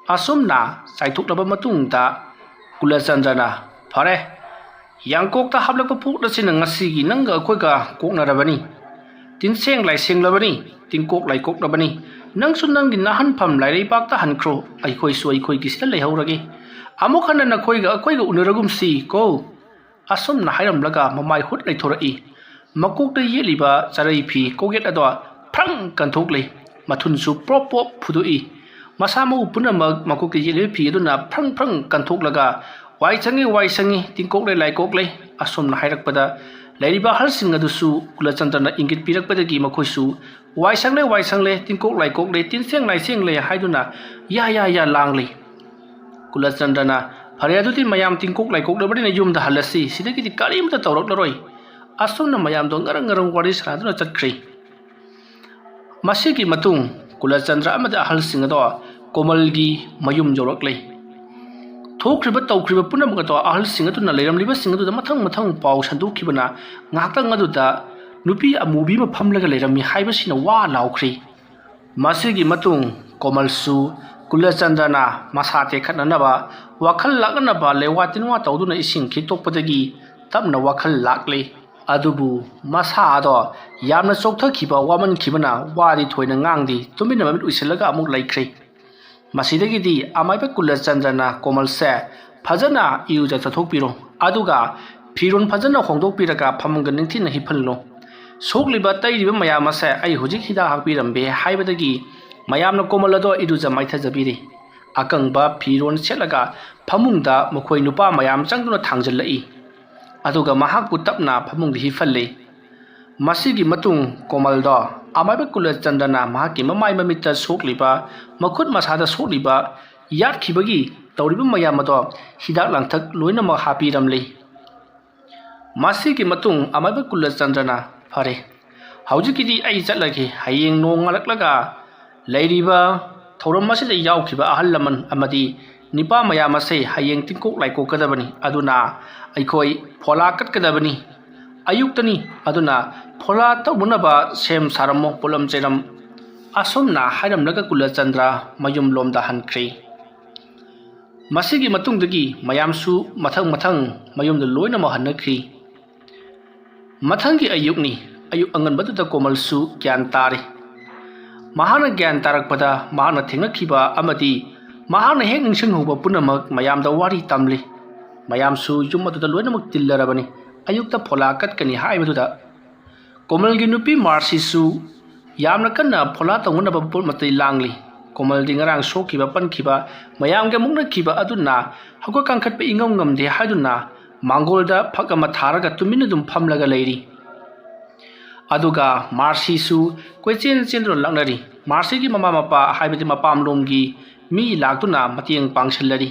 ꯑꯁꯨꯝꯅ ꯆꯥꯏꯊꯣꯛꯂꯕ ꯃꯇꯨꯡꯗ ꯀꯨꯂꯆꯟꯗ꯭ꯔꯅ, ꯐꯔꯦ, ꯌꯥꯡꯀꯣꯛꯇ ꯍꯥꯞꯂꯛꯄ ꯄꯣꯠ ꯑꯁꯤꯅ ꯉꯁꯤꯒꯤ ꯅꯪꯒ ꯑꯩꯈꯣꯏꯒ ꯀꯣꯛꯅꯔꯕꯅꯤ, ꯇꯤꯟꯁꯦꯡ ꯂꯥꯏꯁꯦꯡꯂꯕꯅꯤ, ꯇꯤꯟꯀꯣꯛ ꯂꯥꯏꯀꯣꯛꯂꯕꯅꯤ, ꯅꯪꯁꯨ ꯅꯪꯒꯤ ꯅꯥꯍꯟꯐꯝ ꯂꯥꯏꯔꯩꯕꯥꯛꯇ ꯍꯟꯈ꯭ꯔꯣ, ꯑꯩꯈꯣꯏꯁꯨ ꯑꯩꯈꯣꯏꯒꯤꯁꯤꯗ ꯂꯩꯍꯧꯔꯒꯦ, ꯑꯃꯨꯛ ꯍꯟꯅ ꯅꯈꯣꯏꯒ ꯑꯩꯈꯣꯏꯒ ꯎꯅꯔꯒꯨꯝꯁꯤ ꯀꯣ꯫ ꯑꯁꯨꯝꯅ ꯍꯥꯏꯔꯝꯂꯒ ꯃꯃꯥꯏ ꯍꯨꯠ ꯂꯩꯊꯣꯔꯛꯏ꯫ ꯃꯀꯣꯛꯇ ꯌꯦꯠꯂꯤꯕ ꯆꯔꯩ ꯐꯤ ꯀꯣꯛꯌꯦꯠ ꯑꯗꯣ ꯐ꯭ꯔꯪ ꯀꯟꯊꯣꯛꯂꯤ, ꯃꯊꯨꯟꯁꯨ ꯄ꯭ꯔꯣꯞ ꯐꯨꯗꯣꯛꯏ꯫ ꯃꯁꯥ ꯃꯎ ꯄꯨꯝꯅꯃꯛ ꯃꯀꯣꯛꯇ ꯌꯦꯠꯂꯤꯕ ꯐꯤ ꯑꯗꯨꯅ ꯐ꯭ꯔꯪ ꯀꯟꯊꯣꯛꯂꯒ ꯋꯥꯏ ꯁꯪꯉꯤ, ꯇꯤꯟꯀꯣꯛꯂꯩ ꯂꯥꯏꯀꯣꯛꯂꯩ ꯑꯁꯨꯝꯅ ꯍꯥꯏꯔꯛꯄꯗ ꯂꯩꯔꯤꯕ ꯑꯍꯜꯁꯤꯡ ꯑꯗꯨꯁꯨ ꯀꯨꯂꯆꯟꯗ꯭ꯔꯅ ꯏꯪꯒꯤꯠ ꯄꯤꯔꯛꯄꯗꯒꯤ ꯃꯈꯣꯏꯁꯨ ꯋꯥꯏ ꯁꯪꯂꯦ, ꯇꯤꯟꯀꯣꯛ ꯂꯥꯏꯀꯣꯛꯂꯦ, ꯇꯤꯟꯁꯦꯡ ꯂꯥꯏꯁꯦꯡꯂꯦ ꯍꯥꯏꯗꯨꯅ ꯌꯥ ꯂꯥꯡꯂꯤ꯫ ꯀꯨꯂꯆꯟꯗ꯭ꯔꯅ, ꯐꯔꯦ ꯑꯗꯨꯗꯤ ꯃꯌꯥꯝ ꯇꯤꯟꯀꯣꯛ ꯂꯥꯏꯀꯣꯛꯂꯕꯅꯤꯅ ꯌꯨꯝꯗ ꯍꯜꯂꯁꯤ, ꯁꯤꯗꯒꯤꯗꯤ ꯀꯔꯤꯝꯇ ꯇꯧꯔꯛꯂꯔꯣꯏ꯫ ꯑꯁꯨꯝꯅ ꯃꯌꯥꯝꯗꯣ ꯉꯔꯪ ꯋꯥꯔꯤ ꯁꯥꯅꯗꯨꯅ ꯆꯠꯈ꯭ꯔꯤ꯫ ꯃꯁꯤꯒꯤ ꯃꯇꯨꯡ ꯀꯨꯂꯆꯟꯗ꯭ꯔ ꯑꯃꯗꯤ ꯑꯍꯜꯁꯤꯡ ꯑꯗꯣ ꯀꯣꯃꯜꯒꯤ ꯃꯌꯨꯝ ꯌꯧꯔꯛꯂꯤ꯫ ꯊꯣꯛꯈ꯭ꯔꯤꯕ ꯇꯧꯈ꯭ꯔꯤꯕ ꯄꯨꯝꯅꯃꯛ ꯑꯗꯣ ꯑꯍꯜꯁꯤꯡ ꯑꯗꯨꯅ ꯂꯩꯔꯝꯂꯤꯕꯁꯤꯡ ꯑꯗꯨꯗ ꯃꯊꯪ ꯄꯥꯎ ꯁꯟꯗꯣꯛꯈꯤꯕꯅ ꯉꯥꯏꯍꯥꯛꯇꯪ ꯑꯗꯨꯗ ꯅꯨꯄꯤ ꯑꯃꯨꯕꯤ ꯑꯃ ꯐꯝꯂꯒ ꯂꯩꯔꯝꯃꯤ ꯍꯥꯏꯕꯁꯤꯅ ꯋꯥ ꯂꯥꯎꯈ꯭ꯔꯤ꯫ ꯃꯁꯤꯒꯤ ꯃꯇꯨꯡ ꯀꯣꯃꯜꯁꯨ ꯀꯨꯂꯆꯟꯗ꯭ꯔꯅ ꯃꯁꯥ ꯇꯦꯛꯈꯠꯅꯅꯕ, ꯋꯥꯈꯜ ꯂꯥꯛꯅꯅꯕ ꯂꯩꯋꯥ ꯇꯤꯟꯋꯥ ꯇꯧꯗꯨꯅ ꯏꯁꯤꯡ ꯈꯤꯛꯇꯣꯛꯄꯗꯒꯤ ꯇꯞꯅ ꯋꯥꯈꯜ ꯂꯥꯛꯂꯤ꯫ ꯑꯗꯨꯕꯨ ꯃꯁꯥ ꯑꯗꯣ ꯌꯥꯝꯅ ꯆꯣꯛꯊꯈꯤꯕ, ꯋꯥꯃꯟꯈꯤꯕꯅ ꯋꯥꯗꯤ ꯊꯣꯏꯅ ꯉꯥꯡꯗꯦ, ꯇꯨꯃꯤꯟꯅ ꯃꯃꯤꯠ ꯎꯏꯁꯤꯜꯂꯒ ꯑꯃꯨꯛ ꯂꯩꯈ꯭ꯔꯤ꯫ ꯃꯁꯤꯗꯒꯤꯗꯤ ꯑꯃꯥꯏꯕ ꯀꯨꯂꯆꯟꯗ꯭ꯔꯅ ꯀꯣꯃꯜꯁꯦ ꯐꯖꯅ ꯏꯔꯨꯖ ꯆꯠꯊꯣꯛꯄꯤꯔꯣ, ꯑꯗꯨꯒ ꯐꯤꯔꯣꯜ ꯐꯖꯅ ꯍꯣꯡꯗꯣꯛꯄꯤꯔꯒ ꯐꯃꯨꯡꯗ ꯅꯤꯡꯊꯤꯅ ꯍꯤꯞꯍꯜꯂꯣ, ꯁꯣꯛꯂꯤꯕ ꯇꯩꯔꯤꯕ ꯃꯌꯥꯝ ꯑꯁꯦ ꯑꯩ ꯍꯧꯖꯤꯛ ꯍꯤꯗꯥꯛ ꯍꯥꯞꯄꯤꯔꯝꯕꯦ ꯍꯥꯏꯕꯗꯒꯤ ꯃꯌꯥꯝꯅ ꯀꯣꯃꯜ ꯑꯗꯣ ꯏꯔꯨꯖ ꯃꯥꯏꯊꯖꯕꯤꯔꯤ꯫ ꯑꯀꯪꯕ ꯐꯤꯔꯣꯜ ꯁꯦꯠꯂꯒ ꯐꯃꯨꯡꯗ ꯃꯈꯣꯏ ꯅꯨꯄꯥ ꯃꯌꯥꯝ ꯆꯪꯗꯨꯅ ꯊꯥꯡꯖꯜꯂꯛꯏ, ꯑꯗꯨꯒ ꯃꯍꯥꯛꯄꯨ ꯇꯞꯅ ꯐꯃꯨꯡꯗ ꯍꯤꯞꯍꯜꯂꯤ꯫ ꯃꯁꯤꯒꯤ ꯃꯇꯨꯡ ꯀꯣꯃꯜꯗꯣ ꯑꯃꯥꯏꯕ ꯀꯨꯂꯆꯟꯗ꯭ꯔꯅ ꯃꯍꯥꯛꯀꯤ ꯃꯃꯥꯏ ꯃꯃꯤꯠꯇ ꯁꯣꯛꯂꯤꯕ, ꯃꯈꯨꯠ ꯃꯁꯥꯗ ꯁꯣꯛꯂꯤꯕ, ꯌꯥꯠꯈꯤꯕꯒꯤ ꯇꯧꯔꯤꯕ ꯃꯌꯥꯝ ꯑꯗꯣ ꯍꯤꯗꯥꯛ ꯂꯥꯡꯊꯛ ꯂꯣꯏꯅꯃꯛ ꯍꯥꯞꯄꯤꯔꯝꯂꯤ꯫ ꯃꯁꯤꯒꯤ ꯃꯇꯨꯡ ꯑꯃꯥꯏꯕ ꯀꯨꯂꯆꯟꯗ꯭ꯔꯅ, ꯐꯔꯦ, ꯍꯧꯖꯤꯛꯀꯤꯗꯤ ꯑꯩ ꯆꯠꯂꯒꯦ, ꯍꯌꯦꯡ ꯅꯣꯡꯉꯥꯜꯂꯛꯂꯒ ꯂꯩꯔꯤꯕ ꯊꯧꯔꯝ ꯑꯁꯤꯗ ꯌꯥꯎꯈꯤꯕ ꯑꯍꯜ ꯂꯃꯟ ꯑꯃꯗꯤ ꯅꯤꯄꯥ ꯃꯌꯥꯝ ꯑꯁꯦ ꯍꯌꯦꯡ ꯇꯤꯟꯀꯣꯛ ꯂꯥꯏꯀꯣꯛꯀꯗꯕꯅꯤ, ꯑꯗꯨꯅ ꯑꯩꯈꯣꯏ ꯐꯣꯂꯥ ꯀꯠꯀꯗꯕꯅꯤ, ꯑꯌꯨꯛꯇꯅꯤ, ꯑꯗꯨꯅ ꯐꯣꯂꯥ ꯇꯧꯅꯅꯕ ꯁꯦꯝ ꯁꯥꯔꯝꯃꯣ, ꯄꯣꯠꯂꯝ ꯆꯩꯔꯝ꯫ ꯑꯁꯨꯝꯅ ꯍꯥꯏꯔꯝꯂꯒ ꯀꯨꯂꯆꯟꯗ꯭ꯔ ꯃꯌꯨꯝꯂꯣꯝꯗ ꯍꯟꯈ꯭ꯔꯤ꯫ ꯃꯁꯤꯒꯤ ꯃꯇꯨꯡꯗꯒꯤ ꯃꯌꯥꯝꯁꯨ ꯃꯊꯪ ꯃꯌꯨꯝꯗ ꯂꯣꯏꯅꯃꯛ ꯍꯟꯅꯈ꯭ꯔꯤ꯫ ꯃꯊꯪꯒꯤ ꯑꯌꯨꯛꯅꯤ, ꯑꯌꯨꯛ ꯑꯉꯟꯕꯗꯨꯗ ꯀꯣꯃꯜꯁꯨ ꯒ꯭ꯌꯥꯟ ꯇꯥꯔꯤ꯫ ꯃꯍꯥꯛꯅ ꯒ꯭ꯌꯥꯟ ꯇꯥꯔꯛꯄꯗ ꯃꯍꯥꯛꯅ ꯊꯦꯡꯅꯈꯤꯕ ꯑꯃꯗꯤ ꯃꯍꯥꯛꯅ ꯍꯦꯛ ꯅꯤꯡꯁꯤꯡꯍꯧꯕ ꯄꯨꯝꯅꯃꯛ ꯃꯌꯥꯝꯗ ꯋꯥꯔꯤ ꯇꯝꯂꯤ꯫ ꯃꯌꯥꯝꯁꯨ ꯌꯨꯝ ꯑꯗꯨꯗ ꯂꯣꯏꯅꯃꯛ ꯇꯤꯜꯂꯔꯕꯅꯤ ꯑꯌꯨꯛꯇ ꯐꯣꯂꯥ ꯀꯠꯀꯅꯤ ꯍꯥꯏꯕꯗꯨꯗ꯫ ꯀꯣꯃꯜꯒꯤ ꯅꯨꯄꯤ ꯃꯥꯔꯁꯤꯁꯨ ꯌꯥꯝꯅ ꯀꯟꯅ ꯐꯣꯂꯥ ꯇꯧꯅꯅꯕ ꯄꯣꯠ ꯃꯆꯩ ꯂꯥꯡꯂꯤ꯫ ꯀꯣꯃꯜꯗꯤ ꯉꯔꯥꯡ ꯁꯣꯛꯈꯤꯕ ꯄꯟꯈꯤꯕ ꯃꯌꯥꯝꯒ ꯃꯨꯛꯅꯈꯤꯕ ꯑꯗꯨꯅ ꯍꯧꯒꯠ ꯀꯥꯡꯈꯠꯄ ꯏꯉꯝ ꯉꯝꯗꯦ ꯍꯥꯏꯗꯨꯅ ꯃꯥꯡꯒꯣꯜꯗ ꯐꯛ ꯑꯃ ꯊꯥꯔꯒ ꯇꯨꯃꯤꯟꯅ ꯑꯗꯨꯝ ꯐꯝꯂꯒ ꯂꯩꯔꯤ꯫ ꯑꯗꯨꯒ ꯃꯥꯔꯁꯤꯁꯨ ꯆꯦꯟꯗꯨꯅ ꯂꯥꯛꯅꯔꯤ꯫ ꯃꯥꯔꯁꯤꯒꯤ ꯃꯃꯥ ꯃꯄꯥ ꯍꯥꯏꯕꯗꯤ ꯃꯄꯥꯝꯂꯣꯝꯒꯤ ꯃꯤ ꯂꯥꯛꯇꯨꯅ ꯃꯇꯦꯡ ꯄꯥꯡꯁꯤꯜꯂꯔꯤ꯫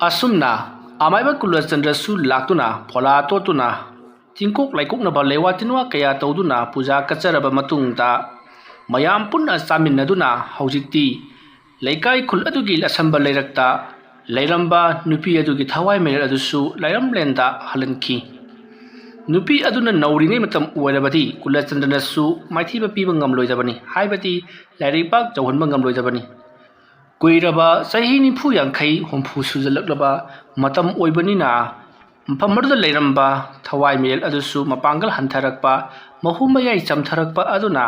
ꯑꯁꯨꯝꯅ ꯑꯃꯥꯏꯕ ꯀꯨꯂꯆꯟꯗ꯭ꯔꯁꯨ ꯂꯥꯛꯇꯨꯅ ꯐꯣꯂꯥ ꯇꯣꯠꯇꯨꯅ ꯇꯤꯟꯀꯣꯛ ꯂꯥꯏꯀꯣꯛꯅꯕ ꯂꯩꯋꯥ ꯇꯤꯟꯋꯥ ꯀꯌꯥ ꯇꯧꯗꯨꯅ ꯄꯨꯖꯥ ꯀꯠꯆꯔꯕ ꯃꯇꯨꯡꯗ ꯃꯌꯥꯝ ꯄꯨꯟꯅ ꯆꯥꯃꯤꯟꯅꯗꯨꯅ ꯍꯧꯖꯤꯛꯇꯤ ꯂꯩꯀꯥꯏ ꯈꯨꯜ ꯑꯗꯨꯒꯤ ꯑꯁꯝꯕ ꯂꯩꯔꯛꯇ ꯂꯩꯔꯝꯕ ꯅꯨꯄꯤ ꯑꯗꯨꯒꯤ ꯊꯋꯥꯏ ꯃꯩꯔꯦꯜ ꯑꯗꯨꯁꯨ ꯂꯩꯔꯝꯂꯦꯟꯗ ꯍꯜꯍꯟꯈꯤ꯫ ꯅꯨꯄꯤ ꯑꯗꯨꯅ ꯅꯧꯔꯤꯉꯩ ꯃꯇꯝ ꯑꯣꯏꯔꯕꯗꯤ ꯀꯨꯂꯆꯟꯗ꯭ꯔꯅꯁꯨ ꯃꯥꯏꯊꯤꯕ ꯄꯤꯕ ꯉꯝꯂꯣꯏꯗꯕꯅꯤ, ꯍꯥꯏꯕꯗꯤ ꯂꯥꯏꯔꯩꯕꯥꯛ ꯆꯧꯍꯟꯕ ꯉꯝꯂꯣꯏꯗꯕꯅꯤ꯫ ꯀꯨꯏꯔꯕ ꯆꯍꯤ 40-50 ꯁꯨꯖꯜꯂꯛꯂꯕ ꯃꯇꯝ ꯑꯣꯏꯕꯅꯤꯅ ꯃꯐꯝ ꯑꯗꯨꯗ ꯂꯩꯔꯝꯕ ꯊꯋꯥꯏ ꯃꯩꯔꯦꯜ ꯑꯗꯨꯁꯨ ꯃꯄꯥꯡꯒꯜ ꯍꯟꯊꯔꯛꯄ, ꯃꯍꯨ ꯃꯌꯥꯏ ꯆꯝꯊꯔꯛꯄ ꯑꯗꯨꯅ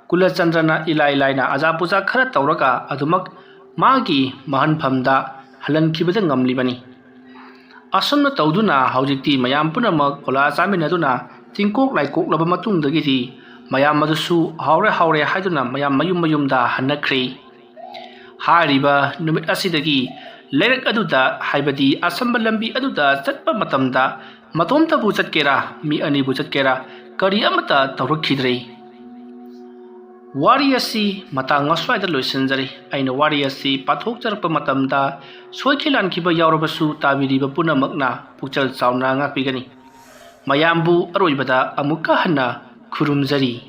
ꯀꯨꯂꯆꯟꯗ꯭ꯔꯅ ꯏꯂꯥꯏ ꯂꯥꯏꯅ ꯑꯖꯥ ꯄꯨꯖꯥ ꯈꯔ ꯇꯧꯔꯒ ꯑꯗꯨꯃꯛ ꯃꯥꯒꯤ ꯃꯍꯟꯐꯝꯗ ꯍꯜꯍꯟꯈꯤꯕꯗ ꯉꯝꯂꯤꯕꯅꯤ꯫ ꯑꯁꯨꯝꯅ ꯇꯧꯗꯨꯅ ꯍꯧꯖꯤꯛꯇꯤ ꯃꯌꯥꯝ ꯄꯨꯝꯅꯃꯛ ꯐꯣꯂꯥ ꯆꯥꯃꯤꯟꯅꯗꯨꯅ ꯇꯤꯟꯀꯣꯛ ꯂꯥꯏꯀꯣꯛꯂꯕ ꯃꯇꯨꯡꯗꯒꯤꯗꯤ ꯃꯌꯥꯝ ꯑꯗꯨꯁꯨ ꯍꯥꯎꯔꯦ ꯍꯥꯏꯗꯨꯅ ꯃꯌꯥꯝ ꯃꯌꯨꯝꯗ ꯍꯟꯅꯈ꯭ꯔꯤ꯫ ꯍꯥꯏꯔꯤꯕ ꯅꯨꯃꯤꯠ ꯑꯁꯤꯗꯒꯤ ꯂꯩꯔꯛ ꯑꯗꯨꯗ ꯍꯥꯏꯕꯗꯤ ꯑꯁꯝꯕ ꯂꯝꯕꯤ ꯑꯗꯨꯗ ꯆꯠꯄ ꯃꯇꯝꯗ ꯃꯇꯣꯝꯇꯕꯨ ꯆꯠꯀꯦꯔꯥ ꯃꯤ ꯑꯅꯤꯕꯨ ꯆꯠꯀꯦꯔꯥ ꯀꯔꯤ ꯑꯃꯠꯇ ꯇꯧꯔꯛꯈꯤꯗ꯭ꯔꯦ꯫ ꯋꯥꯔꯤ ꯑꯁꯤ ꯃꯇꯥꯡ ꯑꯁ꯭ꯋꯥꯏꯗ ꯂꯣꯏꯁꯤꯟꯖꯔꯤ꯫ ꯑꯩꯅ ꯋꯥꯔꯤ ꯑꯁꯤ ꯄꯥꯊꯣꯛꯆꯔꯛꯄ ꯃꯇꯝꯗ ꯁꯣꯏꯈꯤ ꯂꯥꯟꯈꯤꯕ ꯌꯥꯎꯔꯕꯁꯨ ꯇꯥꯕꯤꯔꯤꯕ ꯄꯨꯝꯅꯃꯛꯅ ꯄꯨꯛꯆꯦꯜ ꯆꯥꯎꯅ ꯉꯥꯛꯄꯤꯒꯅꯤ꯫ ꯃꯌꯥꯝꯕꯨ ꯑꯔꯣꯏꯕꯗ ꯑꯃꯨꯛꯀ ꯍꯟꯅ ꯈꯨꯔꯨꯝꯖꯔꯤ꯫